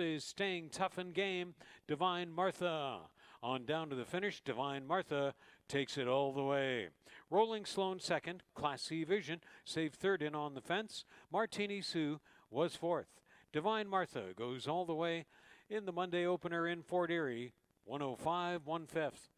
is staying tough in game. Divine Martha. On down to the finish, Divine Martha takes it all the way. Rolling Sloan second, Class C Vision saved third in on the fence. Martini Sue was fourth. Divine Martha goes all the way in the Monday opener in Fort Erie, 105 1/5.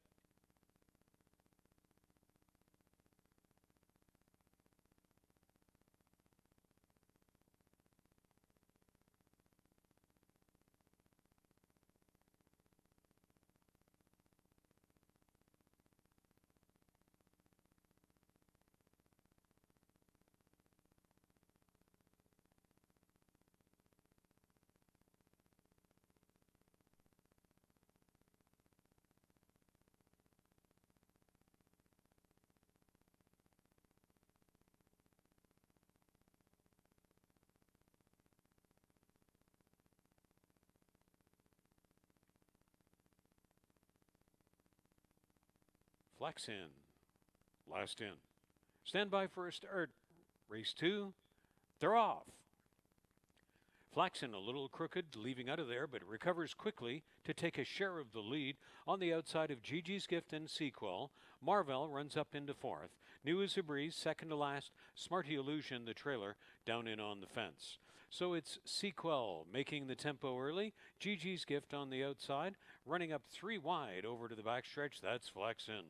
Flex in. Last in. Stand by for a start. Race 2. They're off. Flaxen a little crooked, leaving out of there, but recovers quickly to take a share of the lead on the outside of Gigi's Gift and Sequel. Marvell runs up into fourth. New as a Breeze, second to last. Smarty Illusion, the trailer, down in on the fence. So it's Sequel making the tempo early. Gigi's Gift on the outside, running up 3 wide over to the backstretch. That's Flaxen.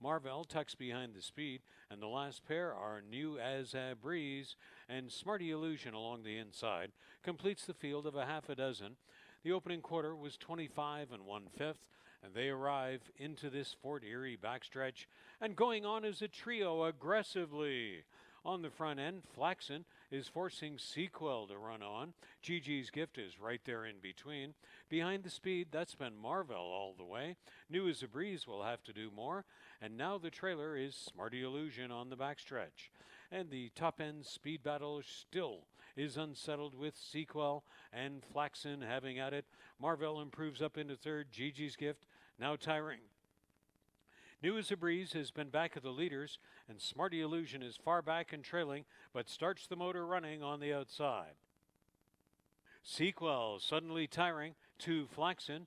Marvell tucks behind the speed, and the last pair are New as a Breeze and Smarty Illusion along the inside. Completes the field of a half a dozen. The opening quarter was 25 1/5, and they arrive into this Fort Erie backstretch and going on as a trio aggressively. On the front end, Flaxen is forcing Sequel to run on. Gigi's Gift is right there in between. Behind the speed, that's been Marvell all the way. New as a Breeze will have to do more. And now the trailer is Smarty Illusion on the backstretch. And the top end speed battle still is unsettled with Sequel and Flaxen having at it. Marvell improves up into third. Gigi's Gift now tiring. New as a Breeze has been back at the leaders, and Smarty Illusion is far back and trailing, but starts the motor running on the outside. Sequel suddenly tiring to Flaxen.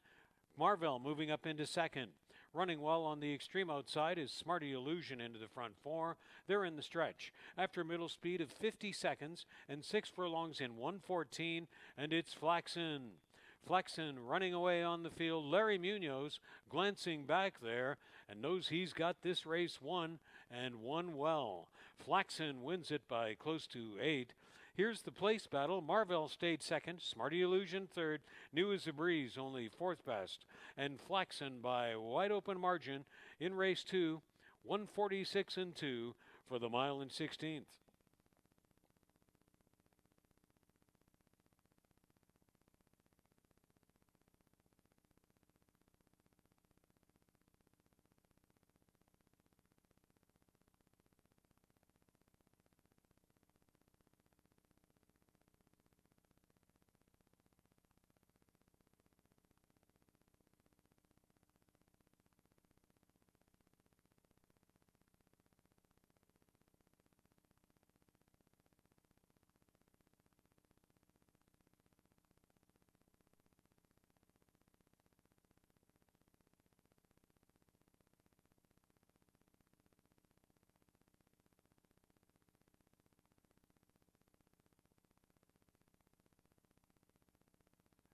Marvell moving up into second. Running well on the extreme outside is Smarty Illusion into the front four. They're in the stretch. After a middle speed of 50 seconds and 6 furlongs in 1:14, and it's Flaxen. Flaxen running away on the field. Larry Munoz glancing back there and knows he's got this race won and won well. Flaxen wins it by close to 8. Here's the place battle. Marvell stayed second. Smarty Illusion third. New as a Breeze only fourth best. And Flaxen by wide open margin in race 2. 146 2 for the mile and 16th.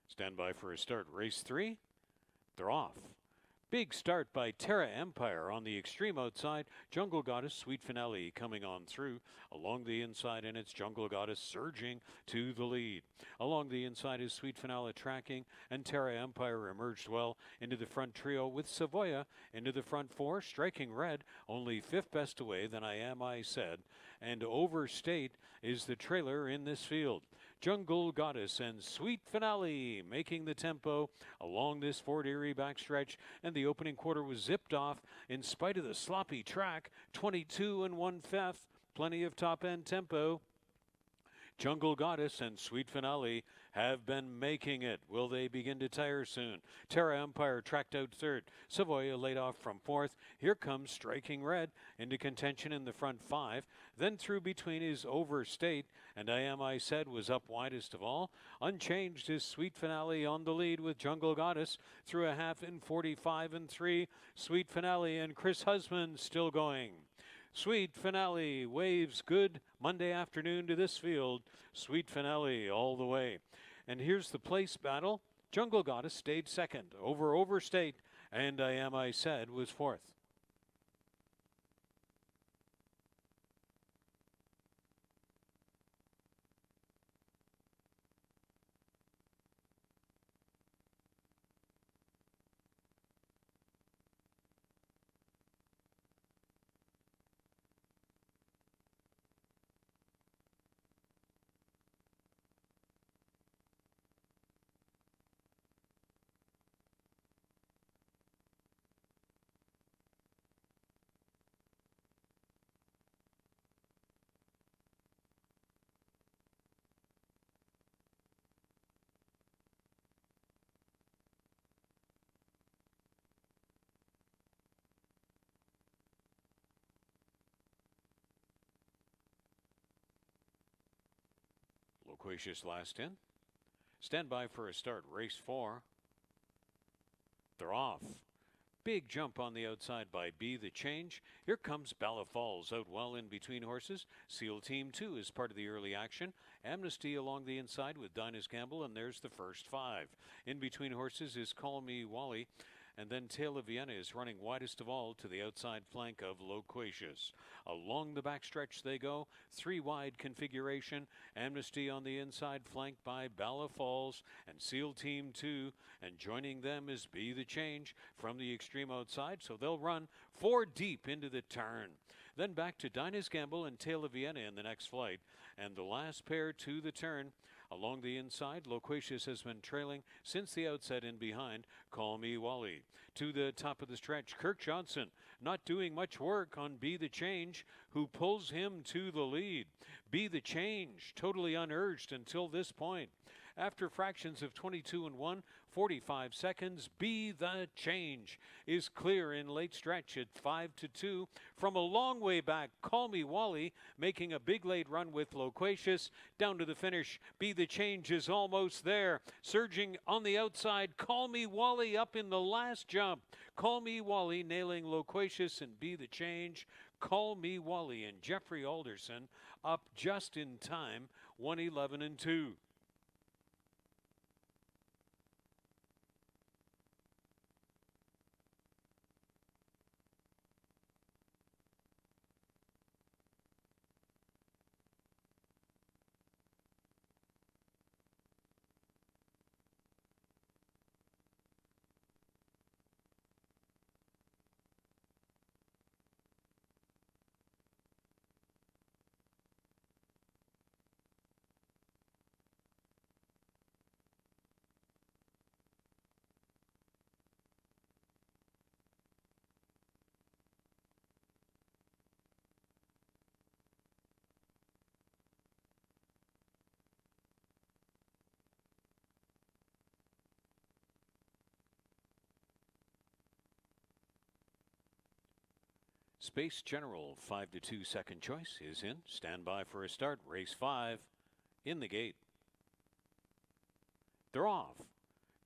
Stand by for a start. Race 3. They're off. Big start by Terra Empire on the extreme outside. Jungle Goddess, Sweet Finale coming on through. Along the inside, and it's Jungle Goddess surging to the lead. Along the inside is Sweet Finale tracking, and Terra Empire emerged well into the front trio with Savoya into the front four. Striking red, only fifth best away than I said. And Overstate is the trailer in this field. Jungle Goddess and Sweet Finale making the tempo along this Fort Erie backstretch, and the opening quarter was zipped off in spite of the sloppy track. 22 1/5, plenty of top end tempo. Jungle Goddess and Sweet Finale have been making it. Will they begin to tire soon? Terra Empire tracked out third. Savoia laid off from fourth. Here comes Striking Red into contention in the front five. Then through between is Overstate, and I Said was up widest of all. Unchanged is Sweet Finale on the lead with Jungle Goddess through a half in 45 and 3. Sweet Finale and Chris Husband still going. Sweet Finale waves good Monday afternoon to this field. Sweet Finale all the way. And here's the place battle. Jungle Goddess stayed second over Overstate, and I Said was fourth. Loquacious last in. Stand by for a start. Race 4. They're off. Big jump on the outside by Be the Change. Here comes Balla Falls out well in between horses. SEAL Team 2 is part of the early action. Amnesty along the inside with Dinah's Gamble, and there's the first 5. In between horses is Call Me Wally. And then Tale of Vienna is running widest of all to the outside flank of Loquacious. Along the backstretch they go, 3 wide configuration. Amnesty on the inside flanked by Balla Falls and SEAL Team 2. And joining them is Be the Change from the extreme outside, so they'll run 4 deep into the turn. Then back to Dinah's Gamble and Tale of Vienna in the next flight. And the last pair to the turn. Along the inside, Loquacious has been trailing since the outset in behind. Call Me Wally. To the top of the stretch, Kirk Johnson not doing much work on Be the Change, who pulls him to the lead. Be the Change, totally unurged until this point. After fractions of 22 and 1, 45 seconds, Be the Change is clear in late stretch at 5-2. From a long way back, Call Me Wally making a big late run with Loquacious. Down to the finish, Be the Change is almost there. Surging on the outside, Call Me Wally up in the last jump. Call Me Wally nailing Loquacious and Be the Change. Call Me Wally and Jeffrey Alderson up just in time, 1:11 and 2. Space General 5-2 second choice is in. Stand by for a start. Race 5 in the gate. They're off.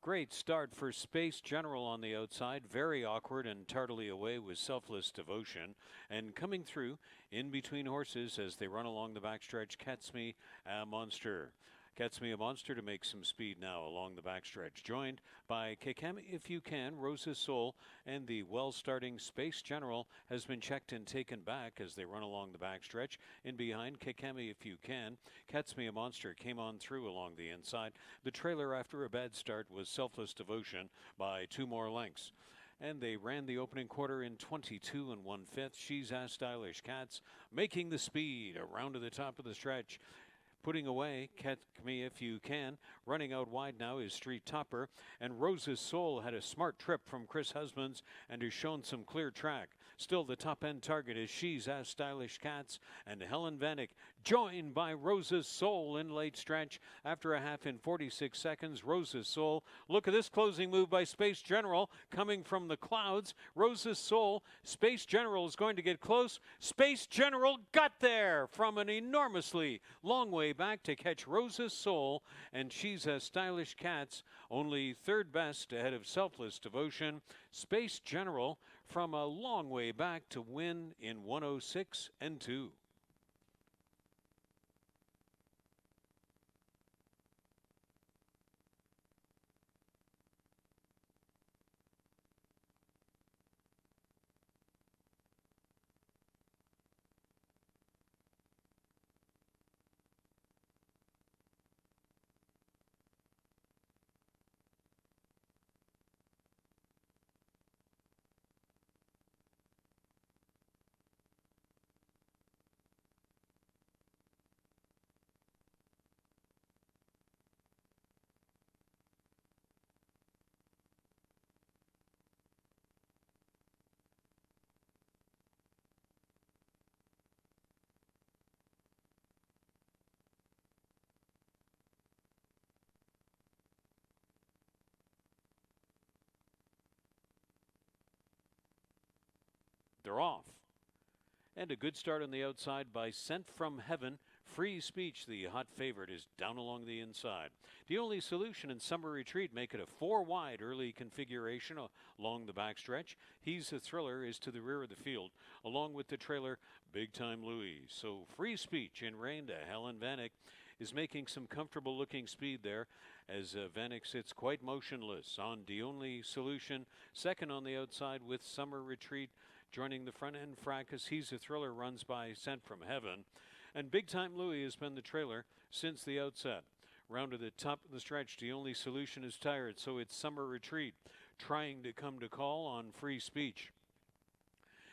Great start for Space General on the outside. Very awkward and tardily away with Selfless Devotion. And coming through in between horses as they run along the backstretch, Cat's Me a Monster. Cat's Me a Monster to make some speed now along the backstretch. Joined by Kekam If You Can, Rosa's Soul, and the well-starting Space General has been checked and taken back as they run along the backstretch. In behind, Kekami If You Can. Cat's Me a Monster came on through along the inside. The trailer after a bad start was Selfless Devotion by 2 more lengths. And they ran the opening quarter in 22 1/5. She's As Stylish Cats making the speed around to the top of the stretch. putting away Catch Me If You Can. Running out wide now is Street Topper, and Rose's Soul had a smart trip from Chris Husbands and has shown some clear track. Still, the top-end target is She's As Stylish Cats and Helen Vanek, joined by Rose's Soul in late stretch. After a half in 46 seconds, Rose's Soul. Look at this closing move by Space General coming from the clouds. Rose's Soul. Space General is going to get close. Space General got there from an enormously long way back to catch Rose's Soul, and She's As Stylish Cats only third best ahead of Selfless Devotion. Space General from a long way back to win in 106 and 2. They're off. And a good start on the outside by Sent From Heaven. Free Speech, the hot favorite, is down along the inside. The Only Solution and Summer Retreat make it a 4-wide early configuration along the backstretch. He's a Thriller is to the rear of the field, along with the trailer Big Time Louie. So Free Speech in rain to Helen Vanek is making some comfortable looking speed there as Vanek sits quite motionless on The Only Solution. Second on the outside with Summer Retreat. Joining the front end fracas, He's a Thriller runs by Sent From Heaven. And Big Time Louie has been the trailer since the outset. Round to the top of the stretch, The Only Solution is tired, so it's Summer Retreat trying to come to call on Free Speech.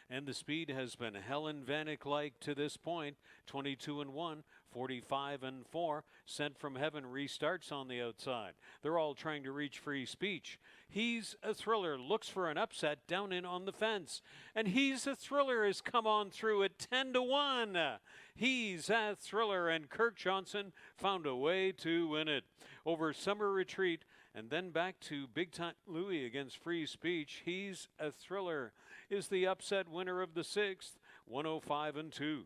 And the speed has been Helen Vanek-like to this point, 22 and 1, 45 and 4. Sent From Heaven restarts on the outside. They're all trying to reach Free Speech. He's a Thriller looks for an upset down in on the fence, and He's a Thriller has come on through at 10 to 1. He's a Thriller, and Kirk Johnson found a way to win it over Summer Retreat, and then back to Big Time Louie against Free Speech. He's a Thriller is the upset winner of the 6th, 105 and 2.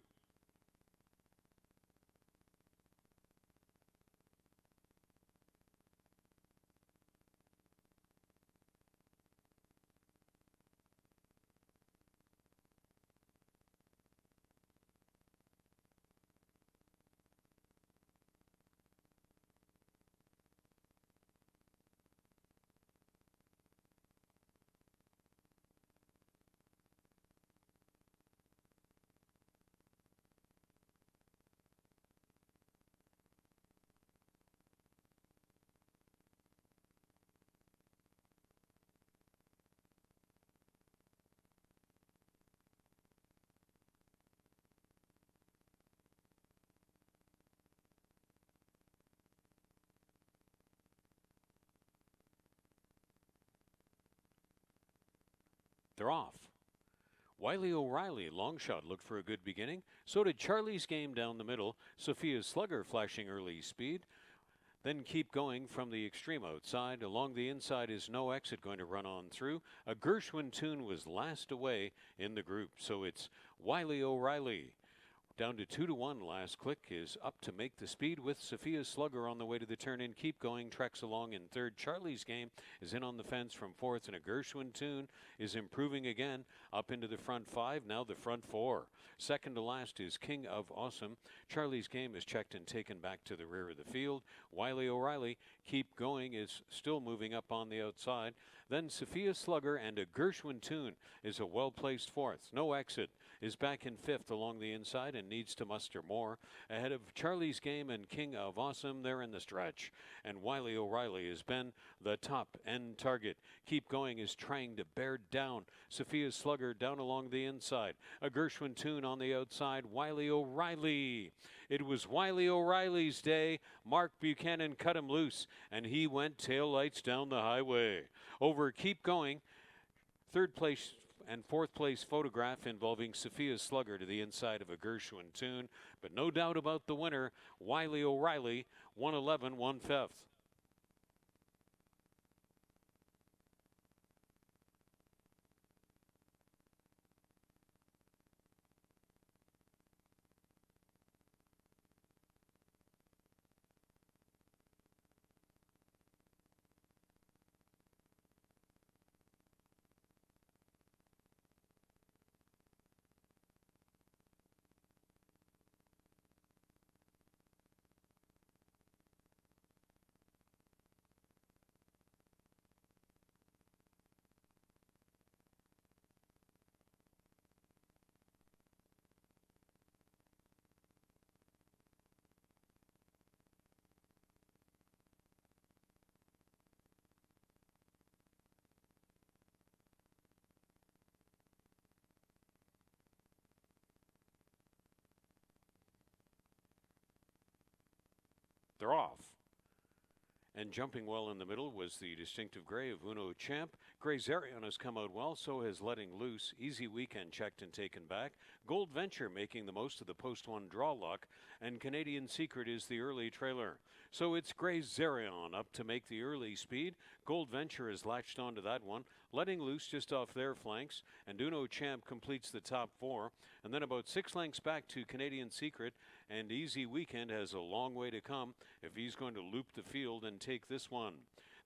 They're off. Wiley O'Reilly, long shot, looked for a good beginning. So did Charlie's Game down the middle. Sophia Slugger flashing early speed. Then Keep Going from the extreme outside. Along the inside is No Exit going to run on through. A Gershwin tune was last away in the group. So it's Wiley O'Reilly. Down to 2 to 1. Last Click is up to make the speed with Sophia Slugger on the way to the turn in. Keep Going treks along in third. Charlie's Game is in on the fence from fourth, and a Gershwin tune is improving again up into the front 5. Now the front 4. Second to last is King of Awesome. Charlie's Game is checked and taken back to the rear of the field. Wiley O'Reilly, Keep Going is still moving up on the outside. Then Sophia Slugger and a Gershwin tune is a well-placed fourth. No Exit is back in fifth along the inside and needs to muster more. Ahead of Charlie's Game and King of Awesome, they're in the stretch. And Wiley O'Reilly has been the top end target. Keep Going is trying to bear down Sophia Slugger down along the inside. A Gershwin tune on the outside. Wiley O'Reilly. It was Wiley O'Reilly's day. Mark Buchanan cut him loose, and he went tail lights down the highway. Over Keep Going, third place and fourth place photograph involving Sophia Slugger to the inside of a Gershwin tune. But no doubt about the winner, Wiley O'Reilly, 111, 1/5. They're off. And jumping well in the middle was the distinctive gray of Uno Champ. Gray Zarion has come out well, so has Letting Loose. Easy Weekend checked and taken back. Gold Venture making the most of the post one draw luck. And Canadian Secret is the early trailer. So it's Gray Zarion up to make the early speed. Gold Venture has latched onto that one. Letting Loose just off their flanks. And Uno Champ completes the top four. And then about 6 lengths back to Canadian Secret. And Easy Weekend has a long way to come if he's going to loop the field and take this one.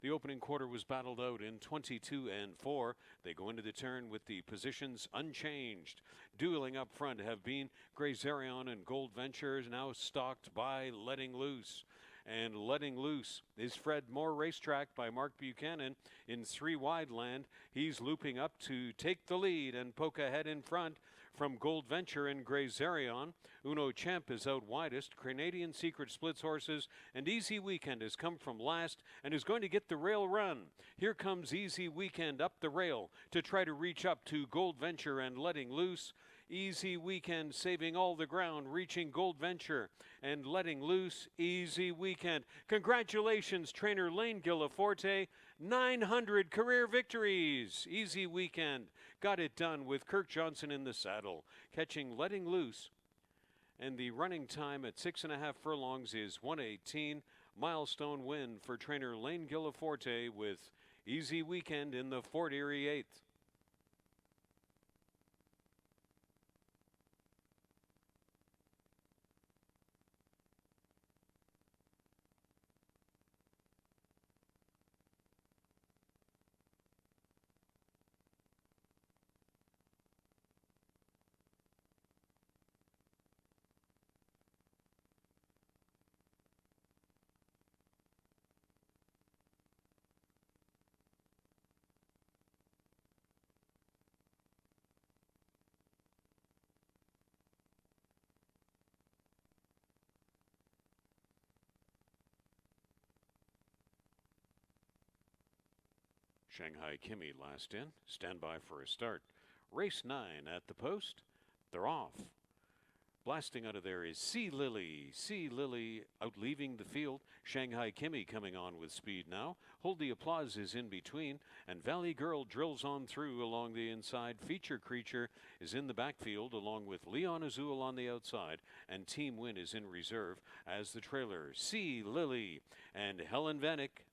The opening quarter was battled out in 22 and 4. They go into the turn with the positions unchanged. Dueling up front have been Gray Zarion and Gold Ventures, now stalked by Letting Loose. And Letting Loose is Fred Moore Racetrack by Mark Buchanan in 3 wide land. He's looping up to take the lead and poke ahead in front from Gold Venture and Gray Zarion. Uno Champ is out widest. Canadian Secret splits horses, and Easy Weekend has come from last and is going to get the rail run. Here comes Easy Weekend up the rail to try to reach up to Gold Venture and Letting Loose. Easy Weekend saving all the ground, reaching Gold Venture and Letting Loose. Easy Weekend. Congratulations, trainer Lane Gillaforte. 900 career victories. Easy Weekend got it done with Kirk Johnson in the saddle, catching Letting Loose. And the running time at 6.5 furlongs is 1:18. Milestone win for trainer Lane Gillaforte with Easy Weekend in the Fort Erie 8th. Shanghai Kimi last in. Stand by for a start. Race 9 at the post. They're off. Blasting out of there is Sea Lily. Sea Lily out leaving the field. Shanghai Kimi coming on with speed now. Hold the Applause is in between. And Valley Girl drills on through along the inside. Feature Creature is in the backfield along with Leon Azul on the outside. And Team Win is in reserve as the trailer. Sea Lily and Helen Vanek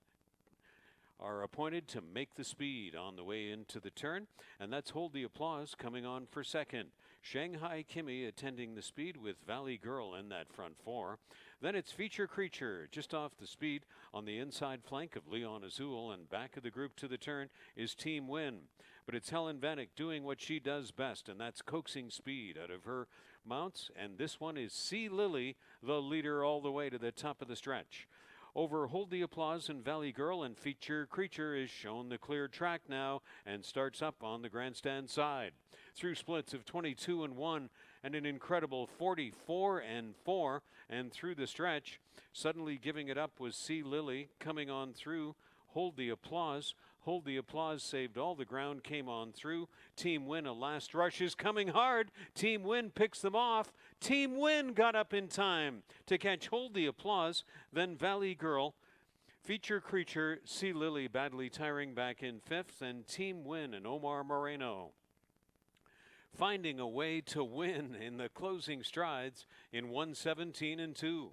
are appointed to make the speed on the way into the turn, and that's Hold the Applause coming on for second. Shanghai Kimi attending the speed with Valley Girl in that front four. Then it's Feature Creature just off the speed on the inside flank of Leon Azul, and back of the group to the turn is Team Win. But it's Helen Vanek doing what she does best, and that's coaxing speed out of her mounts, and this one is Sea Lily, the leader all the way to the top of the stretch. Over Hold the Applause and Valley Girl, and Feature Creature is shown the clear track now and starts up on the grandstand side. Through splits of 22 and 1 and an incredible 44 and 4, and through the stretch, suddenly giving it up was Sea Lily coming on through Hold the Applause. Hold the Applause saved all the ground, came on through. Team Win, a last rush, is coming hard. Team Win picks them off. Team Win got up in time to catch Hold the Applause. Then Valley Girl, Feature Creature, Sea Lily badly tiring back in fifth, and Team Win and Omar Moreno finding a way to win in the closing strides in 1:17 and 2.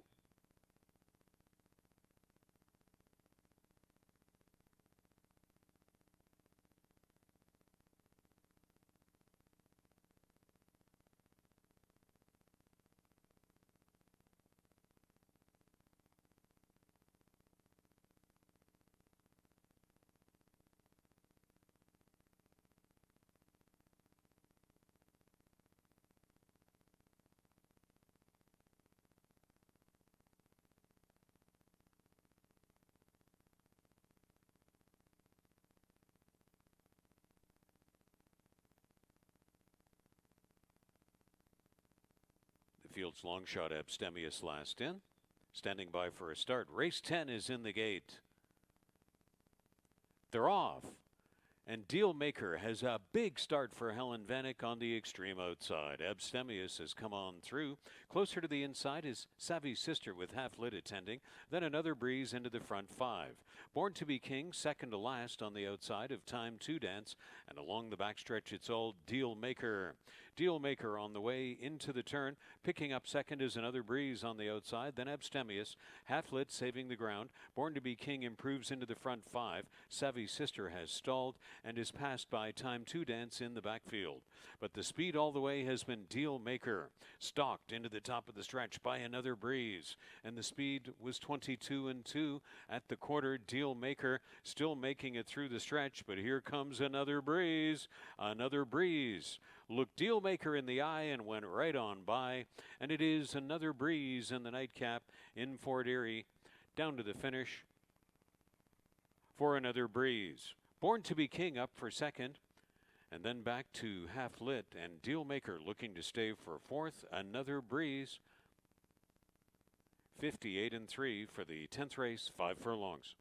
The field's long shot, Abstemious last in. Standing by for a start. Race 10 is in the gate. They're off. And Dealmaker has a big start for Helen Vanek on the extreme outside. Abstemious has come on through. Closer to the inside is Savvy Sister with Half Lit attending. Then another breeze into the front five. Born to be King, second to last on the outside of Time to Dance. And along the backstretch, it's all Dealmaker. Dealmaker on the way into the turn. Picking up second is another breeze on the outside. Then Abstemious. Half Lit saving the ground. Born to be King improves into the front five. Savvy Sister has stalled and is passed by Time to Dance in the backfield. But the speed all the way has been Dealmaker. Stalked into the top of the stretch by another breeze. And the speed was 22 and 2 at the quarter. Dealmaker still making it through the stretch, but here comes another breeze. Another breeze. Looked Dealmaker in the eye and went right on by. And it is another breeze in the nightcap in Fort Erie. Down to the finish for another breeze. Born to be King up for second, and then back to Half Lit, and Dealmaker looking to stay for fourth. Another breeze. 58 and 3 for the 10th race, 5 furlongs.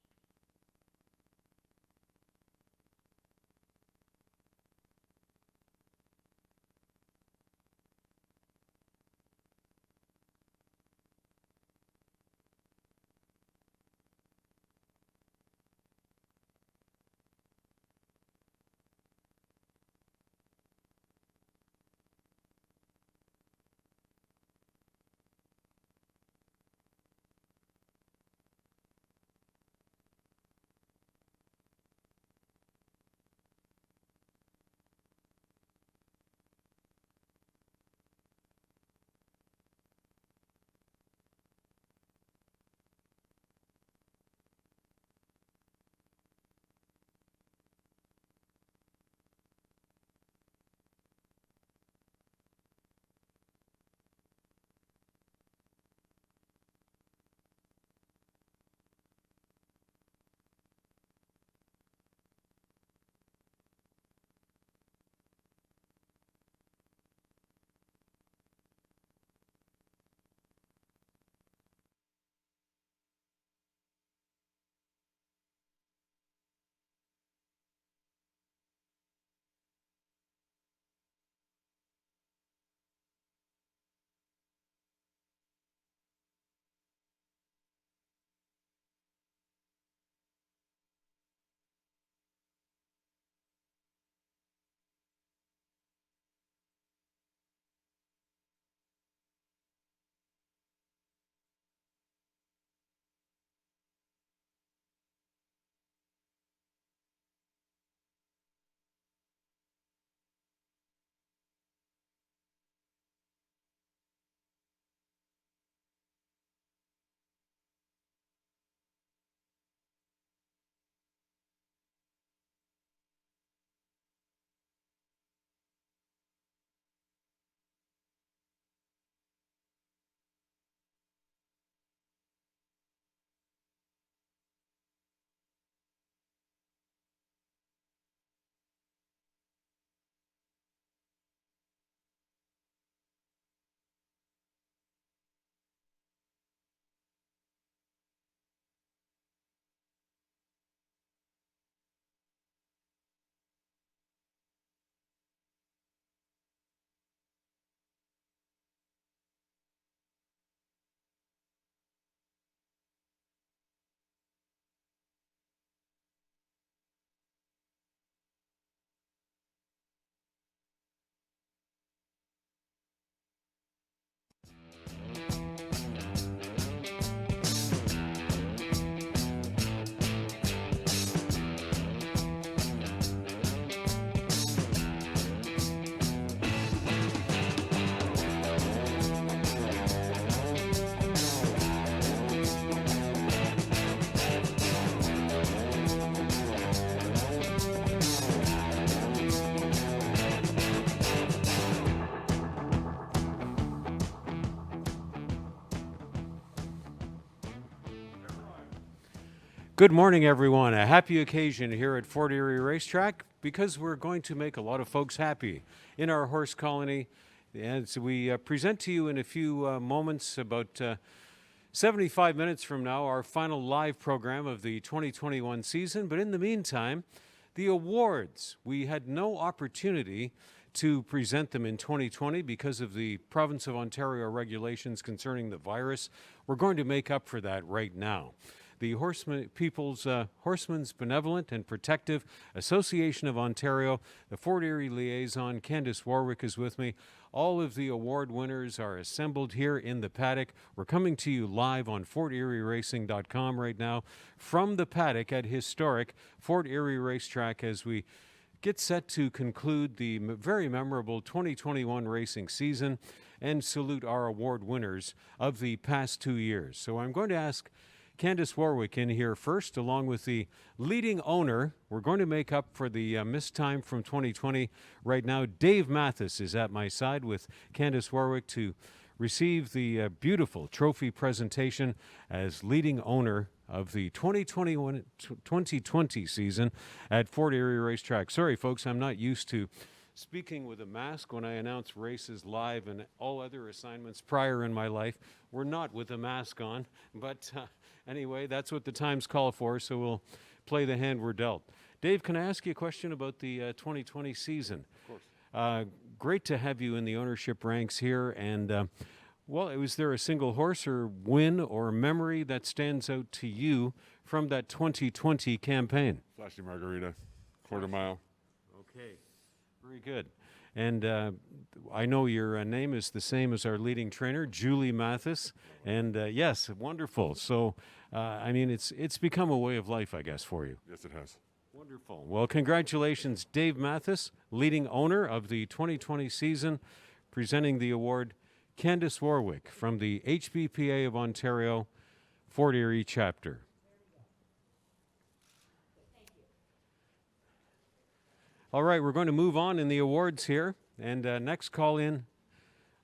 Good morning, everyone. A happy occasion here at Fort Erie Racetrack because we're going to make a lot of folks happy in our horse colony. As we present to you in a few moments, about 75 minutes from now, our final live program of the 2021 season. But in the meantime, the awards. We had no opportunity to present them in 2020 because of the province of Ontario regulations concerning the virus. We're going to make up for that right now. The Horsemen's Benevolent and Protective Association of Ontario, the Fort Erie liaison, Candice Warwick, is with me. All of the award winners are assembled here in the paddock. We're coming to you live on FortErieRacing.com right now from the paddock at historic Fort Erie Racetrack as we get set to conclude the very memorable 2021 racing season and salute our award winners of the past 2 years. So I'm going to ask Candice Warwick in here first, along with the leading owner. We're going to make up for the missed time from 2020. Right now, Dave Mathis is at my side with Candice Warwick to receive the beautiful trophy presentation as leading owner of the 2020 season at Fort Erie Racetrack. Sorry, folks, I'm not used to speaking with a mask when I announce races live, and all other assignments prior in my life were not with a mask on. But anyway, that's what the times call for, so we'll play the hand we're dealt. Dave, can I ask you a question about the 2020 season? Of course. Great to have you in the ownership ranks here. And, well, was there a single horse or win or memory that stands out to you from that 2020 campaign? Flashy Margarita, quarter mile. Okay, very good. And I know your name is the same as our leading trainer, Julie Mathis. And yes, wonderful. So, I mean, it's become a way of life, I guess, for you. Yes, it has. Wonderful. Well, congratulations, Dave Mathis, leading owner of the 2020 season, presenting the award, Candice Warwick from the HBPA of Ontario, Fort Erie chapter. All right, we're going to move on in the awards here. And next call in,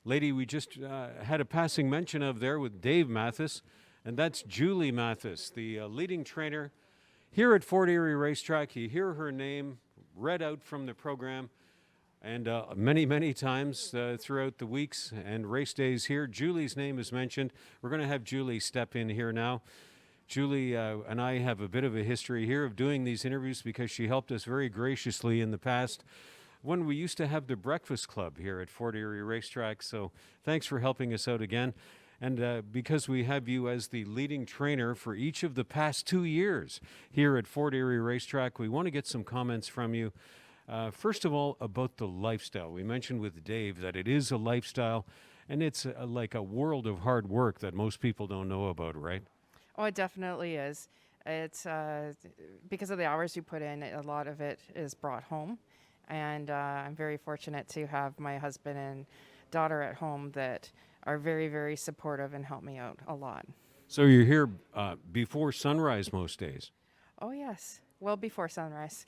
lady we just had a passing mention of there with Dave Mathis, and that's Julie Mathis, the leading trainer here at Fort Erie Racetrack. You hear her name read out from the program, and many, many times throughout the weeks and race days here, Julie's name is mentioned. We're going to have Julie step in here now. Julie and I have a bit of a history here of doing these interviews because she helped us very graciously in the past when we used to have the Breakfast Club here at Fort Erie Racetrack. So thanks for helping us out again. And because we have you as the leading trainer for each of the past 2 years here at Fort Erie Racetrack, we want to get some comments from you. First of all, about the lifestyle. We mentioned with Dave that it is a lifestyle, and it's like a world of hard work that most people don't know about, right? Oh, it definitely is. It's because of the hours you put in, a lot of it is brought home. And I'm very fortunate to have my husband and daughter at home that are very, very supportive and help me out a lot. So you're here before sunrise most days? Oh, yes. Well, before sunrise.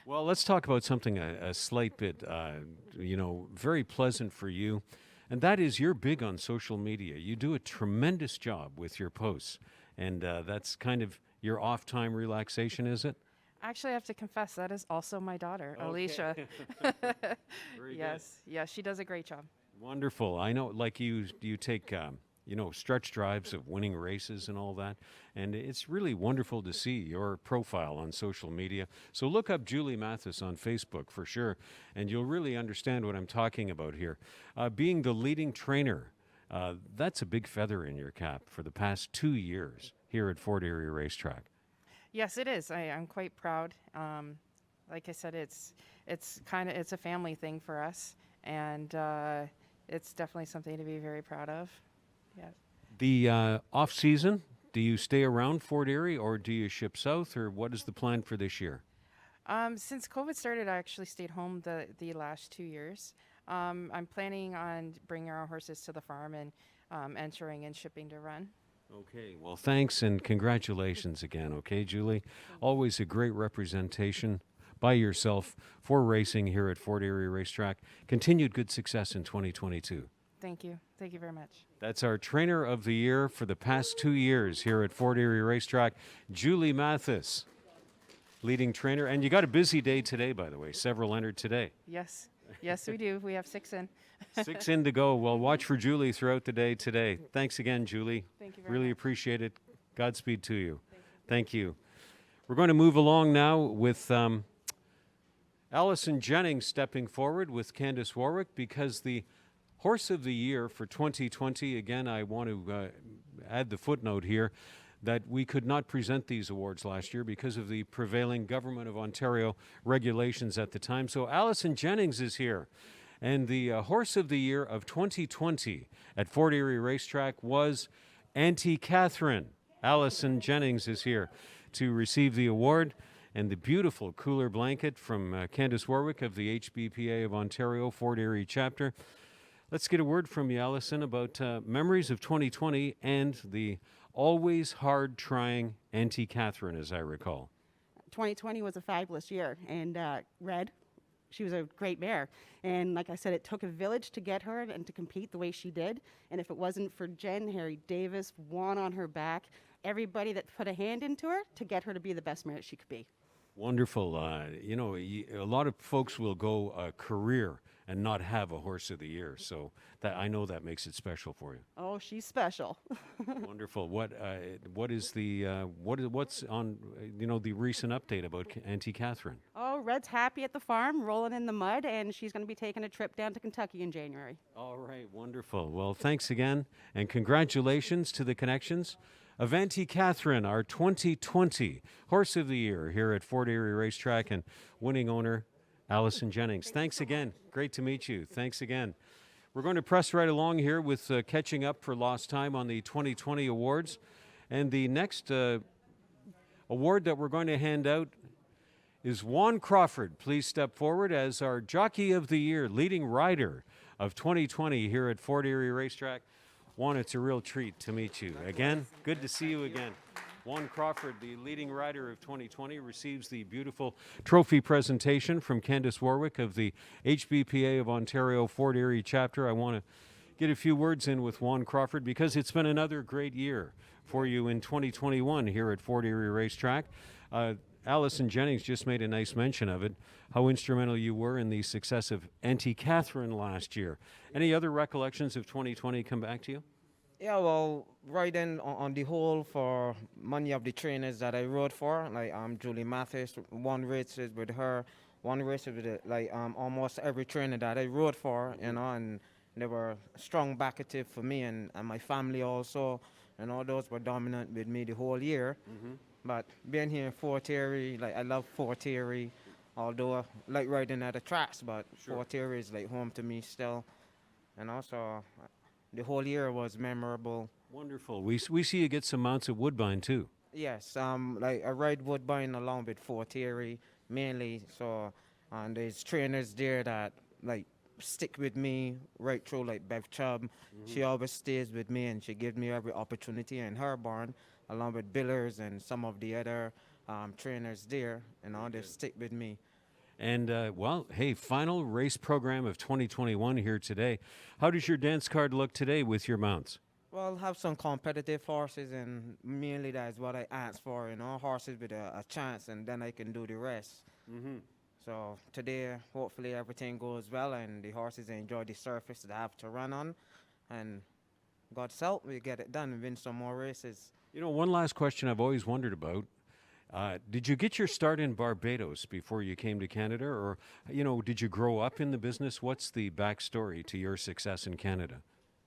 Well, let's talk about something a slight bit, very pleasant for you. And that is you're big on social media. You do a tremendous job with your posts. And that's kind of your off-time relaxation, is it? Actually, I have to confess, that is also my daughter, Okay. Alicia. Very Yes, yes, she does a great job. Wonderful. I know, like you take, stretch drives of winning races and all that. And it's really wonderful to see your profile on social media. So look up Julie Mathis on Facebook for sure, and you'll really understand what I'm talking about here. Being the leading trainer, that's a big feather in your cap for the past 2 years here at Fort Erie Racetrack. Yes, it is. I'm quite proud. Like I said, it's a family thing for us, and it's definitely something to be very proud of. Yeah. The off season, do you stay around Fort Erie or do you ship south, or what is the plan for this year? Since COVID started, I actually stayed home the last 2 years. I'm planning on bringing our horses to the farm and entering and shipping to run. Okay, well, thanks and congratulations again, okay, Julie? Always a great representation by yourself for racing here at Fort Erie Racetrack. Continued good success in 2022. Thank you. Thank you very much. That's our trainer of the year for the past 2 years here at Fort Erie Racetrack, Julie Mathis, leading trainer. And you got a busy day today, by the way. Several entered today. Yes. Yes, we do. We have 6 in. 6 in to go. Well, watch for Julie throughout the day today. Thanks again, Julie. Thank you very Really much. appreciate it. Godspeed to you. Thank you. We're going to move along now with Allison Jennings stepping forward with Candace Warwick because the Horse of the Year for 2020, again, I want to add the footnote here that we could not present these awards last year because of the prevailing Government of Ontario regulations at the time. So Allison Jennings is here. And the Horse of the Year of 2020 at Fort Erie Racetrack was Auntie Catherine. Allison Jennings is here to receive the award and the beautiful cooler blanket from Candace Warwick of the HBPA of Ontario Fort Erie chapter. Let's get a word from you, Allison, about memories of 2020 and the always hard-trying Auntie Catherine, as I recall. 2020 was a fabulous year, and Red, she was a great mare. And like I said, it took a village to get her and to compete the way she did. And if it wasn't for Jen, Harry Davis, Juan on her back, everybody that put a hand into her to get her to be the best mare that she could be. Wonderful. You know, a lot of folks will go a career and not have a Horse of the Year. So that I know that makes it special for you. Oh, she's special. Wonderful. What's on the recent update about Auntie Catherine? Oh, Red's happy at the farm, rolling in the mud, and she's going to be taking a trip down to Kentucky in January. All right, wonderful. Well, thanks again, and congratulations to the connections of Auntie Catherine, our 2020 Horse of the Year here at Fort Erie Racetrack, and winning owner Allison Jennings. Thanks again. Great to meet you. Thanks again. We're going to press right along here with catching up for lost time on the 2020 awards. And the next award that we're going to hand out is Juan Crawford. Please step forward as our Jockey of the Year, leading rider of 2020 here at Fort Erie Racetrack. Juan, it's a real treat to meet you. Again, good to see you again. Juan Crawford, the leading rider of 2020, receives the beautiful trophy presentation from Candace Warwick of the HBPA of Ontario Fort Erie chapter. I want to get a few words in with Juan Crawford because it's been another great year for you in 2021 here at Fort Erie Racetrack. Allison Jennings just made a nice mention of it, how instrumental you were in the success of Auntie Catherine last year. Any other recollections of 2020 come back to you? Yeah, well, riding on the whole for many of the trainers that I rode for, like Julie Mathis, one race with her, one race with almost every trainer that I rode for, and they were strong backative for me and my family also, and all those were dominant with me the whole year. Mm-hmm. But being here in Fort Erie, I love Fort Erie, although I like riding at the tracks, but sure. Fort Erie is home to me still, and also the whole year was memorable. Wonderful. We see you get some mounts of Woodbine too. Yes, I ride Woodbine along with Fort Erie mainly. So, and there's trainers there that stick with me right through, like Bev Chubb. Mm-hmm. She always stays with me and she gives me every opportunity in her barn, along with Billers and some of the other trainers there, and all they stick with me. And, hey, final race program of 2021 here today. How does your dance card look today with your mounts? Well, have some competitive horses, and mainly that's what I ask for, horses with a chance, and then I can do the rest. Mm-hmm. So today, hopefully everything goes well, and the horses enjoy the surface they have to run on. And God's help, we get it done and win some more races. One last question I've always wondered about. Did you get your start in Barbados before you came to Canada, or, did you grow up in the business? What's the backstory to your success in Canada?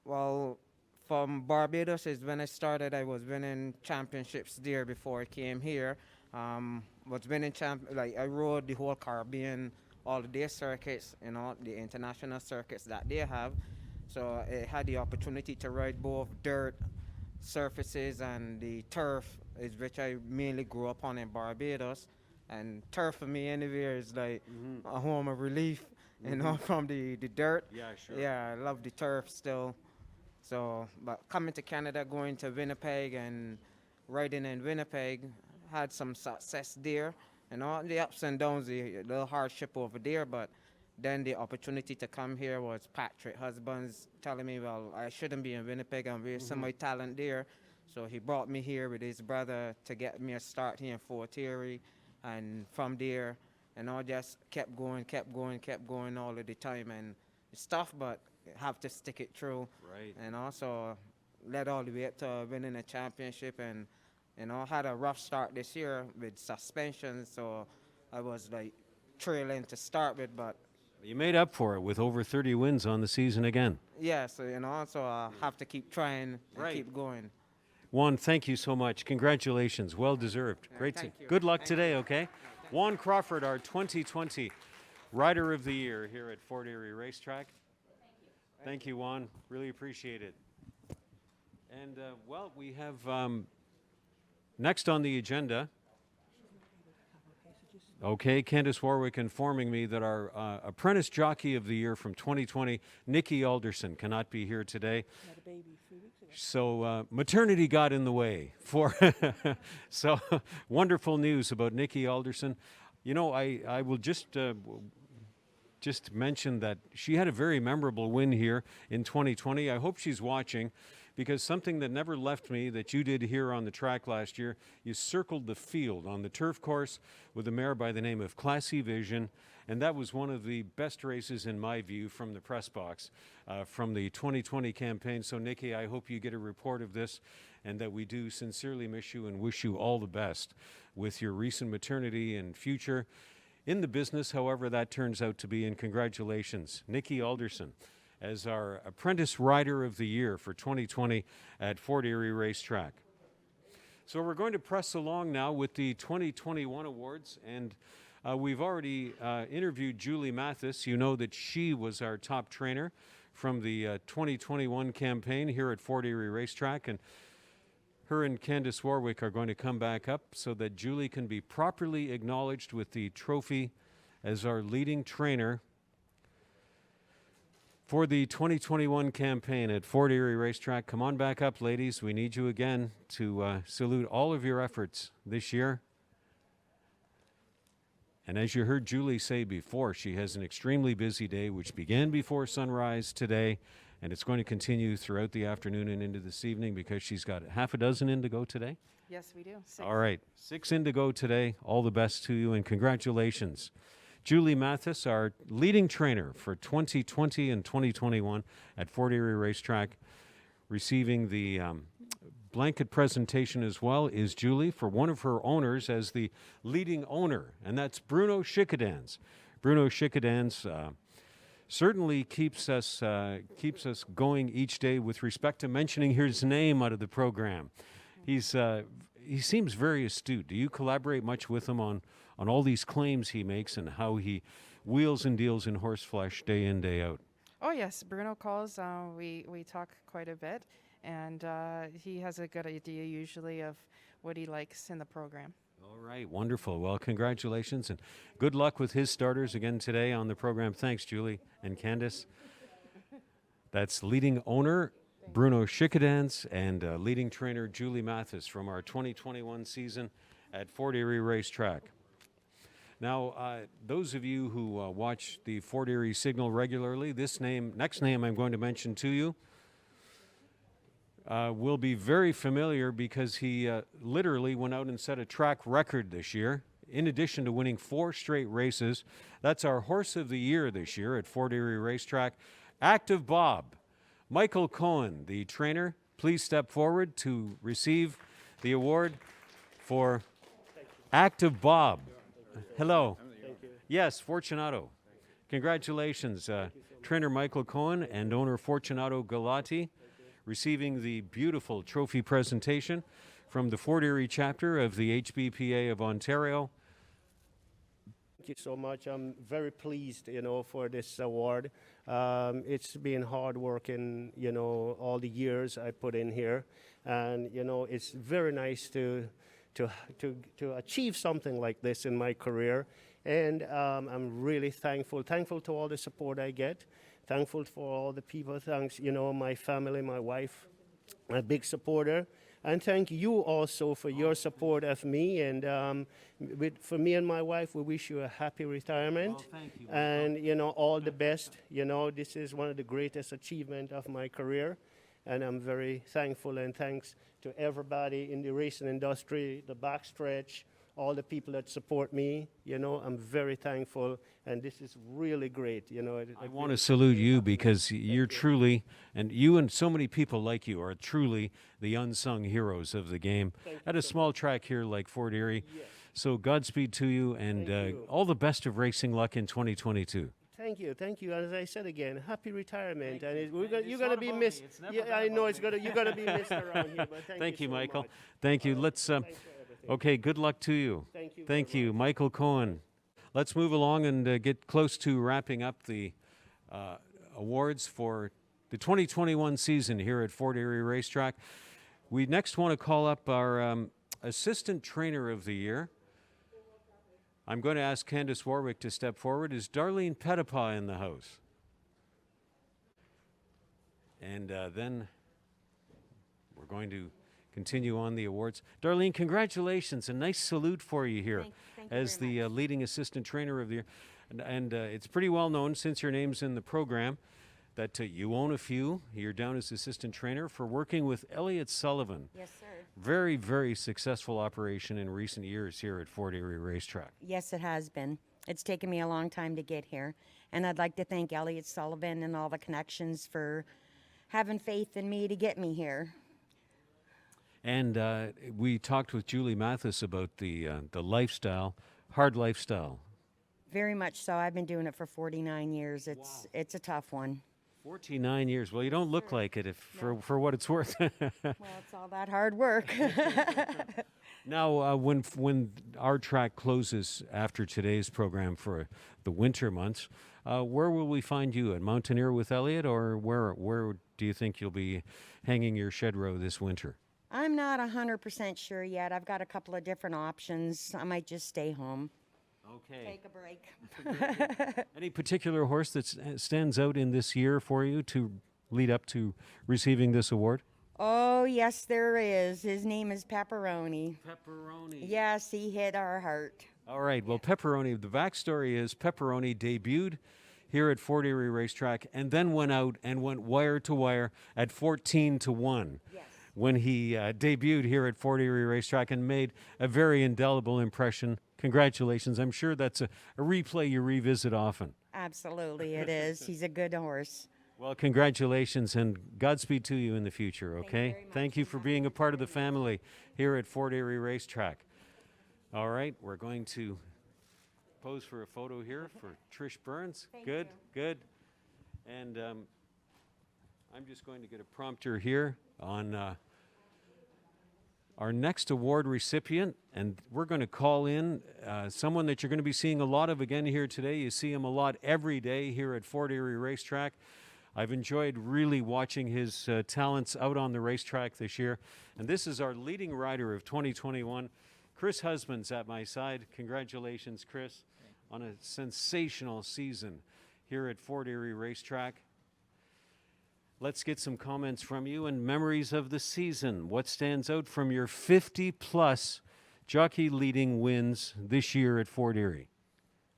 Well, from Barbados is when I started. I was winning championships there before I came here. Was winning I rode the whole Caribbean, all the day circuits, the international circuits that they have. So I had the opportunity to ride both dirt surfaces and the turf, which I mainly grew up on in Barbados. And turf for me anywhere is a home of relief, from the dirt. Yeah, sure. Yeah, I love the turf still. So, but coming to Canada, going to Winnipeg and riding in Winnipeg, had some success there. All the ups and downs, the little hardship over there, but Then the opportunity to come here was Patrick Husbands telling me, well, I shouldn't be in Winnipeg and wasting my talent there. So he brought me here with his brother to get me a start here in Fort Erie. And from there, and I just kept going all of the time. And it's tough, but you have to stick it through. Right. And also led all the way up to winning a championship. And, I had a rough start this year with suspension. So I was like trailing to start with, but You made up for it with over 30 wins on the season again. yeah, so so I have to keep trying and Right. keep going. Juan, thank you so much. Congratulations. Well deserved. Great. thank you. Good luck today, okay? Juan Crawford, our 2020 Rider of the Year here at Fort Erie Racetrack. Thank you, Juan. Really appreciate it. And, well, we have next on the agenda. Okay, Candace Warwick informing me that our apprentice jockey of the year from 2020, Nikki Alderson, cannot be here today. So maternity got in the way for so wonderful news about Nikki Alderson. You know, I will just mention that she had a very memorable win here in 2020. I hope she's watching, because something that never left me that you did here on the track last year, you circled the field on the turf course with a mare by the name of Classy Vision, and that was one of the best races in my view from the press box from the 2020 campaign. So Nikki, I hope you get a report of this, and that we do sincerely miss you and wish you all the best with your recent maternity and future in the business, however that turns out to be. And congratulations, Nikki Alderson, as our Apprentice Rider of the Year for 2020 at Fort Erie Racetrack. So we're going to press along now with the 2021 awards, and we've already interviewed Julie Mathis. You know that she was our top trainer from the 2021 campaign here at Fort Erie Racetrack, and her and Candace Warwick are going to come back up so that Julie can be properly acknowledged with the trophy as our leading trainer for the 2021 campaign at Fort Erie Racetrack. Come on back up, ladies. We need you again to salute all of your efforts this year. And as you heard Julie say before, she has an extremely busy day, which began before sunrise today, and it's going to continue throughout the afternoon and into this evening, because she's got half a dozen in to go today. Yes, we do. All right, 6 in to go today. All the best to you, and congratulations. Julie Mathis, our leading trainer for 2020 and 2021 at Fort Erie Racetrack, receiving the blanket presentation as well is Julie for one of her owners as the leading owner, and that's Bruno Schickadans. Bruno Schickadans certainly keeps us going each day with respect to mentioning his name out of the program. He seems very astute. Do you collaborate much with him on all these claims he makes and how he wheels and deals in horse flesh day in, day out? Oh yes, Bruno calls. We talk quite a bit, and he has a good idea usually of what he likes in the program. All right, wonderful. Well, congratulations and good luck with his starters again today on the program. Thanks, Julie and Candace. That's leading owner Bruno Schickadans and leading trainer Julie Mathis from our 2021 season at Fort Erie Racetrack. Now, those of you who watch the Fort Erie Signal regularly, next name I'm going to mention to you will be very familiar, because he literally went out and set a track record this year, in addition to winning 4 straight races. That's our Horse of the Year this year at Fort Erie Racetrack, Active Bob. Michael Cohen, the trainer, please step forward to receive the award for Active Bob. Hello. Thank you. Yes, Fortunato. Congratulations, trainer Michael Cohen and owner Fortunato Galati, receiving the beautiful trophy presentation from the Fort Erie chapter of the HBPA of Ontario. Thank you so much. I'm very pleased, for this award. It's been hard work in, all the years I put in here, and it's very nice to achieve something like this in my career. And I'm really thankful to all the support I get. Thankful for all the people. Thanks, my family, my wife, a big supporter. And thank you also for your support of me. And for me and my wife, we wish you a happy retirement. Well, thank you, And, all the best. This is one of the greatest achievements of my career. And I'm very thankful, and thanks to everybody in the racing industry, the backstretch, all the people that support me. I'm very thankful, and this is really great. I want to salute you because you're truly, and you and so many people like you are truly the unsung heroes of the game at a small track here like Fort Erie. So Godspeed to you, and all the best of racing luck in 2022. Thank you. And as I said again, happy retirement. And you're gonna be missed. Yeah, I know you're gonna be missed around here. But Thank you, so Michael. much. Thank you. Let's. Thanks for everything. Okay. Good luck to you. Thank you. Thank very you, much. Michael Cohen. Let's move along and get close to wrapping up the awards for the 2021 season here at Fort Erie Racetrack. We next want to call up our Assistant Trainer of the Year. I'm going to ask Candace Warwick to step forward. Is Darlene Pettipaw in the house? And then we're going to continue on the awards. Darlene, congratulations. A nice salute for you here Thank you as very the much. leading assistant trainer of the year. And it's pretty well known, since your name's in the program, that you own a few. You're down as assistant trainer for working with Elliott Sullivan. Yes, sir. Very, very successful operation in recent years here at Fort Erie Racetrack. Yes, it has been. It's taken me a long time to get here. And I'd like to thank Elliott Sullivan and all the connections for having faith in me to get me here. And we talked with Julie Mathis about the lifestyle, hard lifestyle. Very much so. I've been doing it for 49 years. It's a tough one. 49 years. Well, you don't look like it, for what it's worth. Well, it's all that hard work. Now, when our track closes after today's program for the winter months, where will we find you? At Mountaineer with Elliott, or where do you think you'll be hanging your shed row this winter? I'm not 100% sure yet. I've got a couple of different options. I might just stay home. Okay. Take a break. Any particular horse that stands out in this year for you to lead up to receiving this award? Oh, yes, there is. His name is Pepperoni. Pepperoni. Yes, he hit our heart. All right. Well, Pepperoni, the backstory is Pepperoni debuted here at Fort Erie Racetrack and then went out and went wire to wire at 14-1. Yes. When he debuted here at Fort Erie Racetrack and made a very indelible impression. Congratulations. I'm sure that's a replay you revisit often. Absolutely, it is. He's a good horse. Well, congratulations and Godspeed to you in the future, okay? very much, Thank you and for have a being a good part of the day. family here at Fort Erie Racetrack. All right, we're going to pose for a photo here for Trish Burns. Good, good. And I'm just going to get a prompter here on our next award recipient, and we're going to call in someone that you're going to be seeing a lot of again here today. You see him a lot every day here at Fort Erie Racetrack. I've enjoyed really watching his talents out on the racetrack this year. And this is our leading rider of 2021. Chris Husband's at my side. Congratulations, Chris, on a sensational season here at Fort Erie Racetrack. Let's get some comments from you and memories of the season. What stands out from your 50-plus jockey leading wins this year at Fort Erie?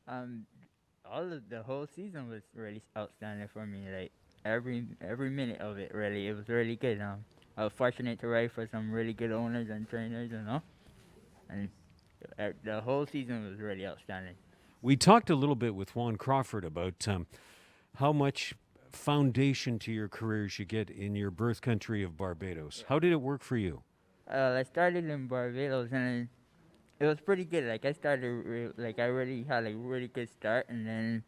The whole season was really outstanding for me. Like every minute of it, really, it was really good. I was fortunate to ride for some really good owners and trainers, and the whole season was really outstanding. We talked a little bit with Juan Crawford about how much foundation to your careers you get in your birth country of Barbados. How did it work for you? I started in Barbados, and it was pretty good. Like I started, I really had a really good start, and then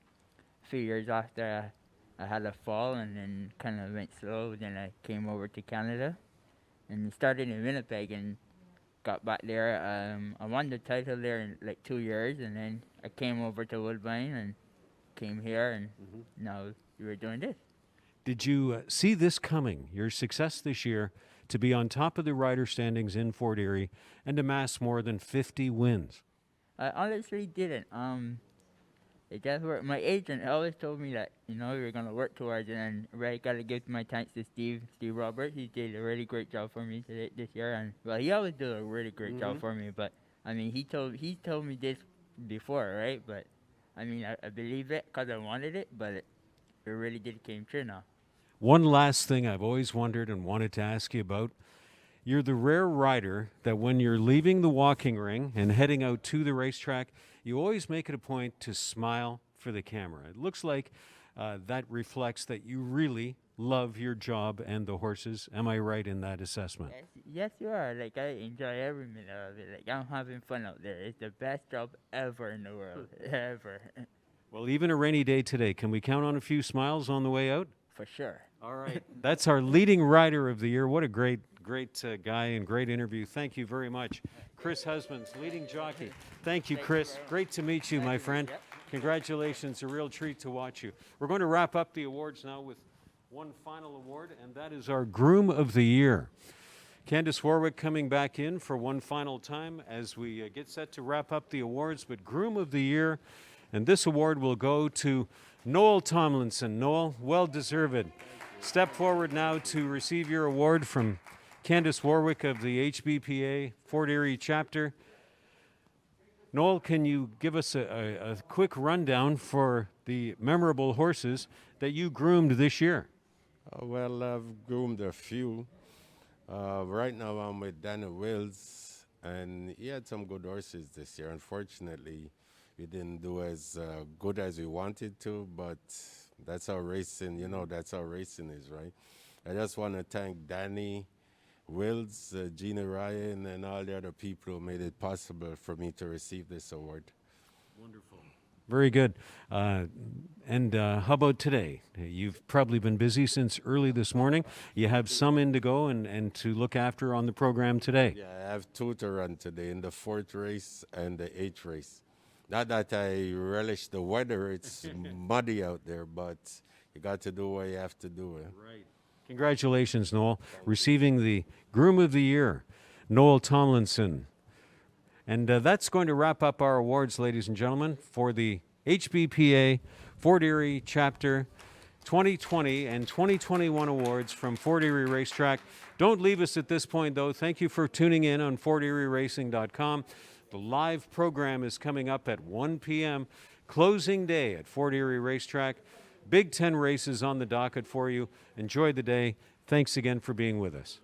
a few years after, I had a fall, and then kind of went slow. Then I came over to Canada, and started in Winnipeg, and got back there. I won the title there in 2 years, and then I came over to Woodbine and came here, and now we were doing this. Did you see this coming, your success this year, to be on top of the rider standings in Fort Erie and amass more than 50 wins? I honestly didn't. it just worked. My agent always told me that, you're gonna work towards it, and really gotta give my thanks to Steve Roberts. He did a really great job for me today this year, and well, he always do a really great job for me. But I mean, he told me this before, right? But I mean, I believe it because I wanted it, but it really did came true now. One last thing I've always wondered and wanted to ask you about. You're the rare rider that when you're leaving the walking ring and heading out to the racetrack, you always make it a point to smile for the camera. It looks like that reflects that you really love your job and the horses. Am I right in that assessment? Yes, you are. Like, I enjoy every minute of it. Like, I'm having fun out there. It's the best job ever in the world, ever, Well, even a rainy day today, can we count on a few smiles on the way out? for sure. All right. That's our leading rider of the year. What a great guy and great interview. Thank you very much. Chris Husbands, leading jockey. Thank you, Chris. Great to meet you, my friend. Congratulations. A real treat to watch you. We're going to wrap up the awards now with one final award, and that is our Groom of the Year. Candace Warwick coming back in for one final time as we get set to wrap up the awards. But Groom of the Year, and this award will go to Noel Tomlinson. Noel, well deserved. Step forward now to receive your award from Candace Warwick of the HBPA Fort Erie chapter. Noel, can you give us a quick rundown for the memorable horses that you groomed this year? Well, I've groomed a few. Right now I'm with Daniel Wills, and he had some good horses this year. Unfortunately, we didn't do as good as we wanted to, but that's how racing, that's how racing is, right? I just want to thank Danny Wills, Gina Ryan, and all the other people who made it possible for me to receive this award. Wonderful. Very good. And how about today? You've probably been busy since early this morning. You have some in to go and to look after on the program today. Yeah, I have two to run today, in the 4th race and the 8th race. Not that I relish the weather, it's muddy out there, but you got to do what you have to do. Right. Congratulations, Noel, receiving the Groom of the Year, Noel Tomlinson. And that's going to wrap up our awards, ladies and gentlemen, for the HBPA Fort Erie Chapter 2020 and 2021 awards from Fort Erie Racetrack. Don't leave us at this point, though. Thank you for tuning in on FortErieRacing.com. The live program is coming up at 1 p.m., closing day at Fort Erie Racetrack. Big 10 races on the docket for you. Enjoy the day. Thanks again for being with us.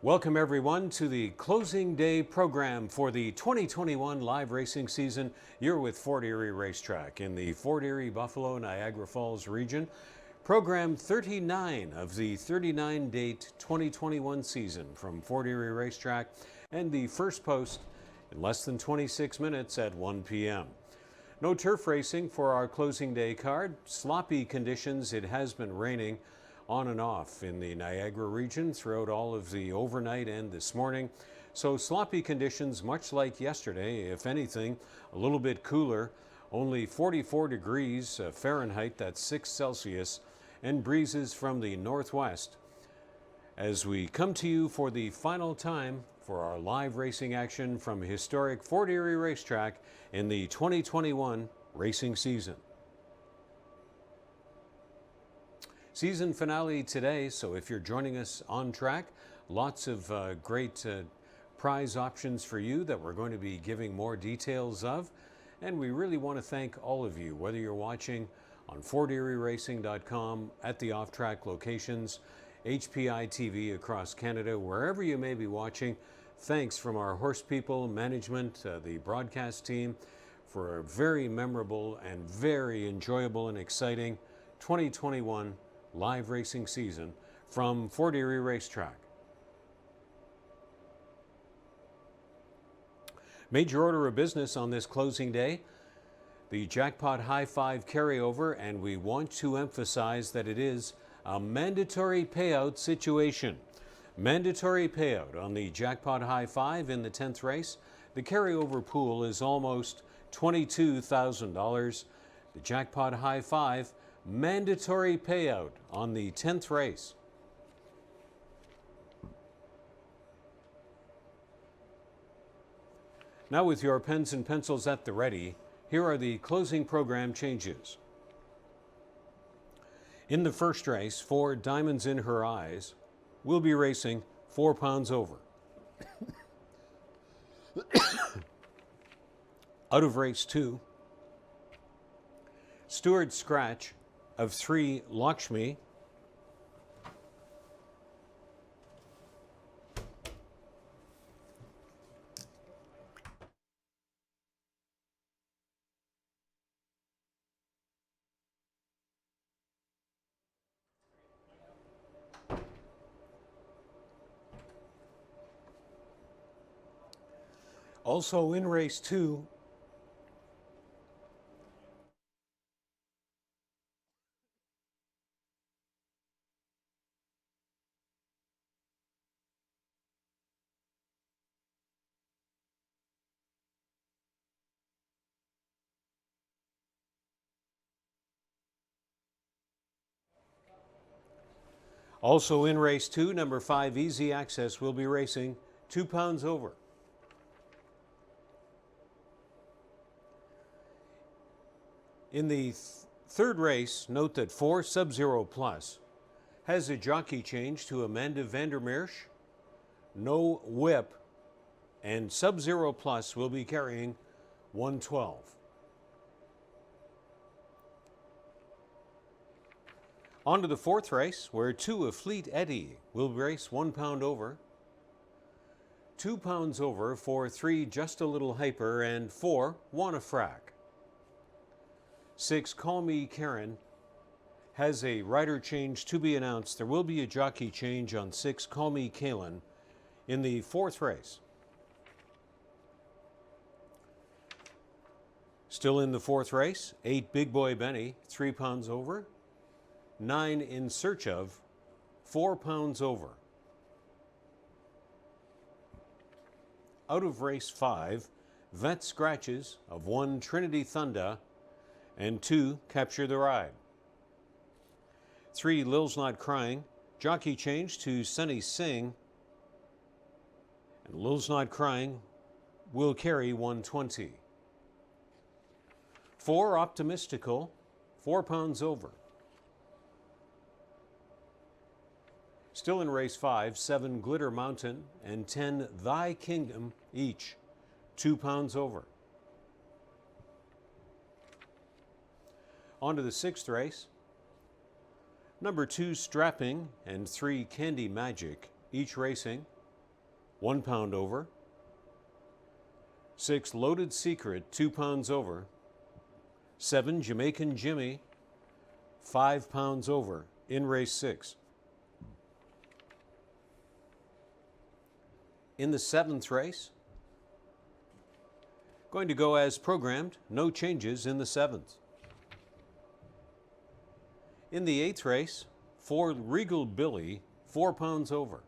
Welcome everyone to the closing day program for the 2021 live racing season. You're with Fort Erie Racetrack in the Fort Erie, Buffalo, Niagara Falls region. Program 39 of the 39-date 2021 season from Fort Erie Racetrack, and the first post in less than 26 minutes at 1 p.m. No turf racing for our closing day card. Sloppy conditions. It has been raining on and off in the Niagara region throughout all of the overnight and this morning. So sloppy conditions, much like yesterday, if anything, a little bit cooler, only 44 degrees Fahrenheit, that's 6 Celsius, and breezes from the northwest. As we come to you for the final time for our live racing action from historic Fort Erie Racetrack in the 2021 racing season. Season finale today, so if you're joining us on track, lots of great prize options for you that we're going to be giving more details of. And we really want to thank all of you, whether you're watching on FortErieRacing.com, at the off-track locations, HPI TV across Canada, wherever you may be watching. Thanks from our horse people, management, the broadcast team, for a very memorable and very enjoyable and exciting 2021 live racing season from Fort Erie Racetrack. Major order of business on this closing day, the Jackpot High Five carryover, and we want to emphasize that it is a mandatory payout situation. Mandatory payout on the Jackpot High Five in the 10th race. The carryover pool is almost $22,000. The Jackpot High Five, mandatory payout on the 10th race. Now, with your pens and pencils at the ready, here are the closing program changes. In the first race, for Diamonds in Her Eyes, we'll be racing 4 pounds over. Out of race 2, Stewart Scratch of 3 Lakshmi, also in race 2, number 5 Easy Access will be racing 2 pounds over. In the third race, note that 4 Sub-Zero Plus has a jockey change to Amanda Vandermeersch, no whip, and Sub-Zero Plus will be carrying 112. On to the fourth race, where 2 of Fleet Eddie will race 1 pound over. 2 pounds over for 3 Just a Little Hyper and 4 Wannafrack. 6 Call Me Karen has a rider change to be announced. There will be a jockey change on 6 Call Me Kalen in the fourth race. Still in the fourth race, 8 Big Boy Benny, 3 pounds over. 9 In Search Of, 4 pounds over. Out of race 5, Vet Scratches of 1 Trinity Thunder and 2 Capture the Ride. 3 Lil's Not Crying, jockey change to Sunny Singh, and Lil's Not Crying will carry 120. 4 Optimistical, 4 pounds over. Still in race 5, 7 Glitter Mountain and 10 Thy Kingdom each, 2 pounds over. On to the sixth race. Number 2 Strapping and 3 Candy Magic, each racing 1 pound over. 6, Loaded Secret, 2 pounds over. 7, Jamaican Jimmy, 5 pounds over in race 6. In the 7th race, going to go as programmed, no changes in the 7th. In the 8th race, 4, Regal Billy, 4 pounds over.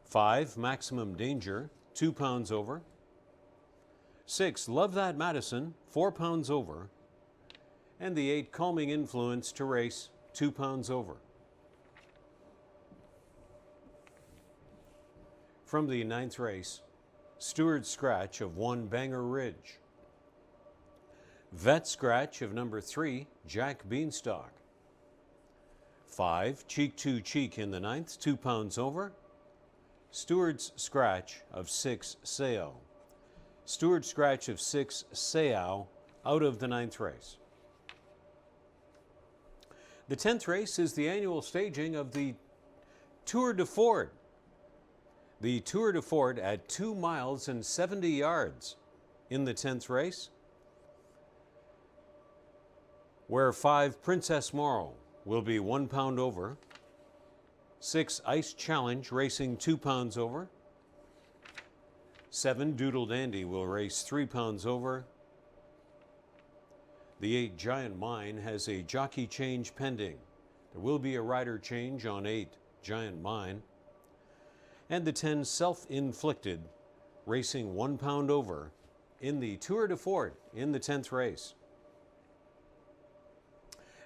5, Maximum Danger, 2 pounds over. 6, Love That Madison, 4 pounds over. And the 8, Calming Influence to race, 2 pounds over. From the 9th race, Stewart Scratch of 1, Banger Ridge. Vet Scratch of number 3, Jack Beanstalk. 5, Cheek to Cheek in the 9th, 2 pounds over. Stewart's Scratch of 6, Seau. Stewart Scratch of 6, Seau, out of the 9th race. The 10th race is the annual staging of the Tour de Ford. The Tour de Ford at 2 miles and 70 yards in the 10th race, where 5, Princess Morrow, will be 1 pound over. 6, Ice Challenge, racing 2 pounds over. 7, Doodle Dandy will race 3 pounds over. The 8, Giant Mine, has a jockey change pending. There will be a rider change on 8, Giant Mine. And the 10, Self-Inflicted, racing 1 pound over in the Tour de Ford in the 10th race.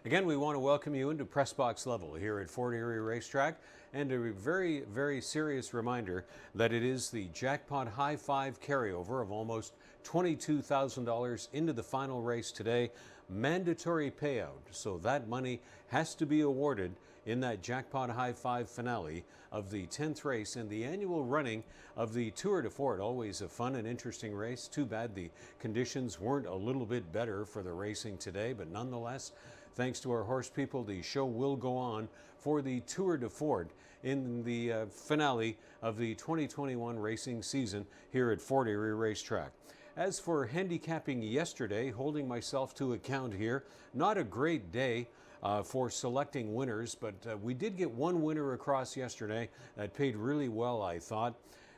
Again, we want to welcome you into press box level here at Fort Erie Racetrack, and a very, very serious reminder that it is the Jackpot High Five carryover of almost $22,000 into the final race today. Mandatory payout, so that money has to be awarded in that Jackpot High Five finale of the 10th race and the annual running of the Tour de Ford. Always a fun and interesting race. Too bad the conditions weren't a little bit better for the racing today, but nonetheless, thanks to our horse people, the show will go on for the Tour de Ford in the finale of the 2021 racing season here at Fort Erie Racetrack. As for handicapping yesterday, holding myself to account here, not a great day for selecting winners, but we did get one winner across yesterday that paid really well, I thought,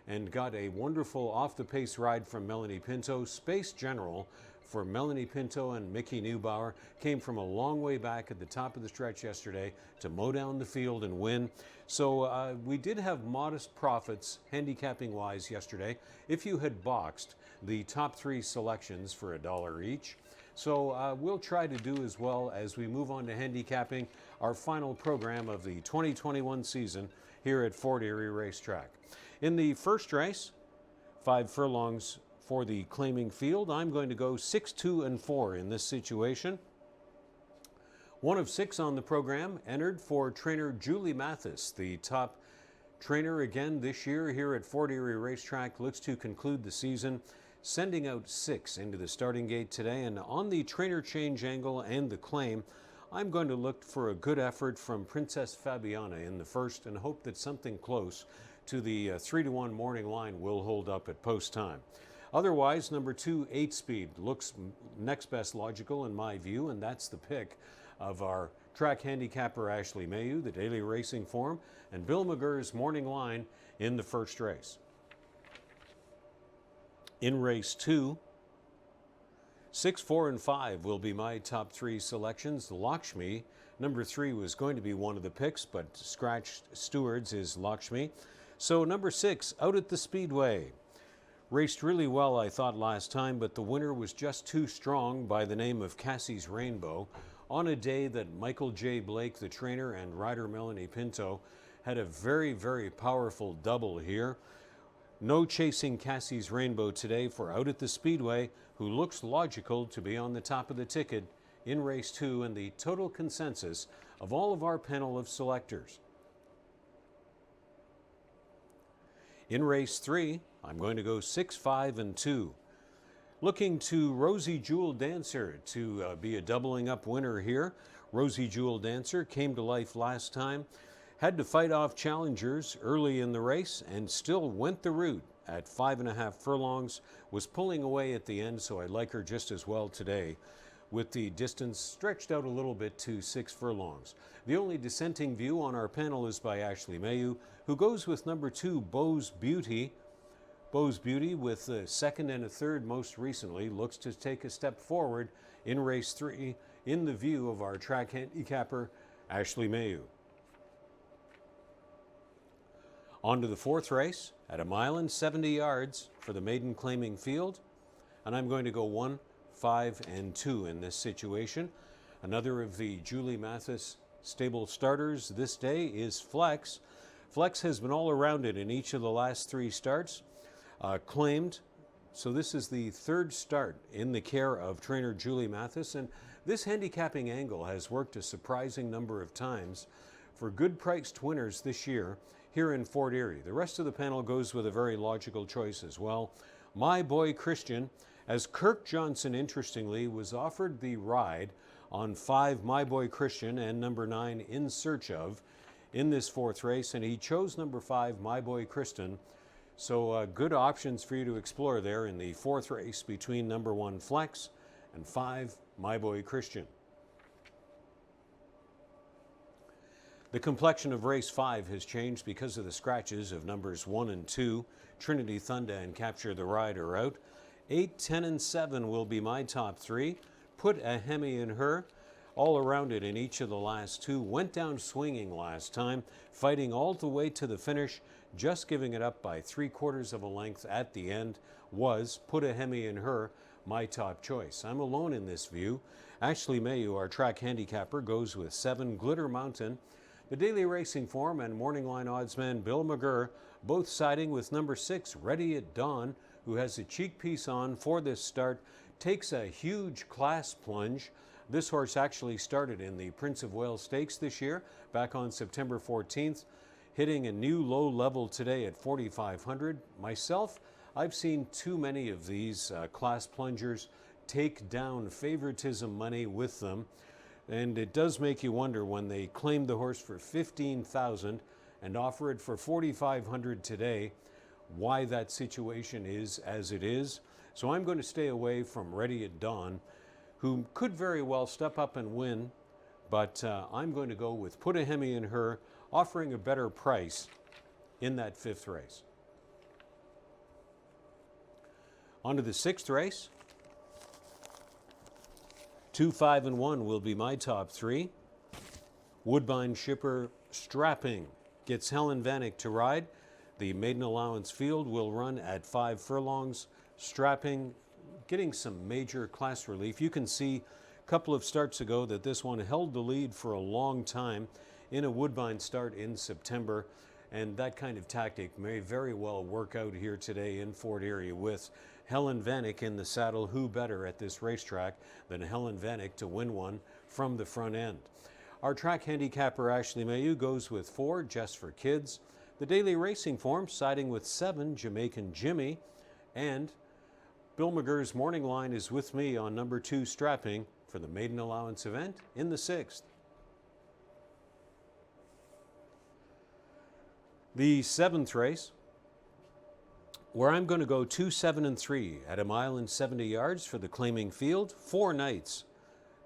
and got a wonderful off-the-pace ride from Melanie Pinto. Space General for Melanie Pinto and Mickey Neubauer came from a long way back at the top of the stretch yesterday to mow down the field and win. So we did have modest profits handicapping-wise yesterday if you had boxed the top 3 selections for $1 each. So we'll try to do as well as we move on to handicapping our final program of the 2021 season here at Fort Erie Racetrack. In the first race, 5 furlongs for the claiming field, I'm going to go 6, 2, and 4 in this situation. 1 of 6 on the program entered for trainer Julie Mathis, the top trainer again this year here at Fort Erie Racetrack. Looks to conclude the season, sending out 6 into the starting gate today. And on the trainer change angle and the claim, I'm going to look for a good effort from Princess Fabiana in the first and hope that something close to the 3-1 morning line will hold up at post time. Otherwise, number 2, 8-Speed, looks next best logical in my view, and that's the pick of our track handicapper Ashley Mayu, the Daily Racing Form, and Bill McGurr's morning line in the first race. In race 2, 6, 4, and 5 will be my top 3 selections. Lakshmi, number 3, was going to be one of the picks, but scratched Stewards is Lakshmi. So number 6, Out at the Speedway. Raced really well, I thought, last time, but the winner was just too strong by the name of Cassie's Rainbow on a day that Michael J. Blake, the trainer, and rider Melanie Pinto had a very, very powerful double here. No chasing Cassie's Rainbow today for Out at the Speedway, who looks logical to be on the top of the ticket in race 2 and the total consensus of all of our panel of selectors. In race 3, I'm going to go 6, 5, and 2. Looking to Rosie Jewel Dancer to be a doubling up winner here. Rosie Jewel Dancer came to life last time, had to fight off challengers early in the race and still went the route at 5.5 furlongs, was pulling away at the end, so I like her just as well today, with the distance stretched out a little bit to 6 furlongs. The only dissenting view on our panel is by Ashley Mayu, who goes with number 2, Beau's Beauty. Beau's Beauty, with a second and a third most recently, looks to take a step forward in race 3 in the view of our track handicapper, Ashley Mayu. On to the 4th race at 1 70 yards for the maiden claiming field, and I'm going to go 1, 5, and 2 in this situation. Another of the Julie Mathis stable starters this day is Flex. Flex has been all around it in each of the last 3 starts, claimed. So this is the 3rd start in the care of trainer Julie Mathis, and this handicapping angle has worked a surprising number of times for good priced winners this year here in Fort Erie. The rest of the panel goes with a very logical choice as well. My Boy Christian, as Kirk Johnson, interestingly, was offered the ride on 5 My Boy Christian and number 9 In Search Of in this 4th race, and he chose number 5 My Boy Christian. So good options for you to explore there in the 4th race between number 1 Flex and 5 My Boy Christian. The complexion of race 5 has changed because of the scratches of numbers 1 and 2. Trinity Thunder and Capture the Ride are out. 8, 10, and 7 will be my top 3. Put a Hemi in Her, all around it in each of the last 2. Went down swinging last time, fighting all the way to the finish, just giving it up by 3/4 of a length at the end. Was Put a Hemi in Her my top choice. I'm alone in this view. Ashley Mayu, our track handicapper, goes with 7 Glitter Mountain. The daily racing form and morning line oddsman Bill McGurr both siding with number 6 Ready at Dawn, who has a cheek piece on for this start, takes a huge class plunge. This horse actually started in the Prince of Wales Stakes this year, back on September 14th, hitting a new low level today at 4,500. Myself, I've seen too many of these class plungers take down favoritism money with them. And it does make you wonder when they claim the horse for $15,000 and offer it for $4,500 today, why that situation is as it is. So I'm going to stay away from Ready at Dawn, who could very well step up and win, but I'm going to go with Put a Hemi in Her, offering a better price in that 5th race. On to the 6th race. 2, 5, and 1 will be my top 3. Woodbine shipper Strapping gets Helen Vanek to ride. The maiden allowance field will run at 5 furlongs. Strapping getting some major class relief. You can see a couple of starts ago that this one held the lead for a long time in a Woodbine start in September, and that kind of tactic may very well work out here today in Fort Erie with Helen Vanek in the saddle. Who better at this racetrack than Helen Vanek to win one from the front end? Our track handicapper Ashley Mayu goes with 4 Just for Kids. The daily racing form siding with 7 Jamaican Jimmy, and Bill McGurr's morning line is with me on number 2 Strapping for the maiden allowance event in the 6th. The 7th race, where I'm going to go 2, 7, and 3 at 1 70 yards for the claiming field. 4 Nights,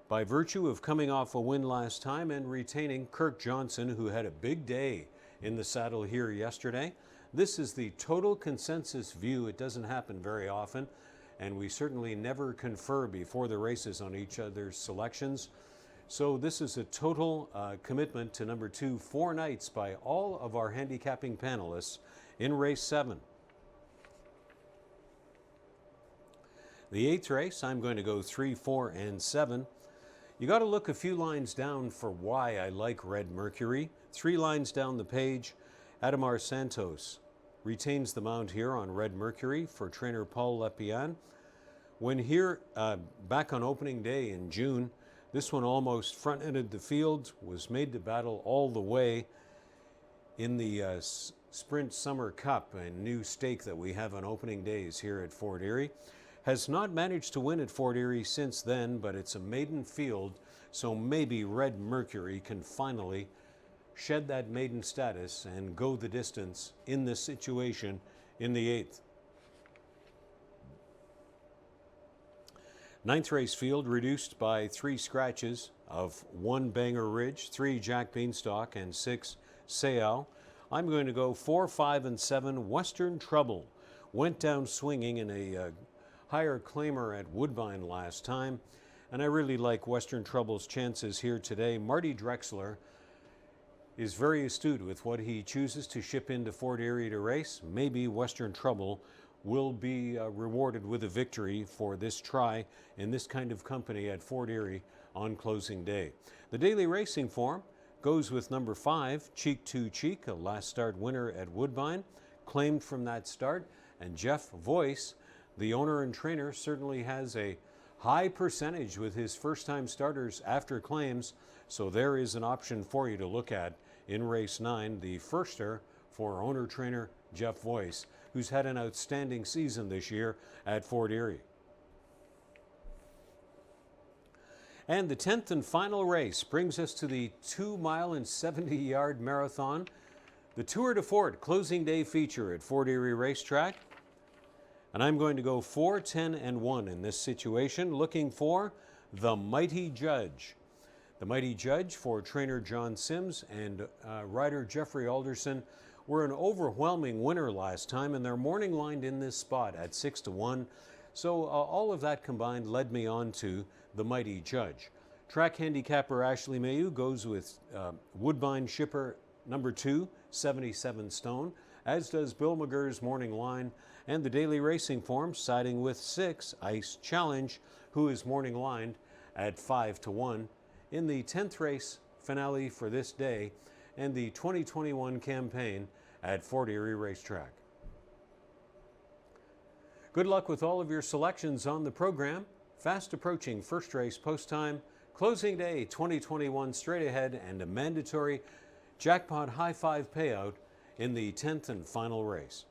by virtue of coming off a win last time and retaining Kirk Johnson, who had a big day in the saddle here yesterday. This is the total consensus view. It doesn't happen very often, and we certainly never confer before the races on each other's selections. So this is a total commitment to number 2, 4 Nights, by all of our handicapping panelists in race 7. The 8th race, I'm going to go 3, 4, and 7. You got to look a few lines down for why I like Red Mercury. 3 lines down the page, Adamar Santos retains the mount here on Red Mercury for trainer Paul Lepian. When here back on opening day in June, this one almost front-ended the field, was made to battle all the way in the Sprint Summer Cup, a new stake that we have on opening days here at Fort Erie. Has not managed to win at Fort Erie since then, but it's a maiden field, so maybe Red Mercury can finally shed that maiden status and go the distance in this situation in the 8th. Ninth race field reduced by 3 scratches of 1 Banger Ridge, 3 Jack Beanstalk, and 6 Seau. I'm going to go 4, 5, and 7 Western Trouble. Went down swinging in a higher claimer at Woodbine last time, and I really like Western Trouble's chances here today. Marty Drexler is very astute with what he chooses to ship into Fort Erie to race. Maybe Western Trouble will be rewarded with a victory for this try in this kind of company at Fort Erie on closing day. The daily racing form goes with number 5, Cheek to Cheek, a last start winner at Woodbine, claimed from that start. And Jeff Voice, the owner and trainer, certainly has a high percentage with his first-time starters after claims, so there is an option for you to look at in race 9, the firster for owner-trainer Jeff Voice, who's had an outstanding season this year at Fort Erie. And the 10th and final race brings us to the 2-mile and 70-yard marathon, the Tour de Fort closing day feature at Fort Erie Racetrack. And I'm going to go 4, 10, and 1 in this situation, looking for the Mighty Judge. The Mighty Judge for trainer John Sims and rider Jeffrey Alderson were an overwhelming winner last time, and they're morning lined in this spot at 6 to 1. So all of that combined led me on to the Mighty Judge. Track handicapper Ashley Mayu goes with Woodbine shipper number 2, 77 stone, as does Bill McGurr's morning line, and the daily racing form siding with 6, Ice Challenge, who is morning lined at 5 to 1 in the 10th race finale for this day and the 2021 campaign at Fort Erie Racetrack. Good luck with all of your selections on the program. Fast approaching first race post time, closing day 2021 straight ahead, and a mandatory jackpot high five payout in the 10th and final race.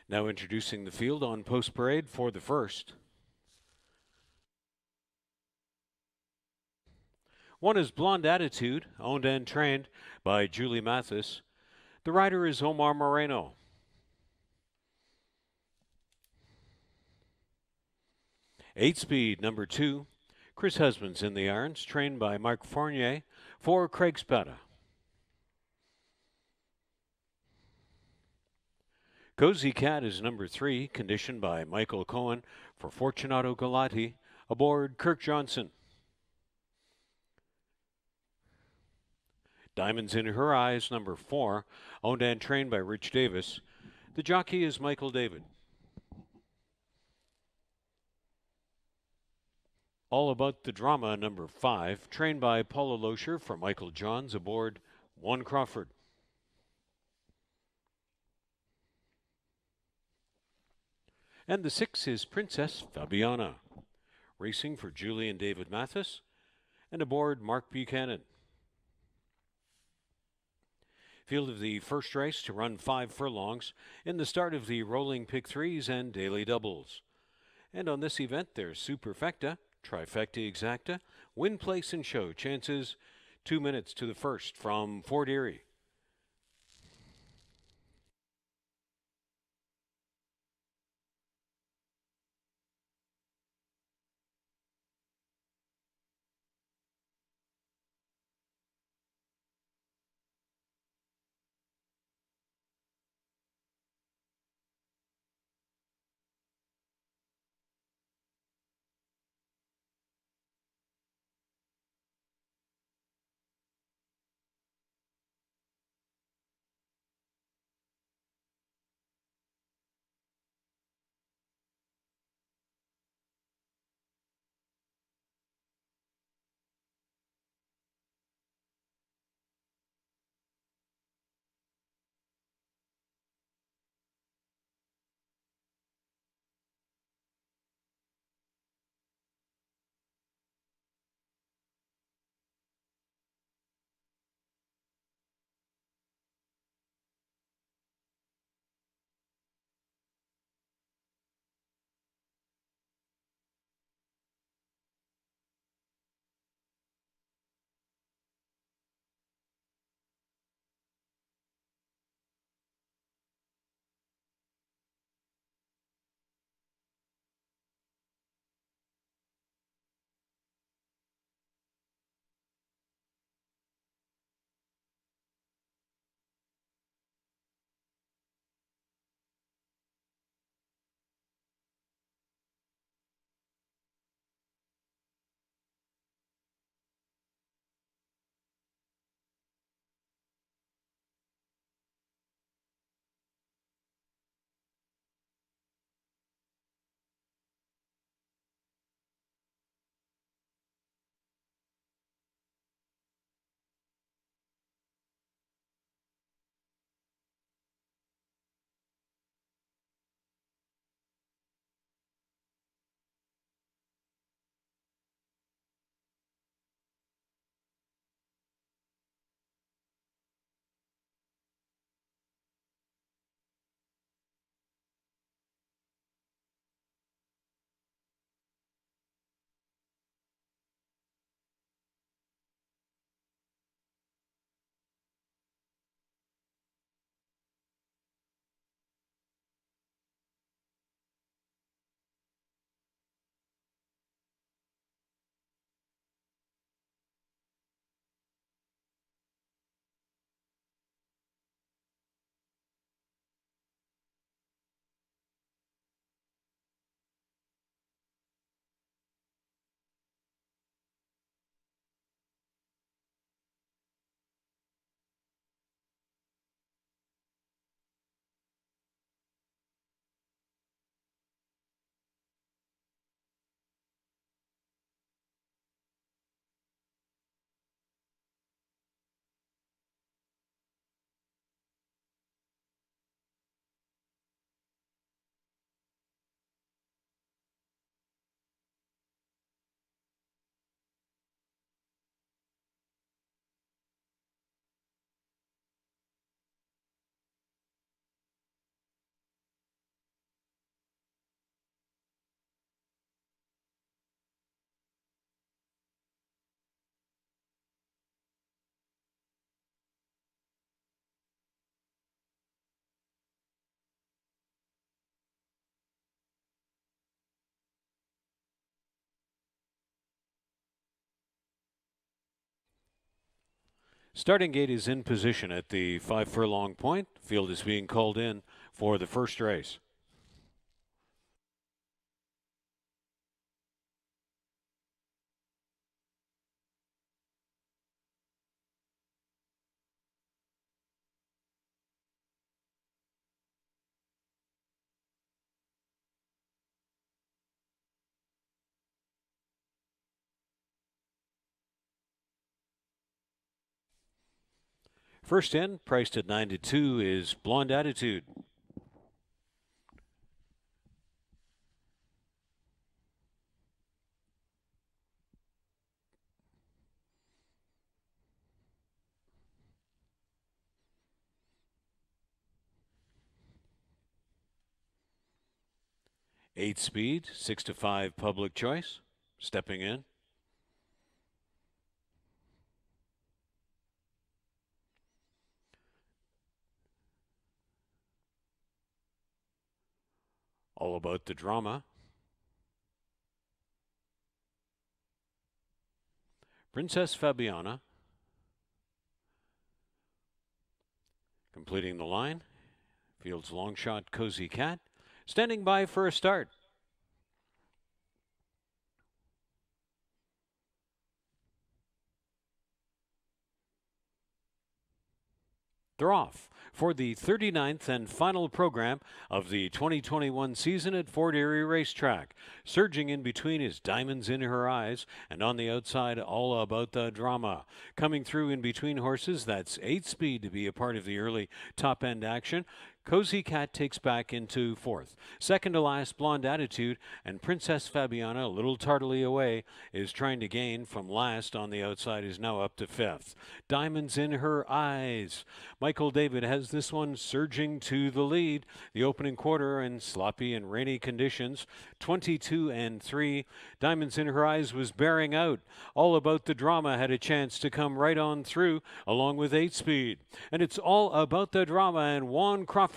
Now introducing the field on post parade for the first. One is Blonde Attitude, owned and trained by Julie Mathis. The rider is Omar Moreno. Eight Speed, number 2. Chris Husbands in the irons, trained by Mark Fournier for Craig Spada. Cozy Cat is number 3, conditioned by Michael Cohen for Fortunato Galati, aboard Kirk Johnson. Diamonds in Her Eyes, number 4, owned and trained by Rich Davis. The jockey is Michael David. All About the Drama, number 5, trained by Paula Loescher for Michael Johns, aboard One Crawford. And the 6 is Princess Fabiana, racing for Julie and David Mathis, and aboard Mark Buchanan. Field of the first race to run 5 furlongs in the start of the rolling pick 3s and daily doubles. And on this event, there's Superfecta, Trifecta Exacta, Win, Place, and Show. Chances 2 minutes to the first from Fort Erie. Starting gate is in position at the 5 furlong point. Field is being called in for the first race. First in, priced at 9-2, is Blonde Attitude. Eight speed, 6-5 public choice. Stepping in. All about the drama. Princess Fabiana. Completing the line. Field's long shot, Cozy Cat. Standing by for a start. They're off for the 39th and final program of the 2021 season at Fort Erie Racetrack. Surging in between is Diamonds in Her Eyes, and on the outside, All About the Drama. Coming through in between horses, that's 8 speed to be a part of the early top-end action. Cozy Cat takes back into fourth. Second to last, Blonde Attitude, and Princess Fabiana, a little tardily away, is trying to gain from last on the outside, is now up to fifth. Diamonds in Her Eyes. Michael David has this one surging to the lead. The opening quarter in sloppy and rainy conditions, 22-3. Diamonds in Her Eyes was bearing out. All About the Drama had a chance to come right on through, along with 8 speed. And it's All About the Drama and Juan Crawford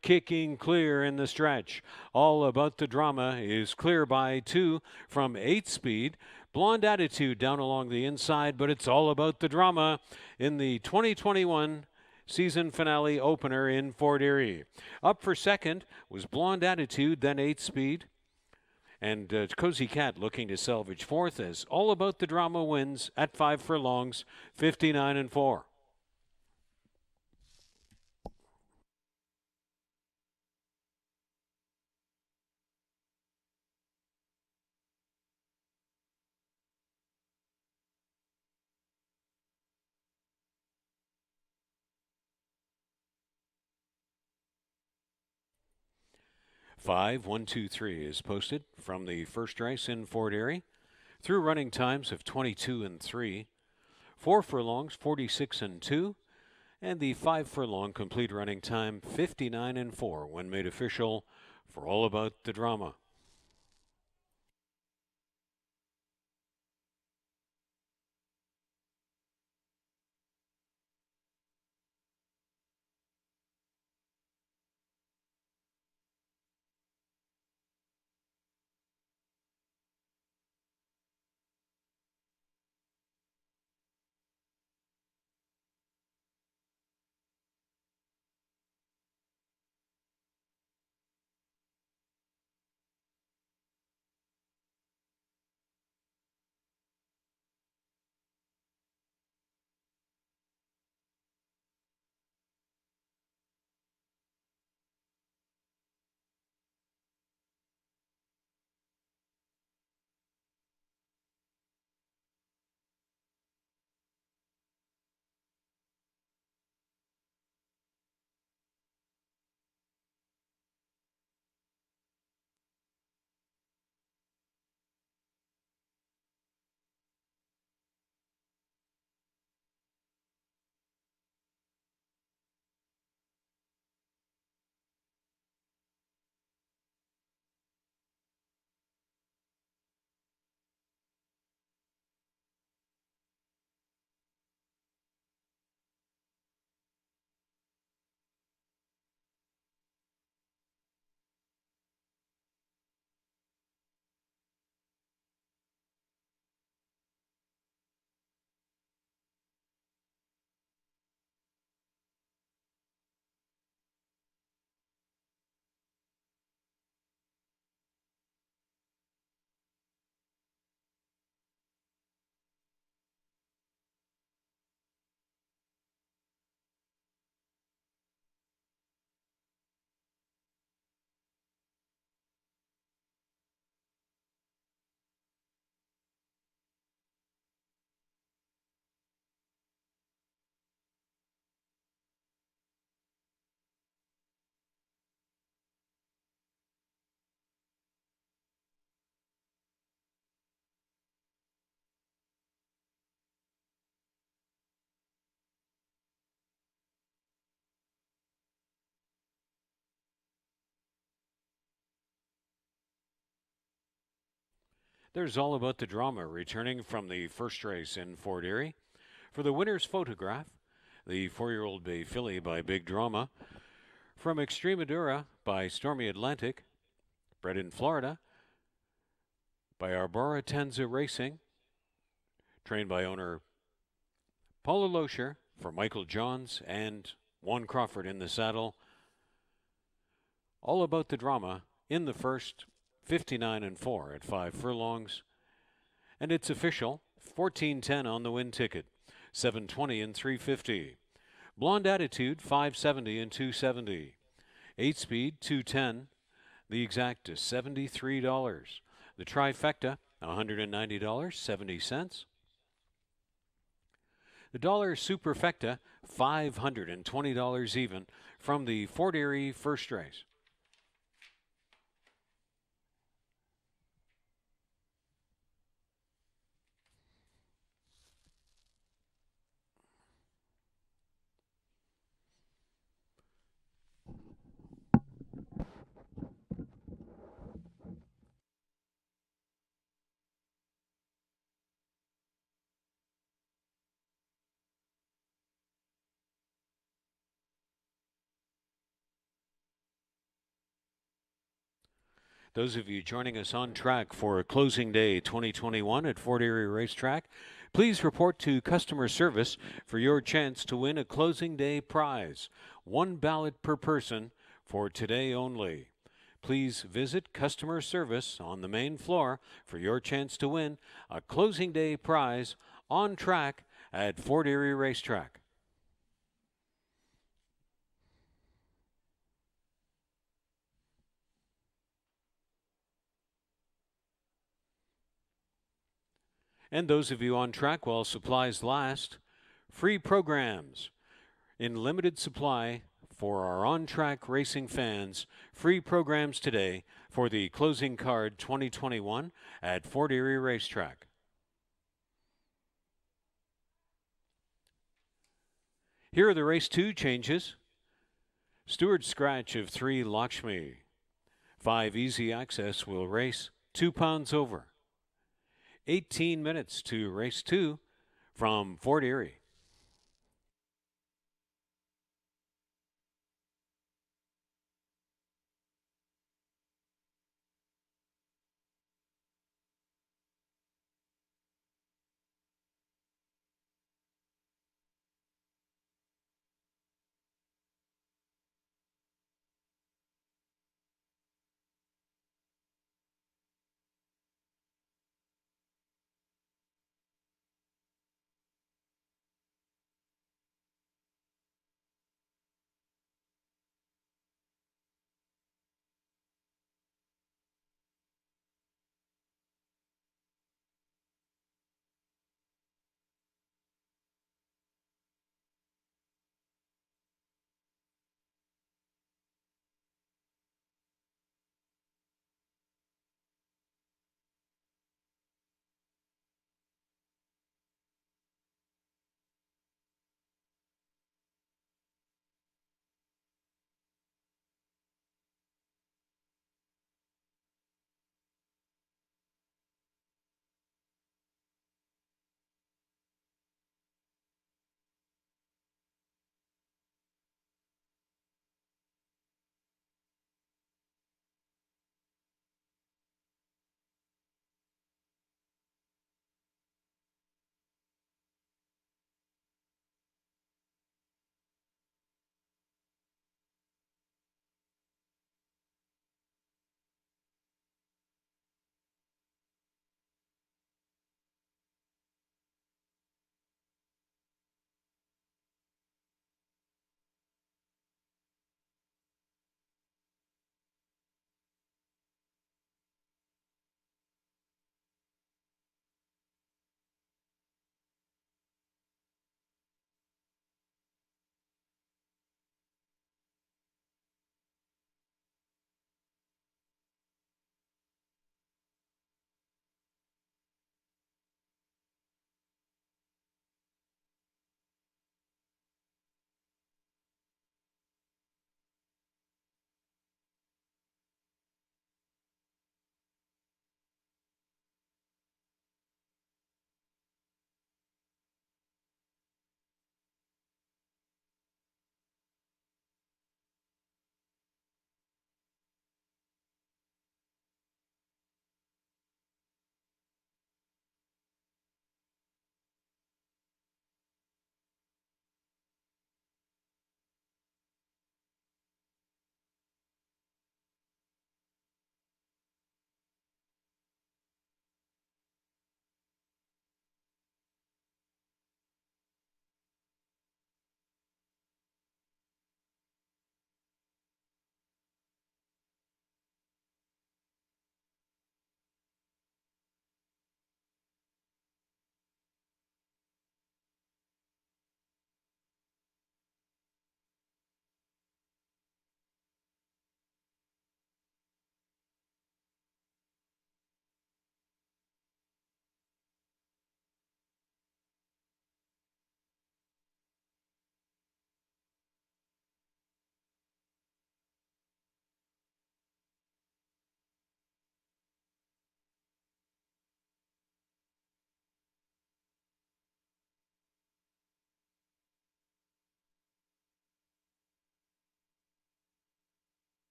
kicking clear in the stretch. All About the Drama is clear by 2 from 8 speed. Blonde Attitude down along the inside, but it's All About the Drama in the 2021 season finale opener in Fort Erie. Up for second was Blonde Attitude, then 8 speed. And Cozy Cat looking to salvage fourth as All About the Drama wins at 5 furlongs, 59-4. Five, 1, 2, 3 is posted from the first race in Fort Erie. Through running times of 22-3, 4 furlongs, 46-2, and the 5 furlong complete running time 59-4 when made official for All About the Drama. There's all about the drama returning from the first race in Fort Erie. For the winner's photograph, the 4-year-old Bay Filly by Big Drama. From Extremadura by Stormy Atlantic. Bred in Florida by Arbora Tenza Racing. Trained by owner Paula Loescher for Michael Johns and Juan Crawford in the saddle. All about the drama in the first, 59-4 at 5 furlongs. And it's official, 14.10 on the win ticket, 7.20 and 3.50. Blonde Attitude, 5.70 and 2.70. 8-speed, 2.10. The exact is $73. The trifecta, $190, 70 cents. The dollar superfecta, $520 even, from the Fort Erie first race. Those of you joining us on track for Closing Day 2021 at Fort Erie Racetrack, please report to customer service for your chance to win a Closing Day prize. 1 ballot per person for today only. Please visit customer service on the main floor for your chance to win a Closing Day prize on track at Fort Erie Racetrack. And those of you on track while supplies last, free programs in limited supply for our on-track racing fans. Free programs today for the Closing Card 2021 at Fort Erie Racetrack. Here are the race 2 changes. Stewart Scratch of 3 Lakshmi. 5 Easy Access will race 2 pounds over. 18 minutes to race 2 from Fort Erie.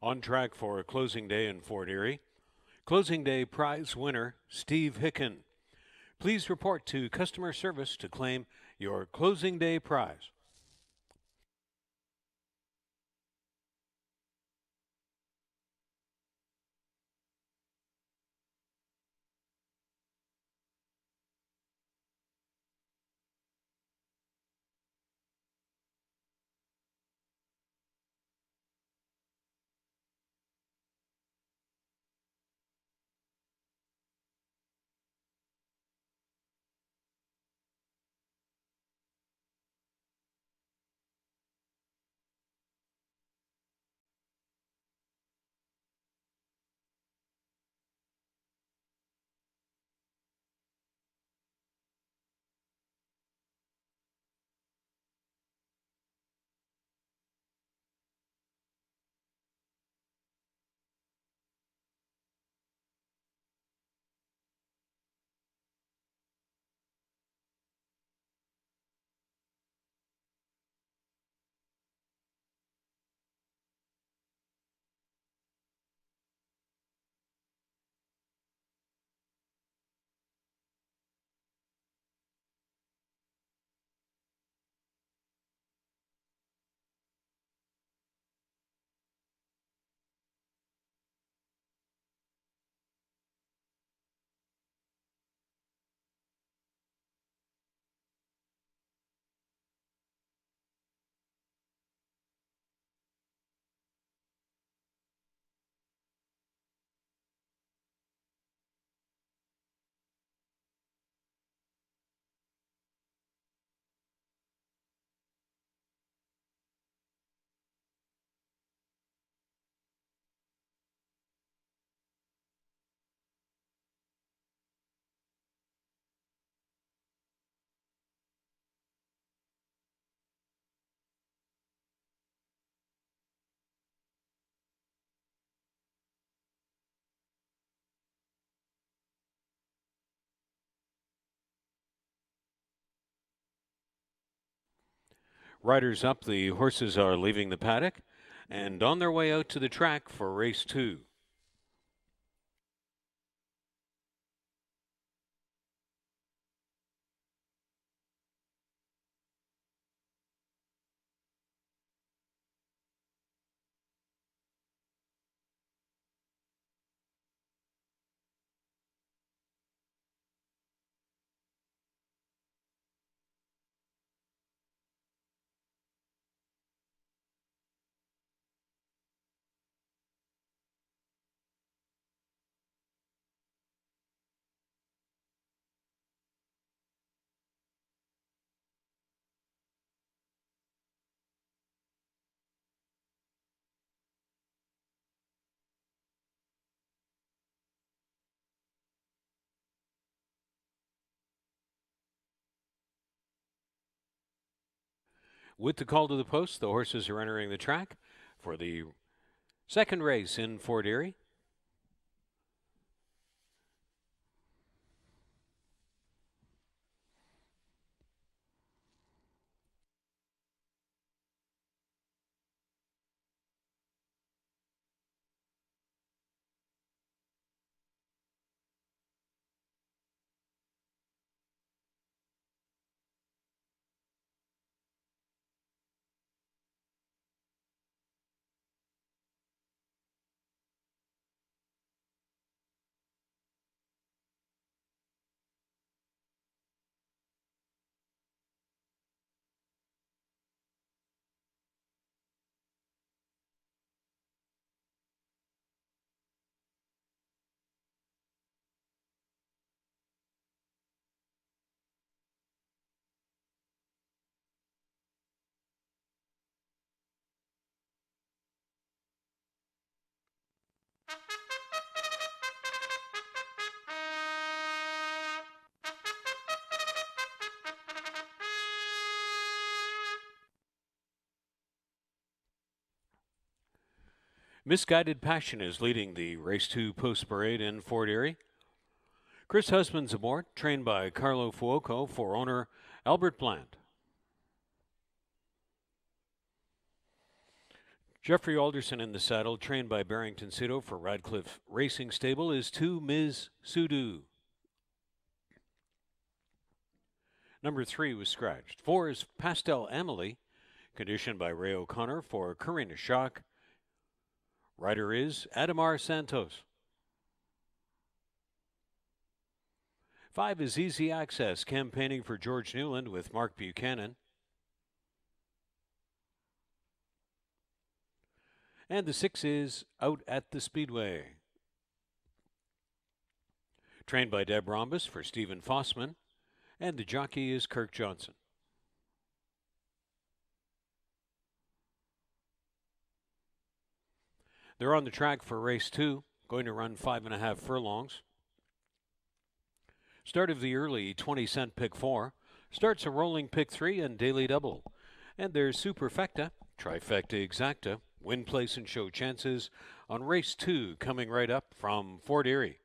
On track for closing day in Fort Erie. Closing day prize winner Steve Hicken. Please report to customer service to claim your closing day prize. Riders up, the horses are leaving the paddock and on their way out to the track for race 2. With the call to the post, the horses are entering the track for the second race in Fort Erie. Misguided Passion is leading the race 2 post parade in Fort Erie. Chris Husband's aboard, trained by Carlo Fuoco for owner Albert Plant. Jeffrey Alderson in the saddle, trained by Barrington Cito for Radcliffe Racing Stable, is 2 Ms. Sudu. Number 3 was scratched. 4 is Pastel Amelie, conditioned by Ray O'Connor for Karina Shock. Rider is Adamar Santos. 5 is Easy Access, campaigning for George Newland with Mark Buchanan. And the 6 is Out at the Speedway, trained by Deb Rhombus for Stephen Fossman, and the jockey is Kirk Johnson. They're on the track for race 2, going to run 5.5 furlongs. Start of the early 20-cent pick 4. Starts a rolling pick 3 and daily double. And there's Superfecta, Trifecta Exacta, Win Place and Show Chances on race 2, coming right up from Fort Erie.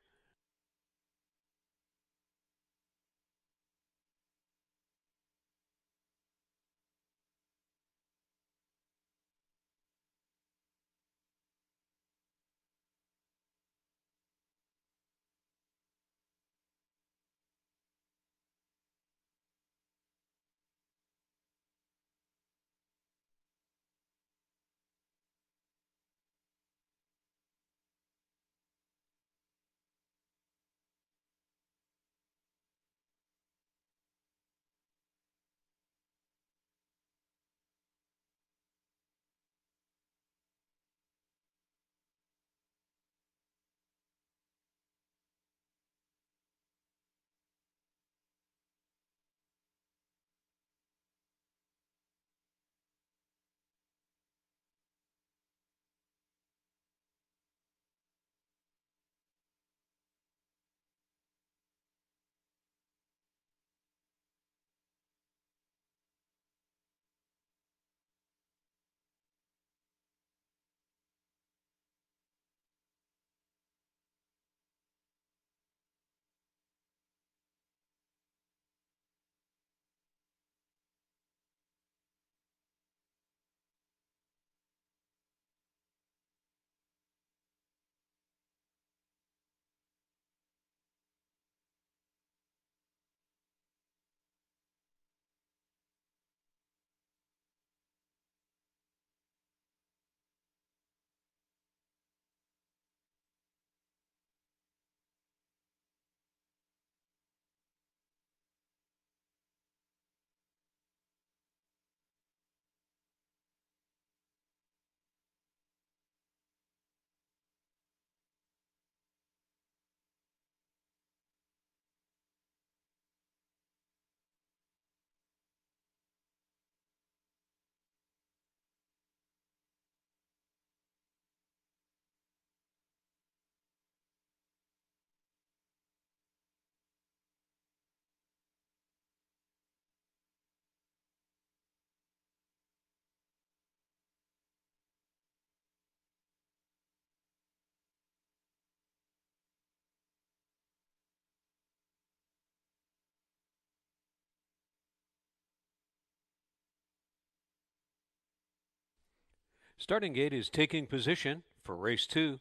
Starting gate is taking position for race 2.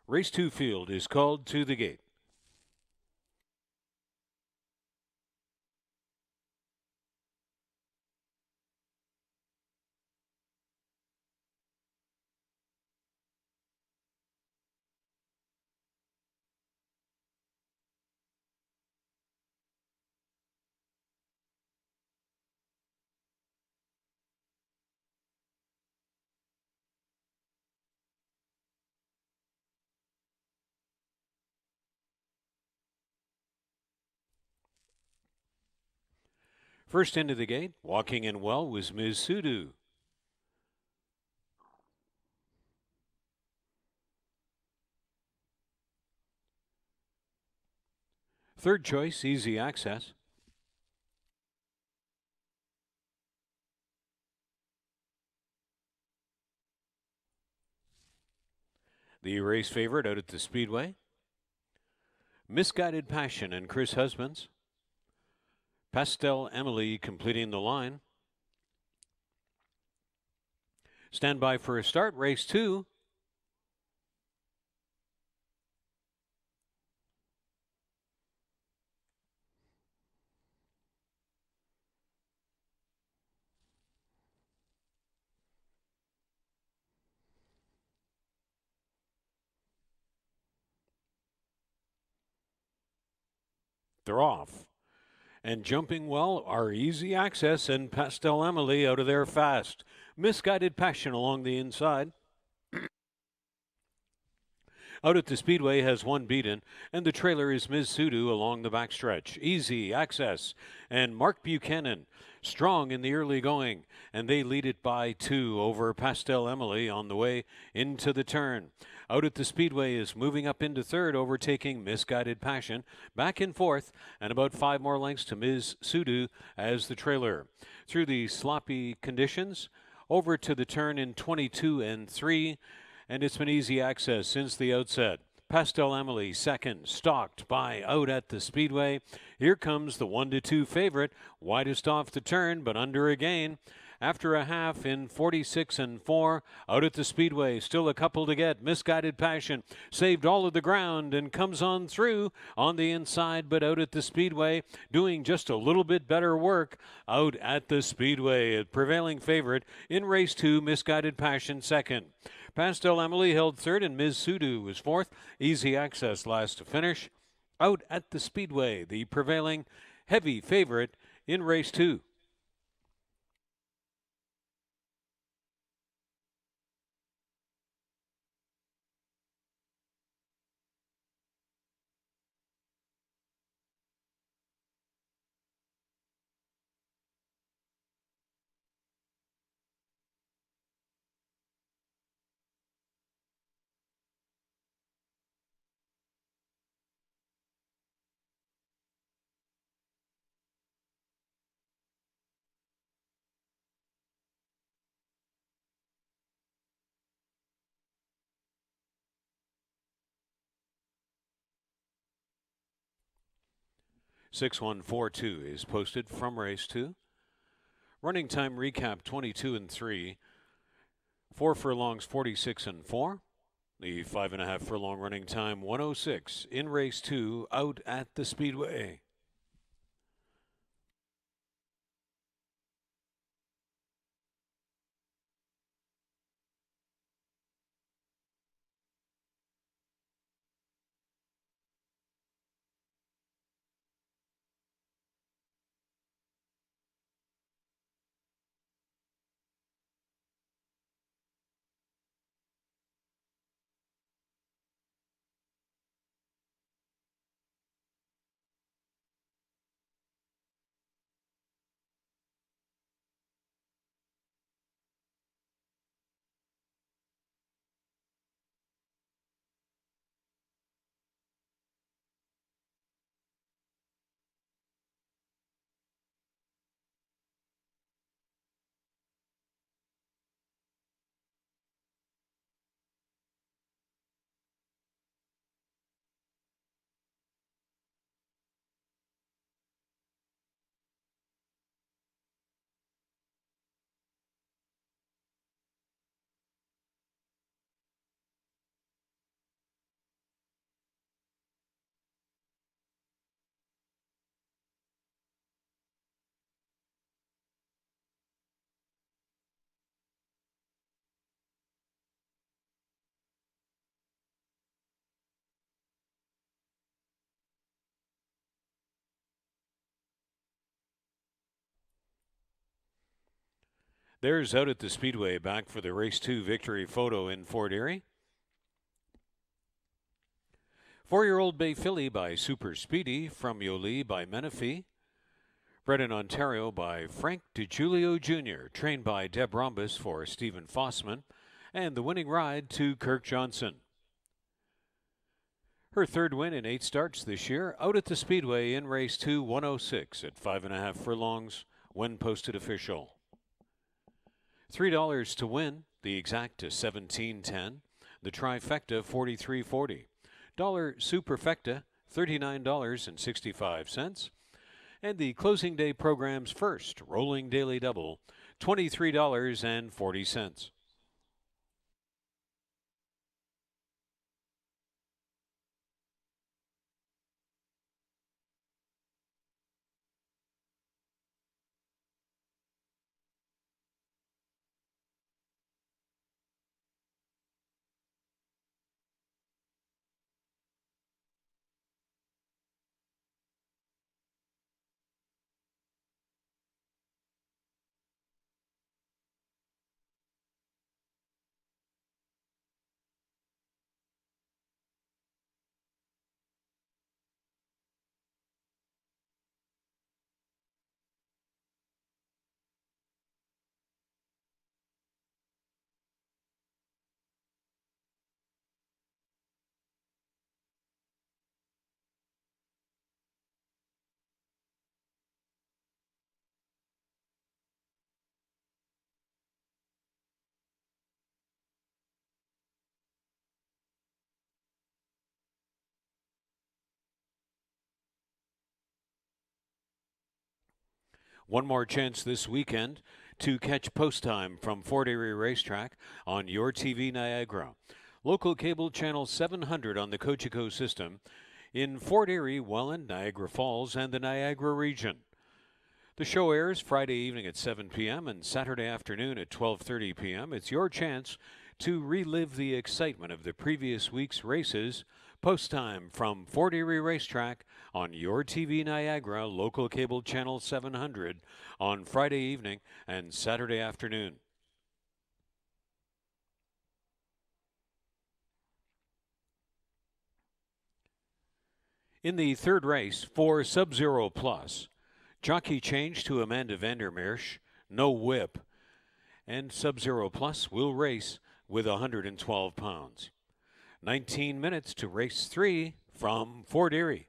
Race 2 field is called to the gate. First into the gate, walking in well, was Ms. Sudu. Third choice, Easy Access. The race favorite out at the Speedway. Misguided Passion and Chris Husbands. Pastel Emily completing the line. Stand by for a start, race 2. They're off. And jumping well are Easy Access and Pastel Emily out of there fast. Misguided Passion along the inside. Out at the Speedway has one beaten, and the trailer is Ms. Sudu along the backstretch. Easy Access and Mark Buchanan strong in the early going, and they lead it by 2 over Pastel Emily on the way into the turn. Out at the Speedway is moving up into third, overtaking Misguided Passion. Back in fourth, and about 5 more lengths to Ms. Sudu as the trailer. Through the sloppy conditions, over to the turn in 22 and 3, and it's been Easy Access since the outset. Pastel Emily second, stalked by Out at the Speedway. Here comes the 1-2 favorite, widest off the turn, but under again. After a half in 46 and 4, Out at the Speedway, still a couple to get. Misguided Passion saved all of the ground and comes on through on the inside, but Out at the Speedway doing just a little bit better work. Out at the Speedway, a prevailing favorite in race 2, Misguided Passion second. Pastel Emily held third, and Ms. Sudu was fourth. Easy Access last to finish. Out at the Speedway, the prevailing heavy favorite in race 2. "6142" is posted from race 2. Running time recap 22 and 3. 4 furlongs 46 and 4. The 5.5 furlong running time 106 in race 2, Out at the Speedway. There's Out at the Speedway back for the race 2 victory photo in Fort Erie. 4-year-old Bay Filly by Super Speedy, From Yoli by Menifee. Bred in Ontario by Frank DiGiulio Jr., trained by Deb Rhombus for Stephen Fossman, and the winning ride to Kirk Johnson. Her third win in 8 starts this year, out at the Speedway in race 2, 106 at 5.5 furlongs, when posted official. $3 to win, the exact to 17.10, the trifecta 43.40, dollar superfecta $39.65, and the closing day program's first rolling daily double $23.40. One more chance this weekend to catch post time from Fort Erie Racetrack on your TV Niagara. Local cable channel 700 on the Cogeco system in Fort Erie, Welland, Niagara Falls, and the Niagara region. The show airs Friday evening at 7 p.m. and Saturday afternoon at 12:30 p.m. It's your chance to relive the excitement of the previous week's races. Post time from Fort Erie Racetrack on your TV Niagara, local cable channel 700 on Friday evening and Saturday afternoon. In the third race for Sub-Zero Plus, jockey change to Amanda Vandermeersch, no whip, and Sub-Zero Plus will race with 112 pounds. 19 minutes to race 3 from Fort Erie.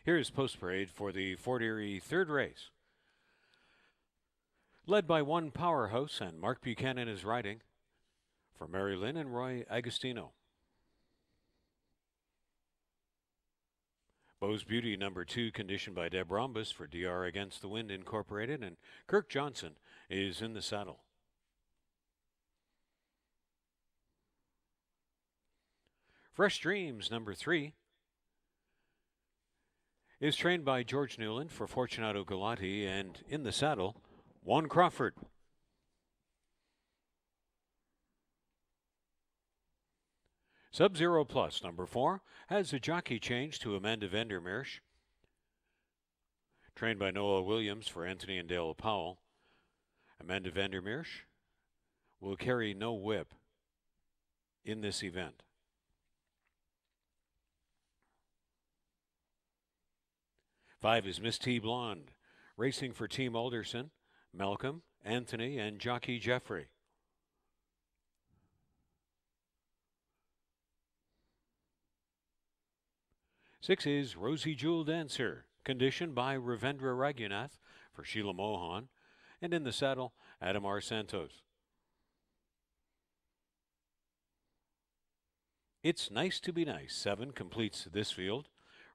Here is post parade for the Fort Erie third race. Led by one powerhouse, and Mark Buchanan is riding for Mary Lynn and Roy Agostino. Beau's Beauty number 2, conditioned by Deb Rhombus for DR Against the Wind Incorporated, and Kirk Johnson is in the saddle. Fresh Dreams number 3 is trained by George Newland for Fortunato Galati, and in the saddle, Juan Crawford. Sub-Zero Plus number 4 has a jockey change to Amanda Vandermeersch, trained by Noah Williams for Anthony and Dale Powell. Amanda Vandermeersch will carry no whip in this event. Five is Miss T Blonde, racing for Team Alderson, Malcolm, Anthony, and jockey Jeffrey. Six is Rosie Jewel Dancer, conditioned by Ravendra Raghunath for Sheila Mohan, and in the saddle, Adam R. Santos. It's Nice to Be Nice, 7 completes this field,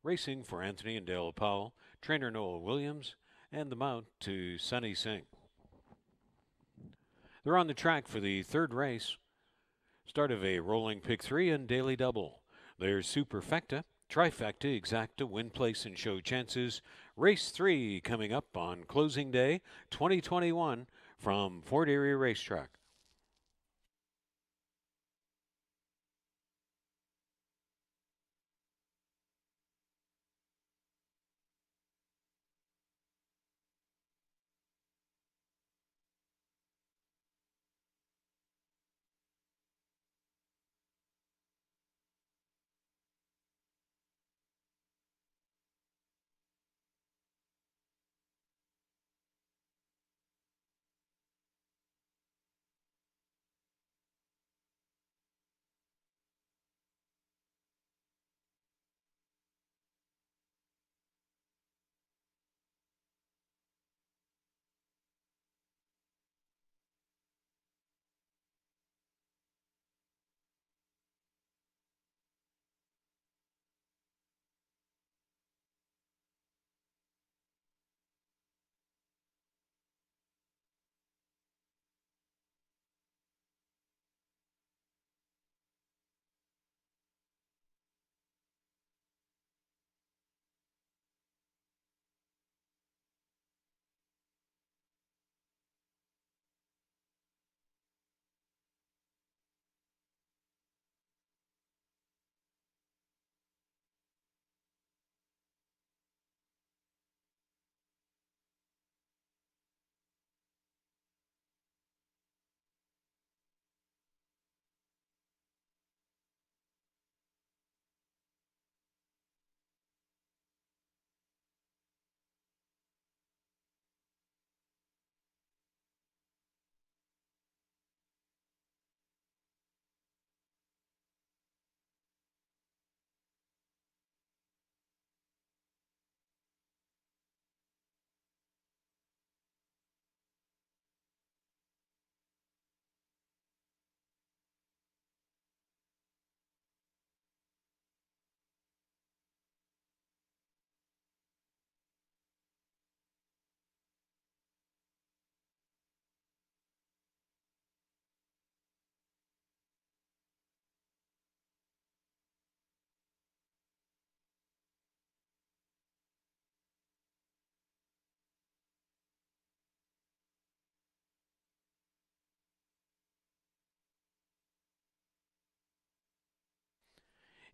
racing for Anthony and Dale Powell, trainer Noel Williams, and the mount to Sunny Singh. They're on the track for the third race. Start of a rolling pick 3 and daily double. There's Superfecta, Trifecta, Exacta, Win Place, and Show Chances. Race 3 coming up on closing day 2021 from Fort Erie Racetrack.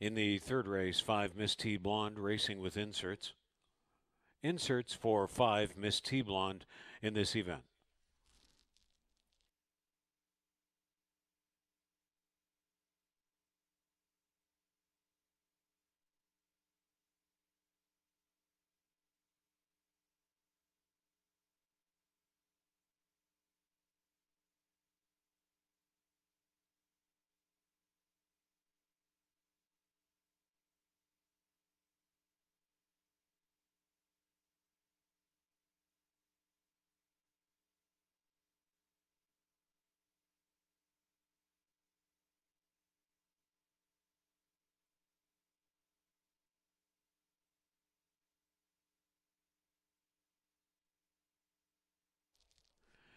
In the third race, 5 Miss T Blonde racing with inserts. Inserts for 5 Miss T Blonde in this event.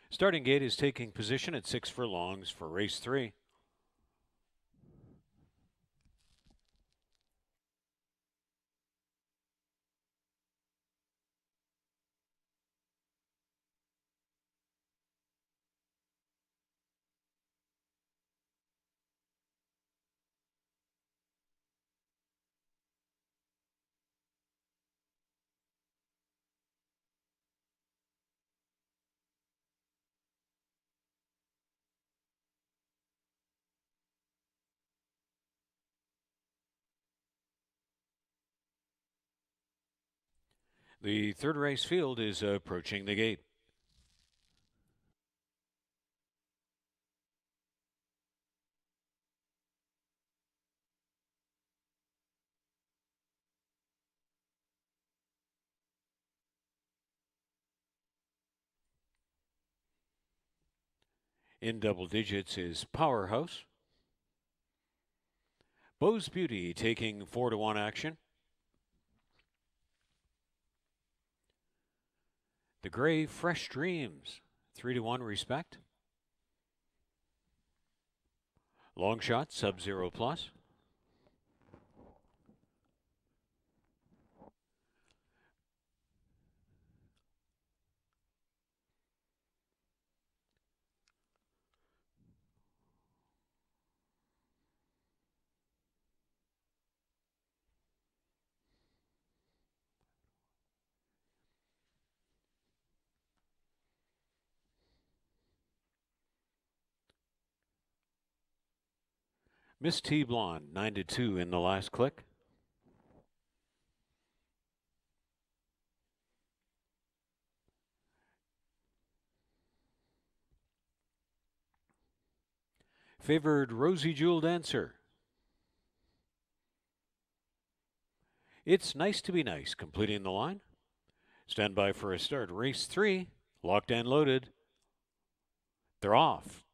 Starting gate is taking position at 6 furlongs for race 3. The third race field is approaching the gate. In double digits is Powerhouse. Beau's Beauty taking 4-1 action. The Gray Fresh Dreams, 3-1 respect. Long Shot, Sub-Zero Plus. Miss T Blonde, 9-2 in the last click. Favored Rosie Jewel Dancer. It's Nice to Be Nice, completing the line. Stand by for a start. Race 3, locked and loaded. They're off.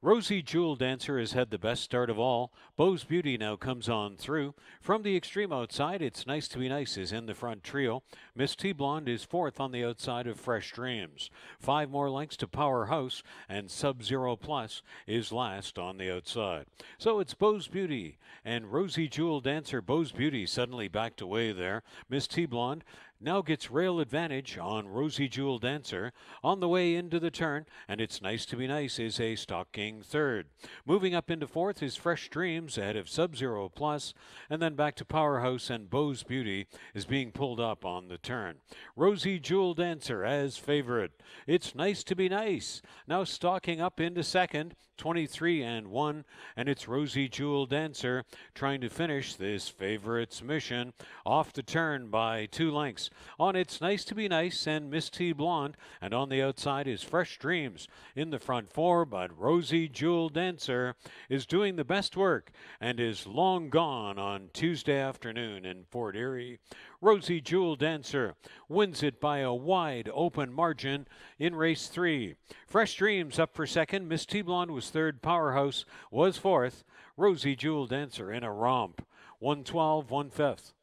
Rosie Jewel Dancer has had the best start of all. Beau's Beauty now comes on through. From the extreme outside, It's Nice to Be Nice is in the front trio. Miss T Blonde is fourth on the outside of Fresh Dreams. 5 more lengths to Powerhouse, and Sub-Zero Plus is last on the outside. So it's Beau's Beauty and Rosie Jewel Dancer. Beau's Beauty suddenly backed away there. Miss T Blonde now gets rail advantage on Rosie Jewel Dancer on the way into the turn, and It's Nice to Be Nice is a stalking third. Moving up into fourth is Fresh Dreams ahead of Sub-Zero Plus, and then back to Powerhouse, and Beau's Beauty is being pulled up on the turn. Rosie Jewel Dancer as favorite. It's Nice to Be Nice now stalking up into second, 23-1, and it's Rosie Jewel Dancer trying to finish this favorite's mission off the turn by 2 lengths. On It's Nice to Be Nice and Miss T Blonde, and on the outside is Fresh Dreams in the front 4, but Rosie Jewel Dancer is doing the best work and is long gone on Tuesday afternoon in Fort Erie. Rosie Jewel Dancer wins it by a wide open margin in race 3. Fresh Dreams up for second. Miss T Blonde was third. Powerhouse was fourth. Rosie Jewel Dancer in a romp. 112, 1/5.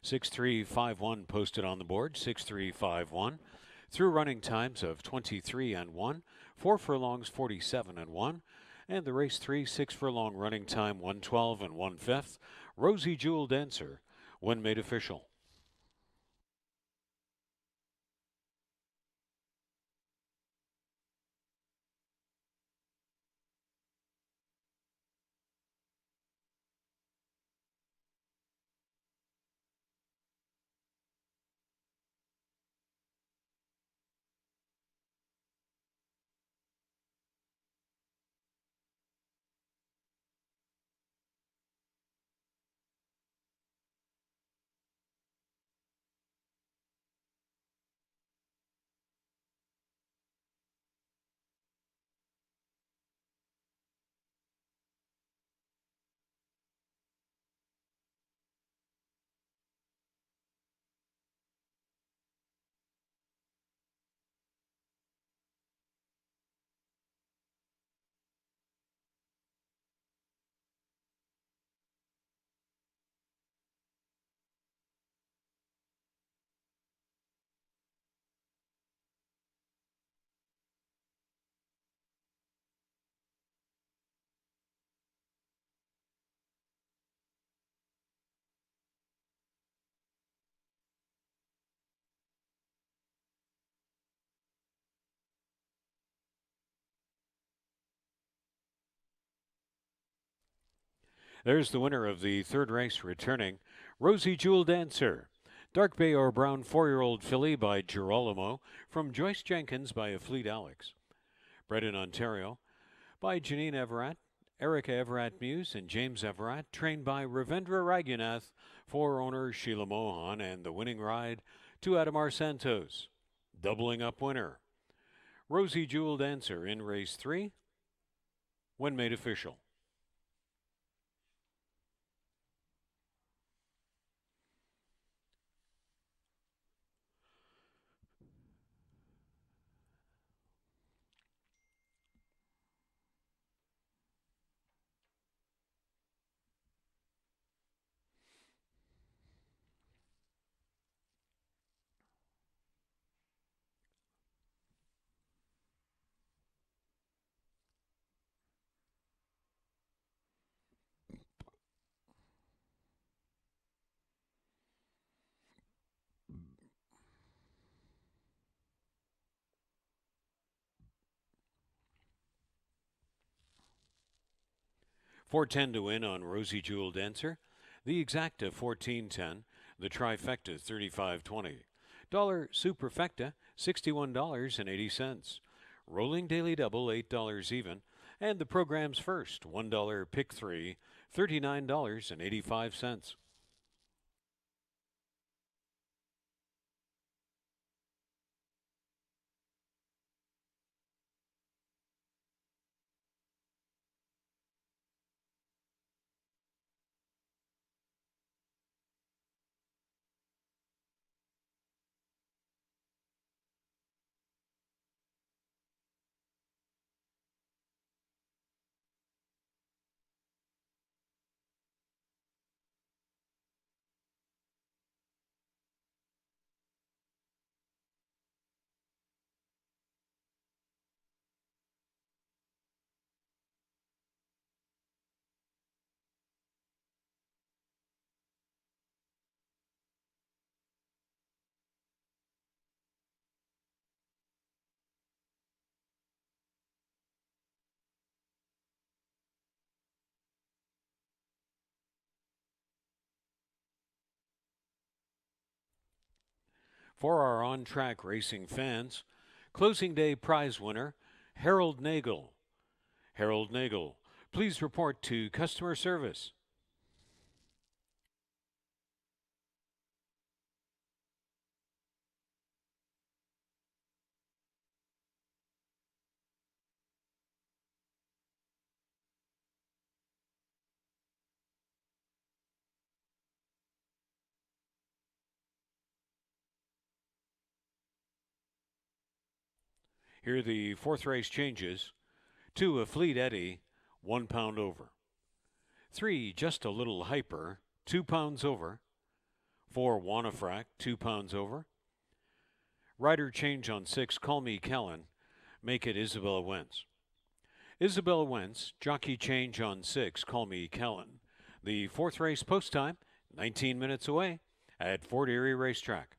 Six three five one posted on the board. 6351. Through running times of 23-1, 4 furlongs 47-1, and the race 3 6 furlong running time 112 1/5. Rosie Jewel Dancer when made official. There's the winner of the third race returning, Rosie Jewel Dancer. Dark Bay or Brown 4-year-old filly by Girolamo from Joyce Jenkins by a Fleet Alex. Bred in Ontario by Janine Everett, Erica Everett Muse, and James Everett. Trained by Ravindra Raghunath for owner Sheila Mohan, and the winning ride to Adamar Santos. Doubling up winner, Rosie Jewel Dancer in race 3 when made official. $4.10 to win on Rosie Jewel Dancer. The exacta $14.10. The trifecta $35.20. Dollar superfecta $61.80. Rolling daily double $8 even. And the program's first $1 pick 3 $39.85. For our on-track racing fans, closing day prize winner, Harold Nagel. Harold Nagel, please report to customer service. Here are the fourth race changes. 2, a Fleet Eddie, 1 pound over. 3, just a little hyper, 2 pounds over. 4, Wanafrac, 2 pounds over. Rider change on 6, Call Me Kellen, make it Isabella Wentz. Isabella Wentz, jockey change on 6, Call Me Kellen. The fourth race post time, 19 minutes away at Fort Erie Racetrack.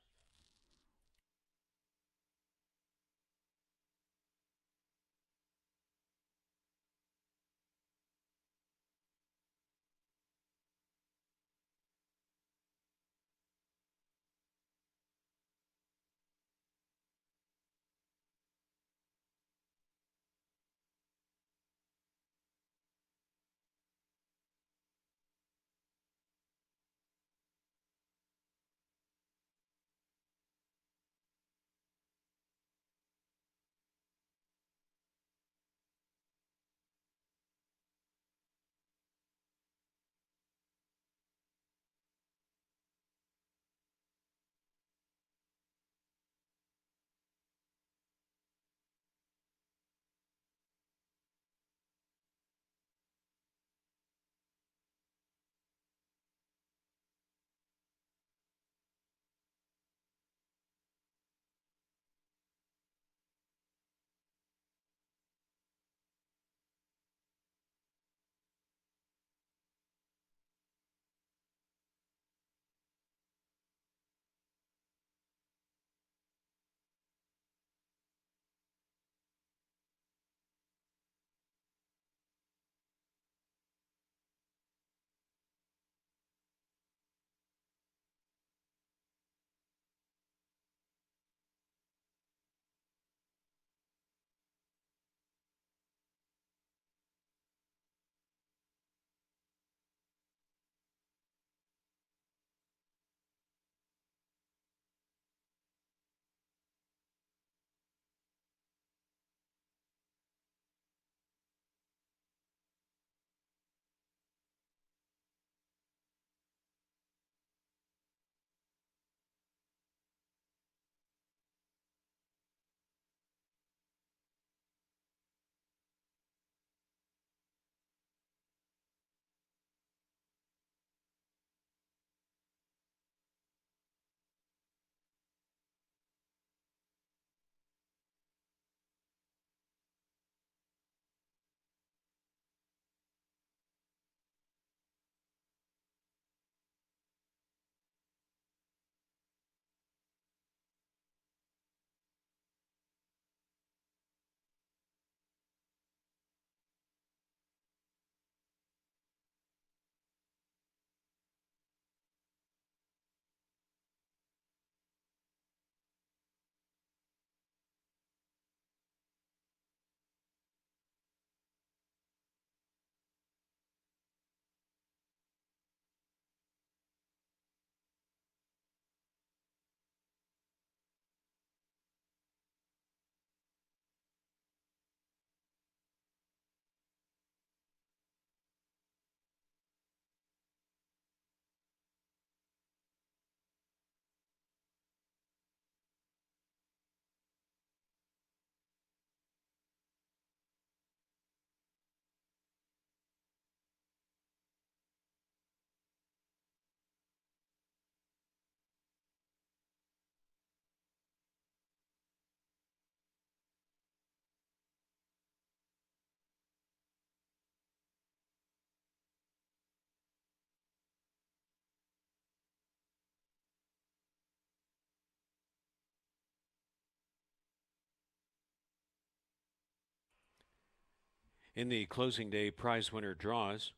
in the closing day prize winner draws.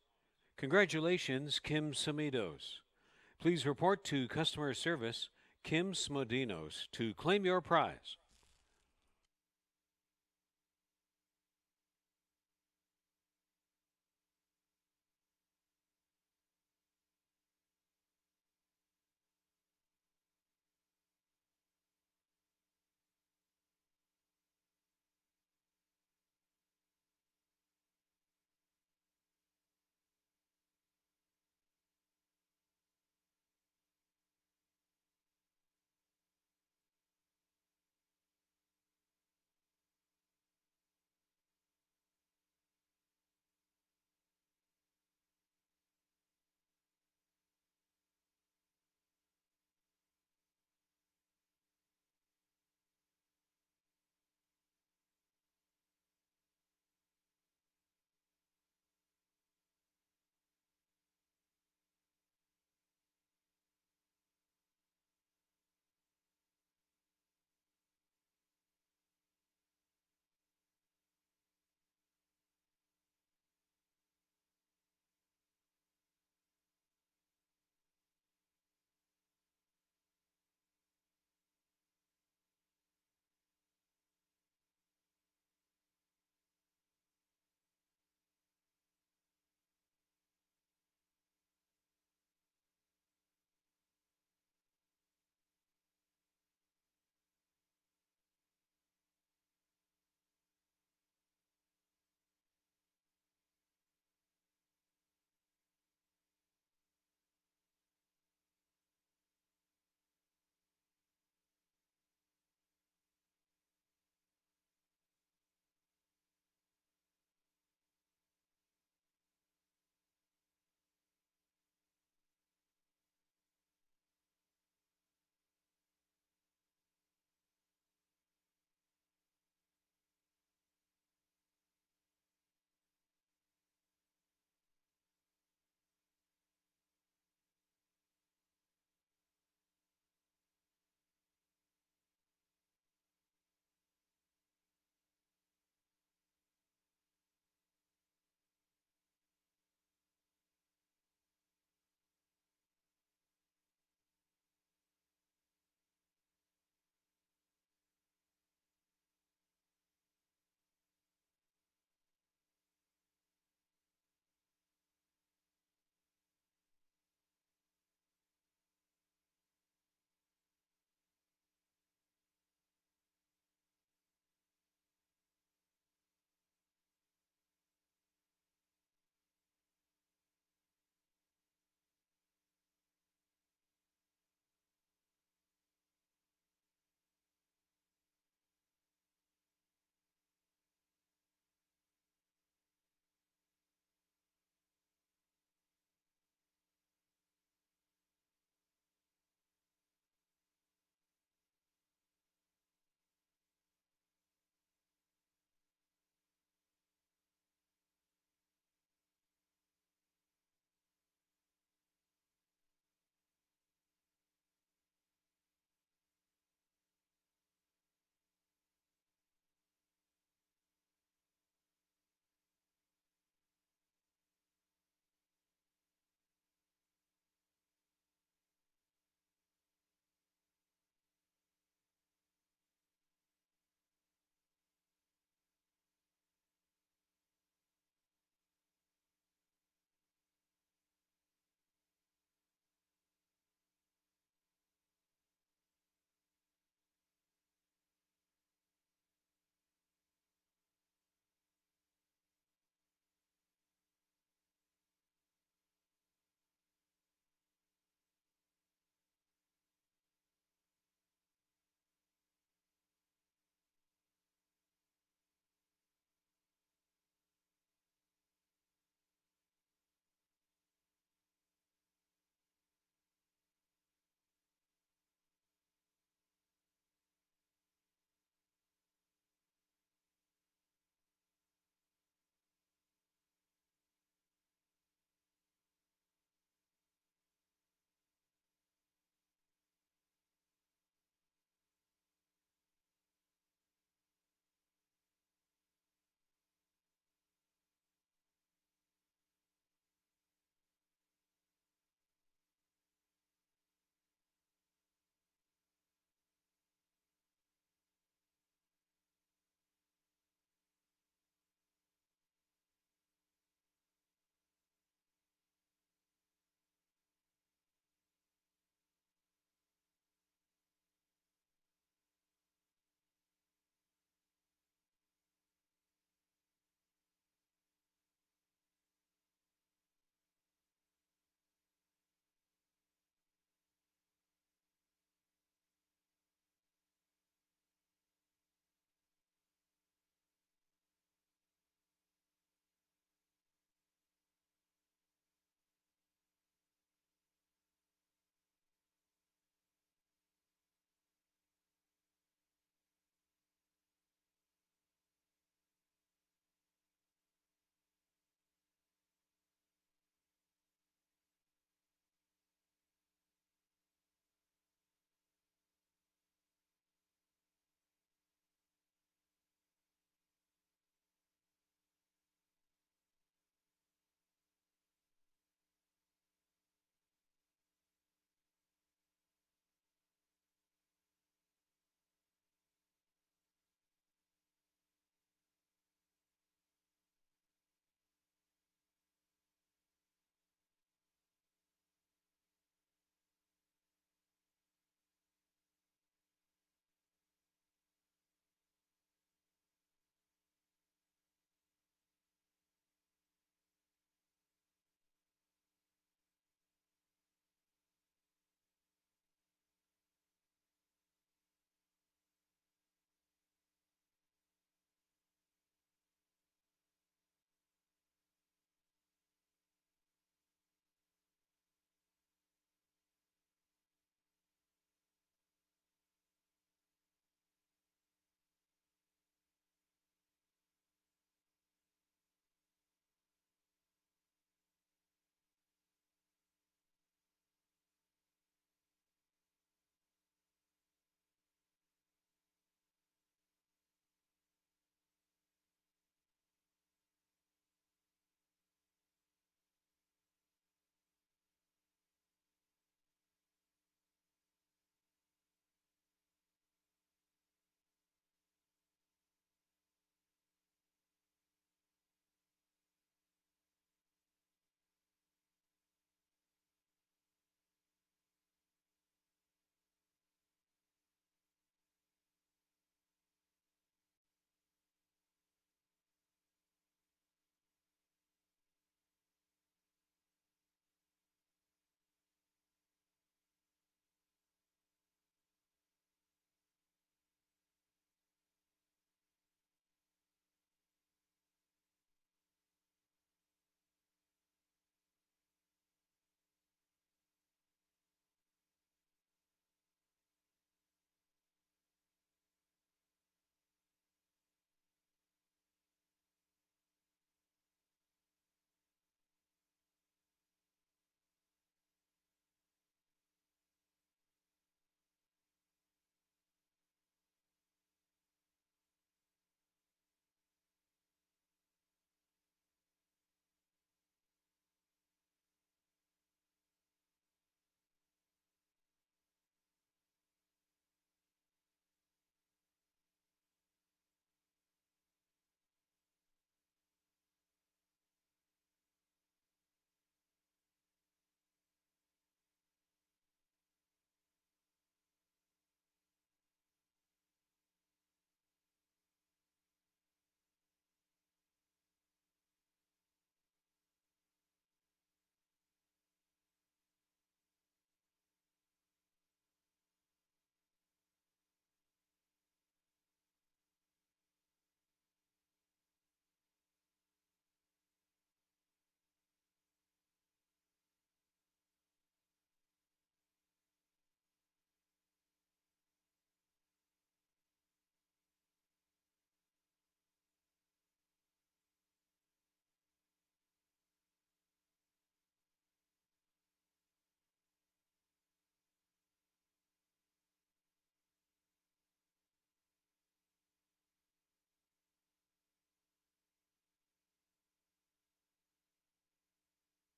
Congratulations, Kim Samidos. Please report to customer service, Kim Smodinos, to claim your prize.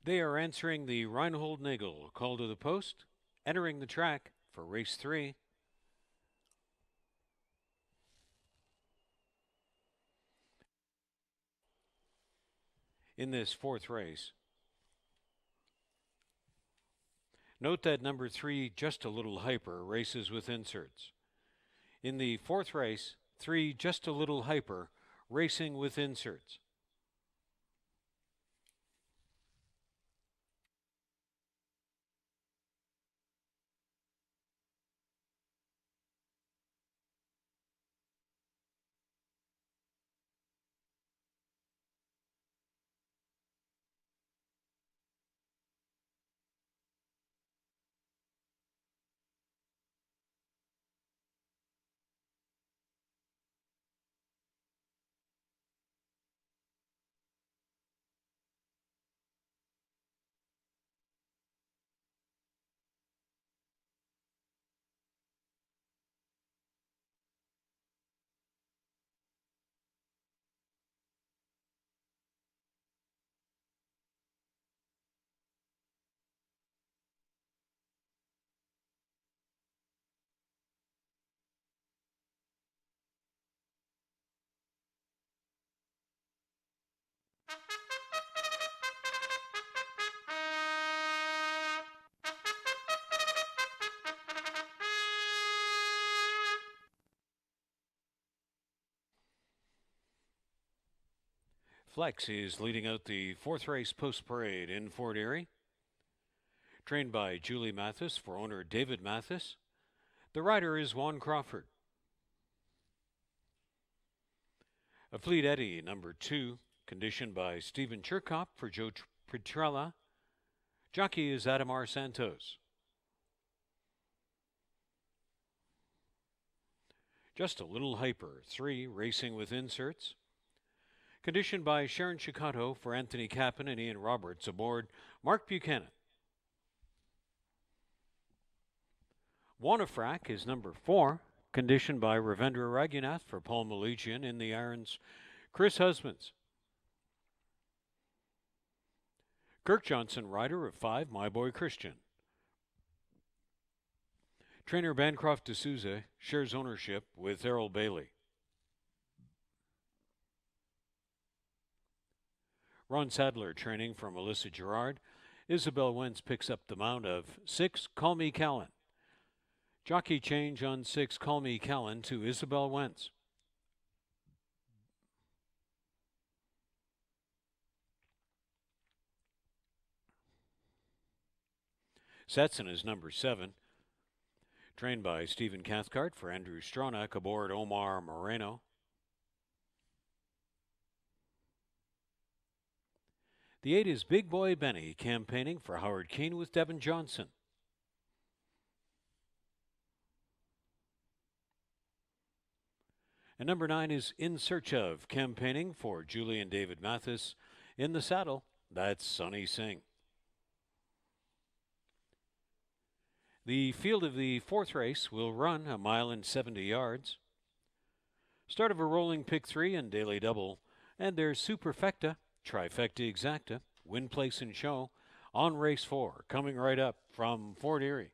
They are answering the Reinhold Nagel call to the post, entering the track for race 3. In this fourth race, note that number 3, Just a Little Hyper, races with inserts. In the fourth race, 3, Just a Little Hyper, racing with inserts. Flex is leading out the fourth race post parade in Fort Erie. Trained by Julie Mathis for owner David Mathis. The rider is Juan Crawford. A Fleet Eddie, number 2, conditioned by Stephen Chirkop for Joe Petrella. Jockey is Adamar Santos. Just a Little Hyper, 3, racing with inserts. Conditioned by Sharon Chicato for Anthony Cappan and Ian Roberts aboard Mark Buchanan. Wanafrac is number 4, conditioned by Ravendra Ragunath for Paul Maligian in the irons Chris Husbands. Kirk Johnson, rider of 5, My Boy Christian. Trainer Bancroft D'Souza shares ownership with Errol Bailey. Ron Sadler training for Melissa Gerard. Isabel Wentz picks up the mount of 6, Call Me Callan. Jockey change on 6, Call Me Callan to Isabel Wentz. Setson is number 7. Trained by Stephen Cathcart for Andrew Stronach aboard Omar Moreno. The 8 is Big Boy Benny, campaigning for Howard Keane with Devin Johnson. And number 9 is In Search Of, campaigning for Julie and David Mathis. In the saddle, that's Sonny Singh. The field of the fourth race will run 1 mile and 70 yards. Start of a rolling pick 3 and daily double. And there's Superfecta, Trifecta Exacta, Win Place and Show on race 4, coming right up from Fort Erie.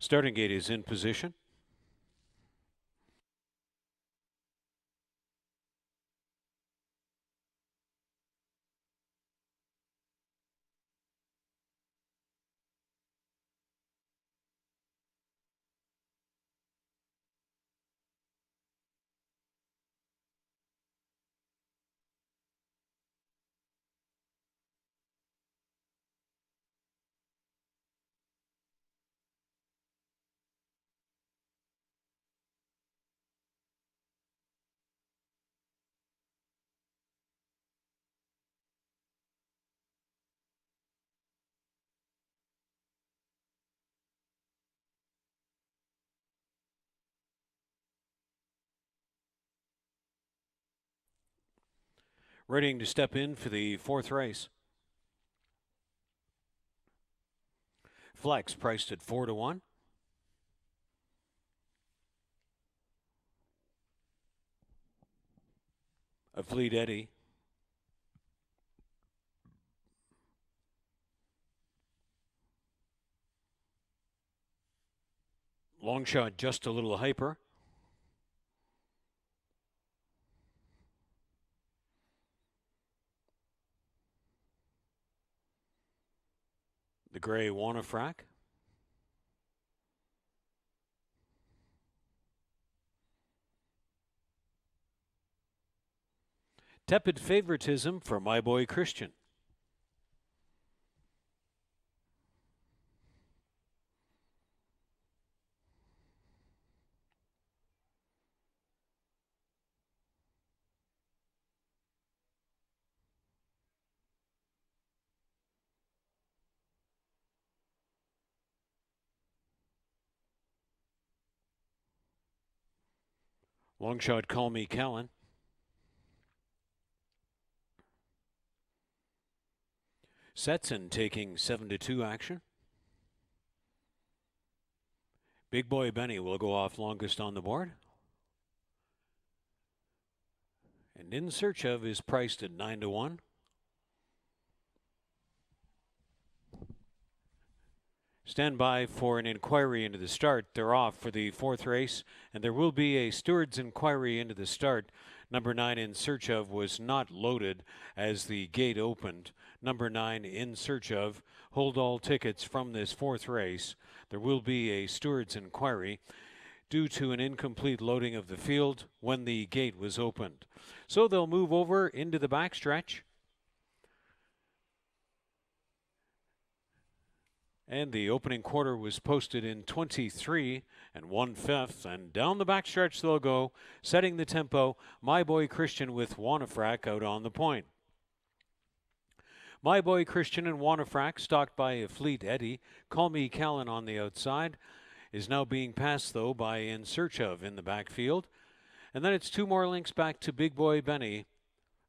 Starting gate is in position. Readying to step in for the fourth race. Flex priced at 4-1. A Fleet Eddie. Long shot just a little hyper. The gray Wanafrac. Tepid favoritism for My Boy Christian. Long shot Call Me Callan. Setson taking 7-2 action. Big Boy Benny will go off longest on the board. And In Search Of is priced at 9-1. Stand by for an inquiry into the start. They're off for the fourth race, and there will be a steward's inquiry into the start. Number 9, In Search Of, was not loaded as the gate opened. Number 9, In Search Of, hold all tickets from this fourth race. There will be a steward's inquiry due to an incomplete loading of the field when the gate was opened. So they'll move over into the backstretch. And the opening quarter was posted in 23 1/5. And down the backstretch they'll go, setting the tempo. My Boy Christian with Wanafrac out on the point. My Boy Christian and Wanafrac, stalked by a Fleet Eddie. Call Me Callan on the outside. Is now being passed, though, by In Search Of in the backfield. And then it's 2 more links back to Big Boy Benny.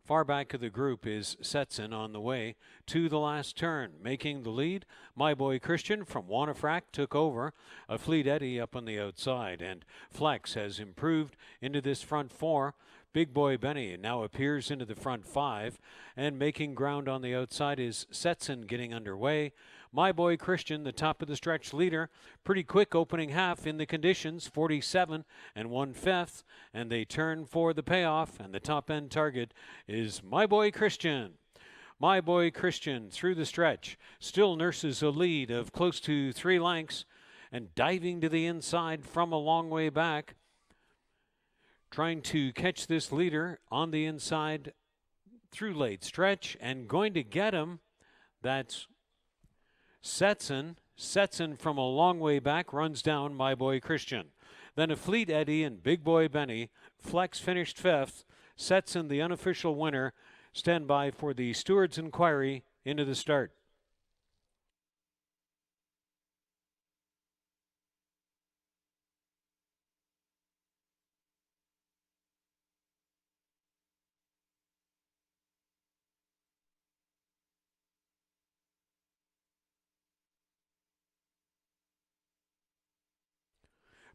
Far back of the group is Setson on the way to the last turn. Making the lead, My Boy Christian from Wanafrac took over. A Fleet Eddie up on the outside, and Flex has improved into this front 4. Big Boy Benny now appears into the front 5, and making ground on the outside is Setson getting underway. My Boy Christian, the top of the stretch leader. Pretty quick opening half in the conditions, 47 1/5. And they turn for the payoff, and the top end target is My Boy Christian. My Boy Christian through the stretch still nurses a lead of close to 3 lengths and diving to the inside from a long way back. Trying to catch this leader on the inside through late stretch and going to get him. That's Setson. Setson from a long way back runs down My Boy Christian. Then a Fleet Eddie and Big Boy Benny. Flex finished 5th. Setson, the unofficial winner. Stand by for the steward's inquiry into the start.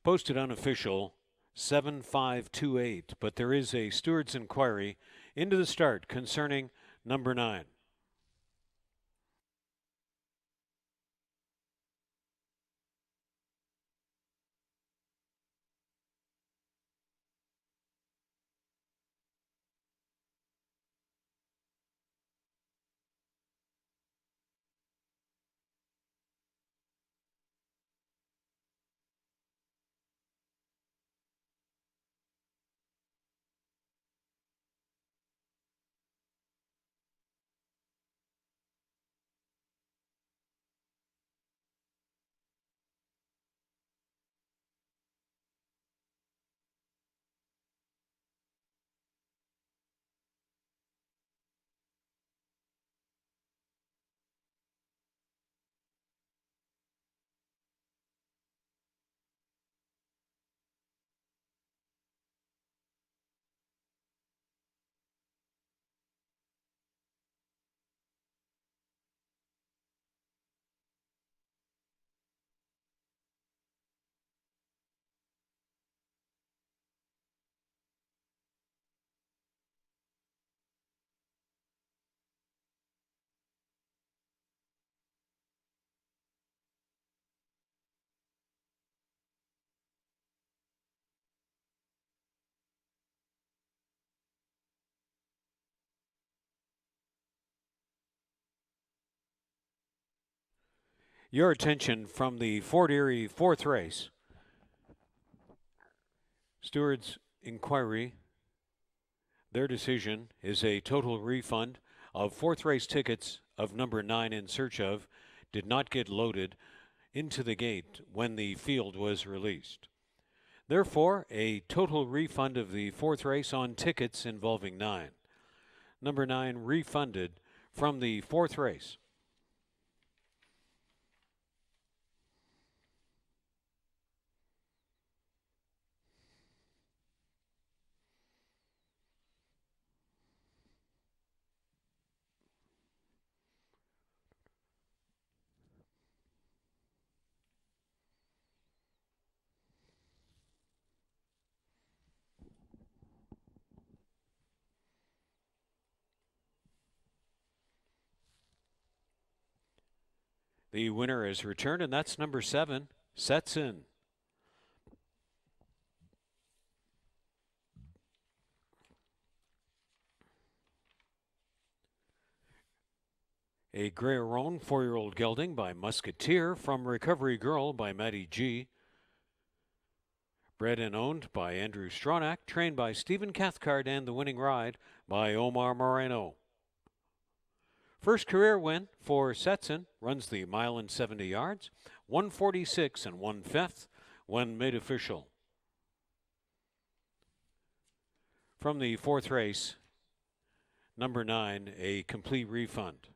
Posted unofficial 7528, but there is a steward's inquiry into the start concerning number 9. Your attention from the Fort Erie fourth race. Steward's inquiry, their decision is a total refund of fourth race tickets of number 9 In Search Of did not get loaded into the gate when the field was released. Therefore, a total refund of the fourth race on tickets involving 9. Number 9 refunded from the fourth race. The winner is returned, and that's number 7, Sets In. A Grey Roan 4-year-old gelding by Musketeer from Recovery Girl by Maddie G. Bred and owned by Andrew Stronach, trained by Stephen Cathcart, and the winning ride by Omar Moreno. First career win for Setson, runs the mile and 70 yards, 146 and 1/5 when made official. From the fourth race, number 9, a complete refund.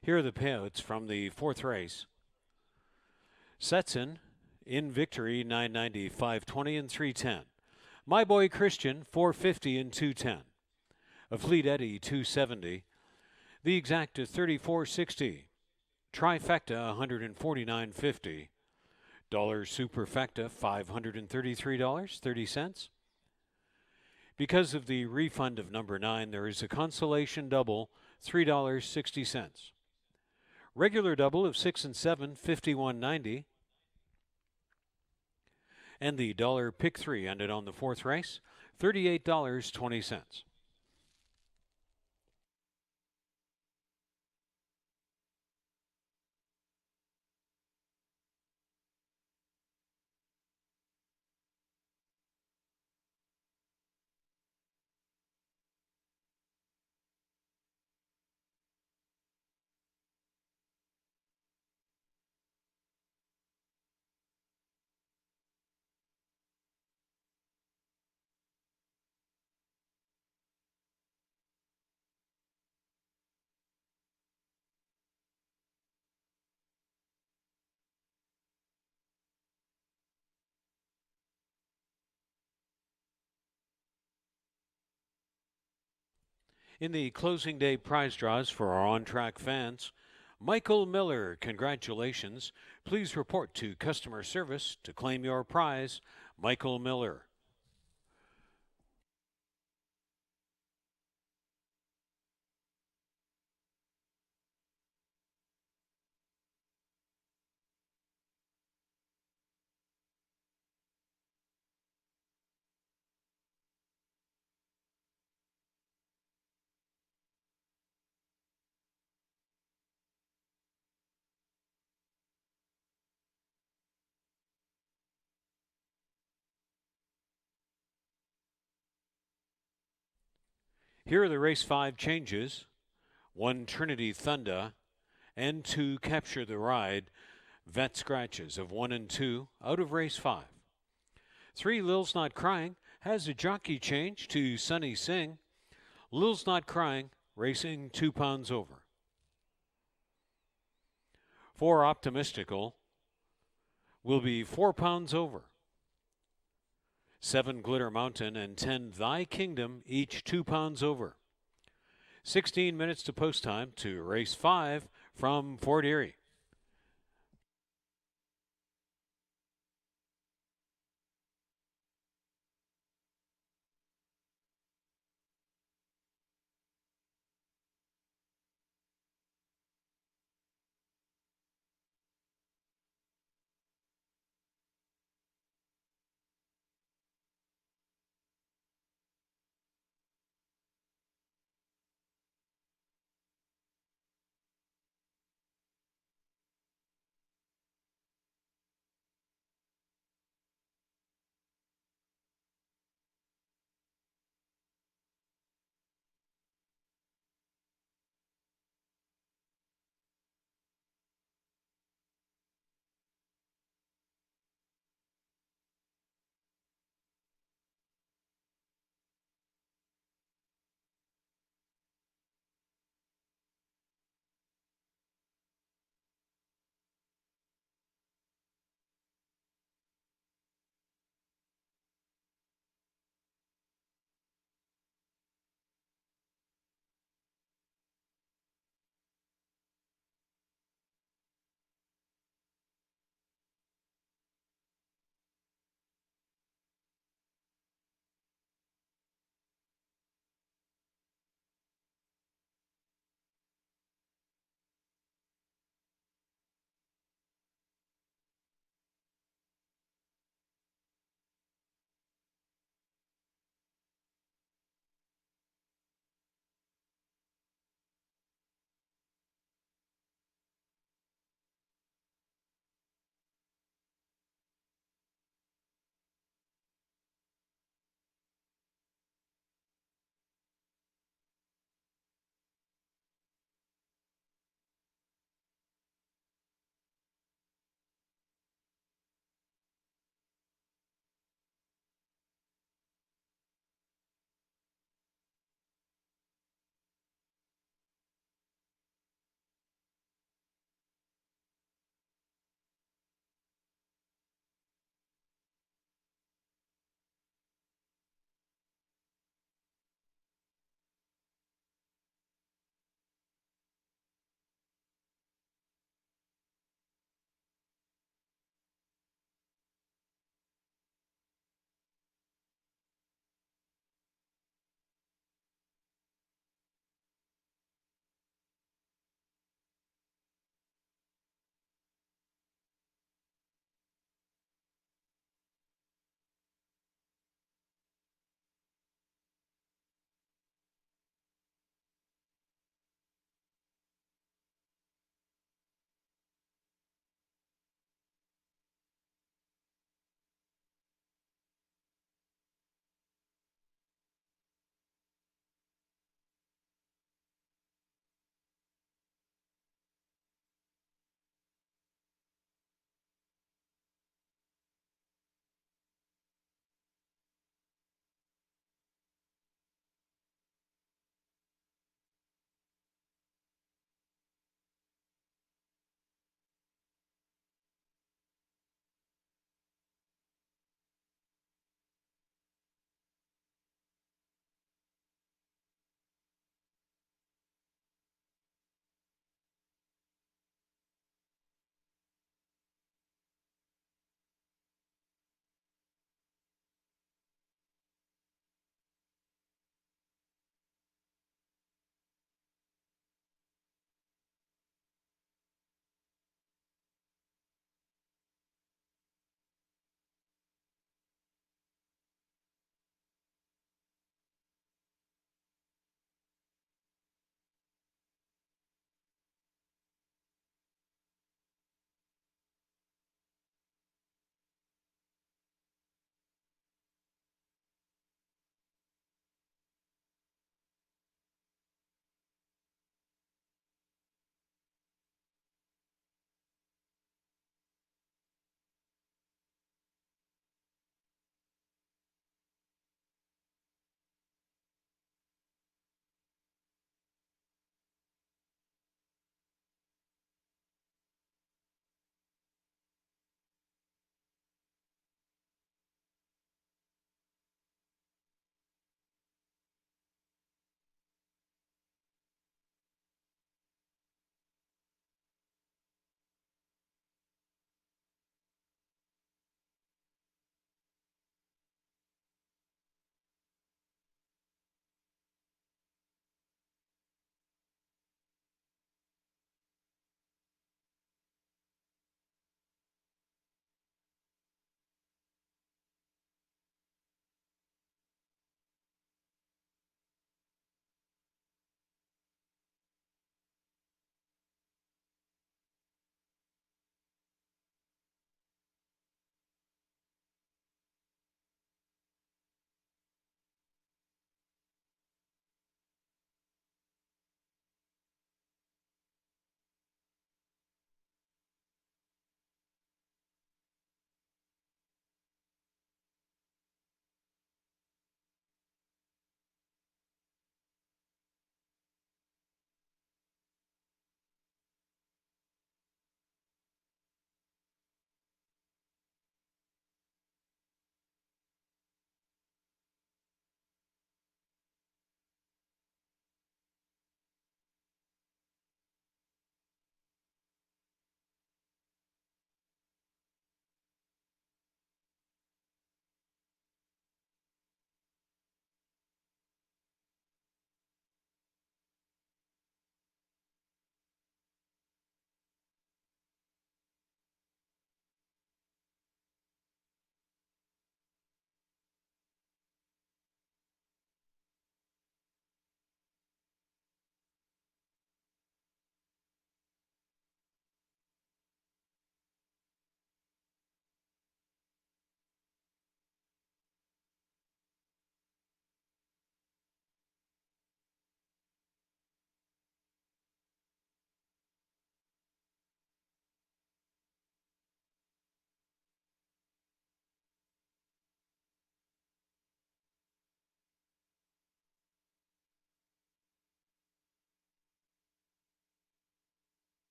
Here are the payouts from the fourth race. Setson in victory, 990, 520, and 310. My Boy Christian, 450 and 210. A Fleet Eddie, 270. The Exacta, 3460. Trifecta, 149.50. Dollar Superfecta, $533.30. Because of the refund of number 9, there is a consolation double, $3.60. Regular double of 6 and 7, $51.90. And the dollar pick 3 ended on the fourth race, $38.20. In the closing day prize draws for our on track fans, Michael Miller, congratulations. Please report to customer service to claim your prize. Michael Miller. Here are the race 5 changes. 1 Trinity Thunder and 2 Capture the Ride. Vet scratches of 1 and 2 out of race 5. 3 Lil's Not Crying has a jockey change to Sunny Singh. Lil's Not Crying racing 2 pounds over. 4 Optimistical will be 4 pounds over. 7 Glitter Mountain and 10 Thy Kingdom, each 2 pounds over. 16 minutes to post time to race 5 from Fort Erie.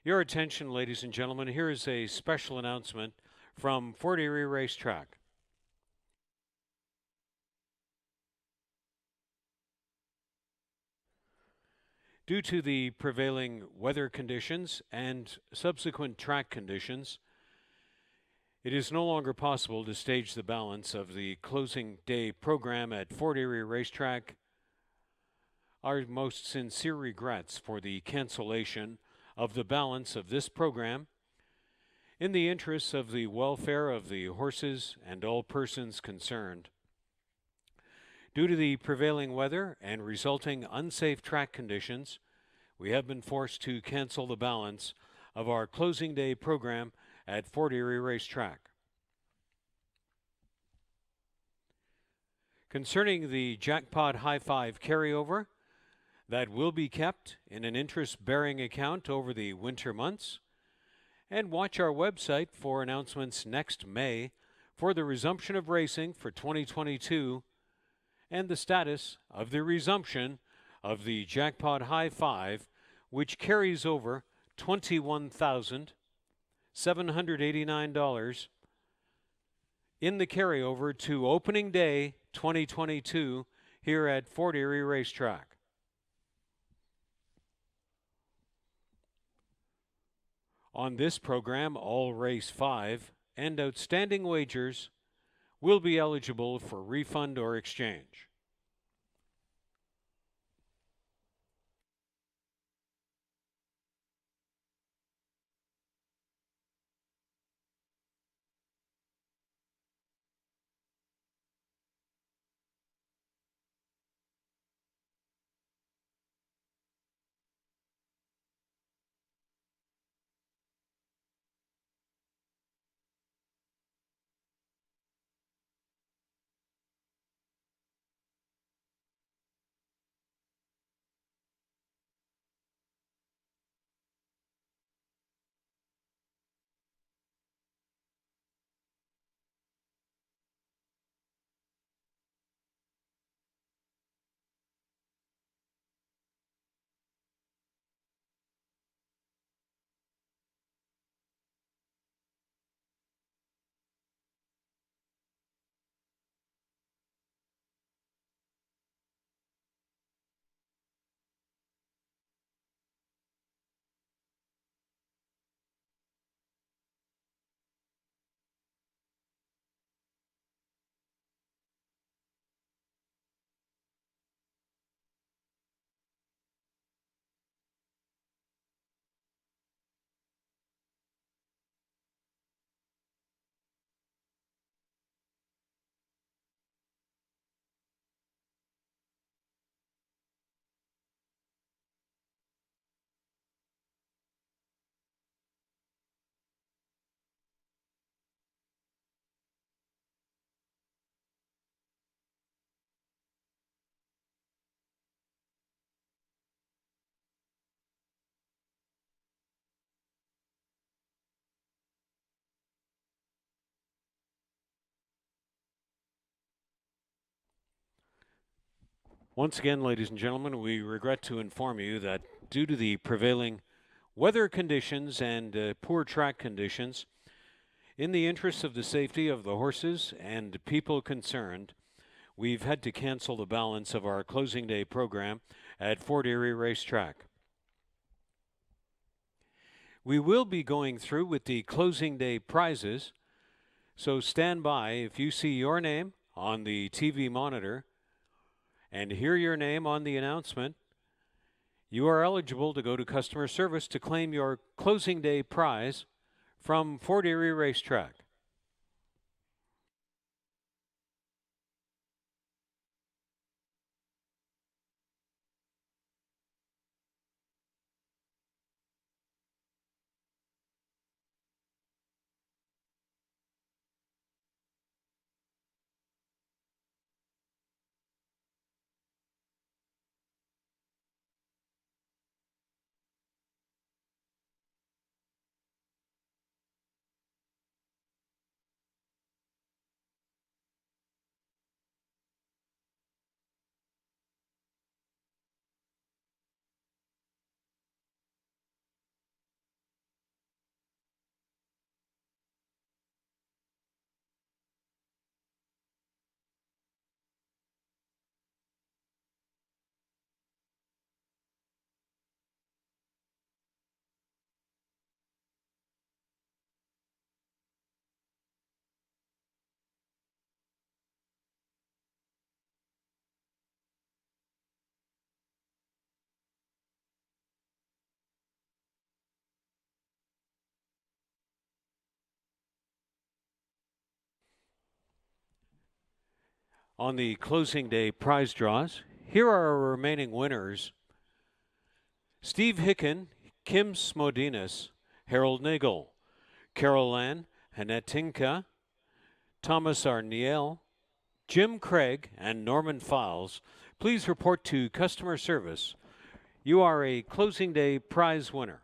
Your attention, ladies and gentlemen, here is a special announcement from Fort Erie Racetrack. Due to the prevailing weather conditions and subsequent track conditions, it is no longer possible to stage the balance of the closing day program at Fort Erie Racetrack. Our most sincere regrets for the cancellation of the balance of this program. In the interests of the welfare of the horses and all persons concerned, due to the prevailing weather and resulting unsafe track conditions, we have been forced to cancel the balance of our closing day program at Fort Erie Racetrack. Concerning the Jackpot High Five carryover, that will be kept in an interest-bearing account over the winter months, and watch our website for announcements next May for the resumption of racing for 2022 and the status of the resumption of the Jackpot High Five, which carries over $21,789 in the carryover to opening day 2022 here at Fort Erie Racetrack. On this program, all Race 5 and outstanding wagers will be eligible for refund or exchange. Once again, ladies and gentlemen, we regret to inform you that due to the prevailing weather conditions and poor track conditions, in the interest of the safety of the horses and people concerned, we've had to cancel the balance of our closing day program at Fort Erie Racetrack. We will be going through with the closing day prizes, so stand by if you see your name on the TV monitor and hear your name on the announcement. You are eligible to go to customer service to claim your closing day prize from Fort Erie Racetrack. On the closing day prize draws, here are our remaining winners: Steve Hicken, Kim Smodinas, Harold Nagel, Carol Ann Hanetinka, Thomas Arniel, Jim Craig, and Norman Files. Please report to customer service. You are a closing day prize winner.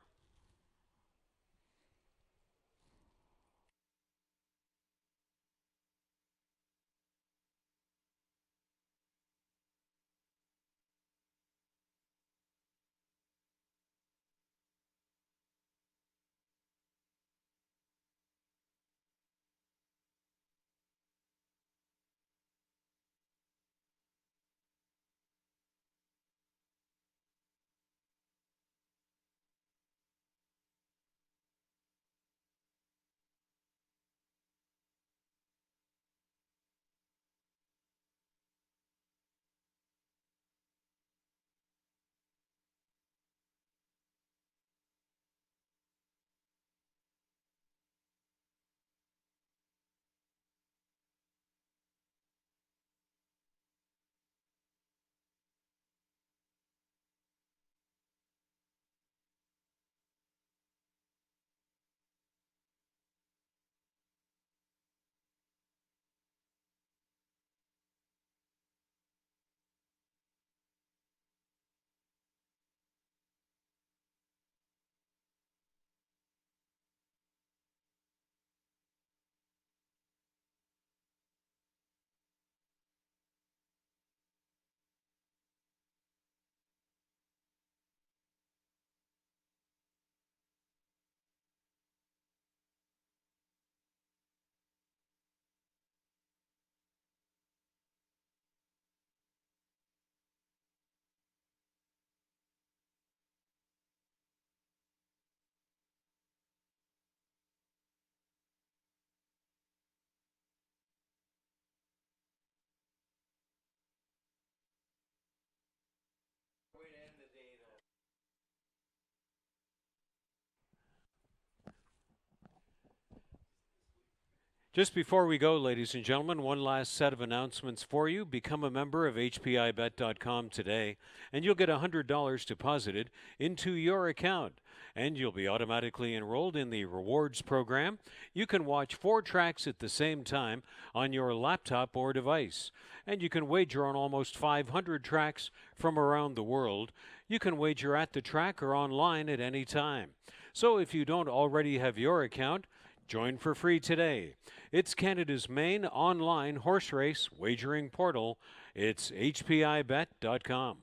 Just before we go, ladies and gentlemen, one last set of announcements for you. Become a member of HPIBet.com today, and you'll get $100 deposited into your account. And you'll be automatically enrolled in the rewards program. You can watch 4 tracks at the same time on your laptop or device. And you can wager on almost 500 tracks from around the world. You can wager at the track or online at any time. So if you don't already have your account, join for free today. It's Canada's main online horse race wagering portal. It's hpibet.com.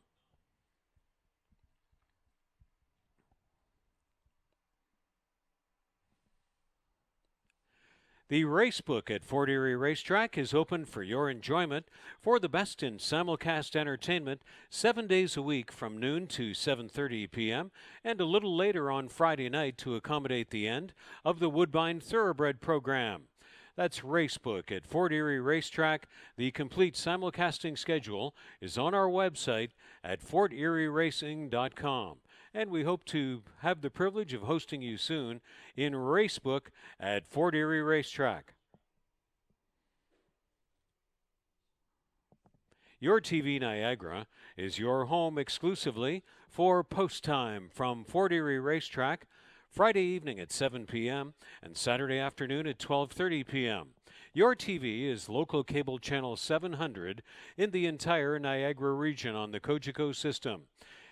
The Racebook at Fort Erie Racetrack is open for your enjoyment for the best in simulcast entertainment 7 days a week from noon to 7:30 p.m. and a little later on Friday night to accommodate the end of the Woodbine Thoroughbred program. That's Racebook at Fort Erie Racetrack. The complete simulcasting schedule is on our website at forterieracing.com. And we hope to have the privilege of hosting you soon in Racebook at Fort Erie Racetrack. Your TV Niagara is your home exclusively for Post Time from Fort Erie Racetrack, Friday evening at 7 p.m. and Saturday afternoon at 12:30 p.m. Your TV is local cable channel 700 in the entire Niagara region on the Cogeco system.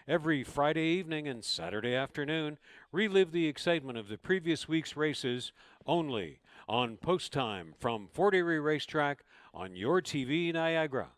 Every Friday evening and Saturday afternoon, relive the excitement of the previous week's races only on Post Time from Fort Erie Racetrack on your TV Niagara.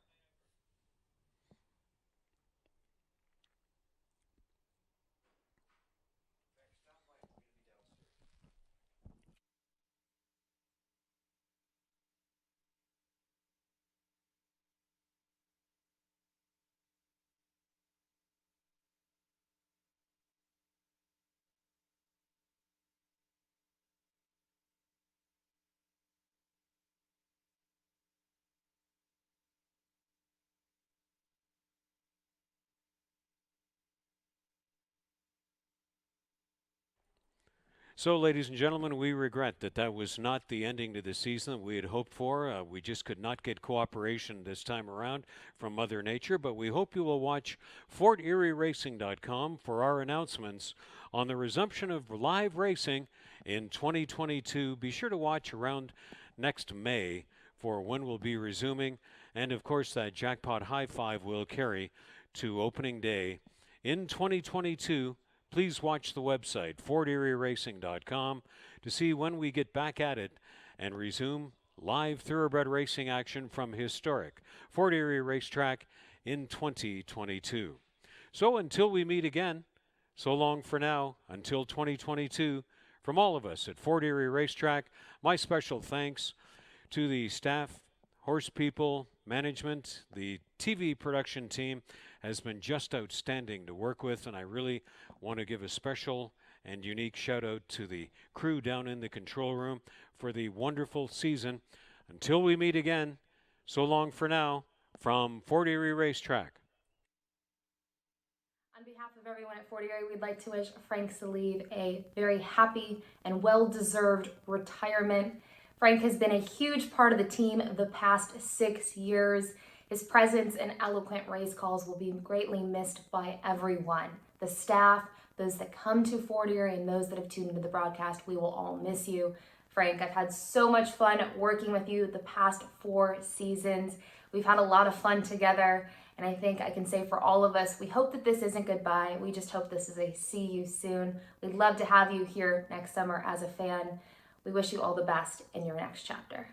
So, ladies and gentlemen, we regret that that was not the ending to the season that we had hoped for. We just could not get cooperation this time around from Mother Nature, but we hope you will watch FortErieRacing.com for our announcements on the resumption of live racing in 2022. Be sure to watch around next May for when we'll be resuming, and of course, that jackpot high five will carry to opening day in 2022. Please watch the website, FortErieRacing.com, to see when we get back at it and resume live thoroughbred racing action from historic Fort Erie Racetrack in 2022. So until we meet again, so long for now, until 2022, from all of us at Fort Erie Racetrack, my special thanks to the staff, horse people, management, the TV production team has been just outstanding to work with, and I really want to give a special and unique shout out to the crew down in the control room for the wonderful season. Until we meet again, so long for now from Fort Erie Racetrack. On behalf of everyone at Fort Erie, we'd like to wish Frank Salive a very happy and well-deserved retirement. Frank has been a huge part of the team the past 6 years. His presence and eloquent race calls will be greatly missed by everyone. The staff, those that come to Fort Erie, and those that have tuned into the broadcast, we will all miss you. Frank, I've had so much fun working with you the past 4 seasons. We've had a lot of fun together, and I think I can say for all of us, we hope that this isn't goodbye. We just hope this is a see you soon. We'd love to have you here next summer as a fan. We wish you all the best in your next chapter.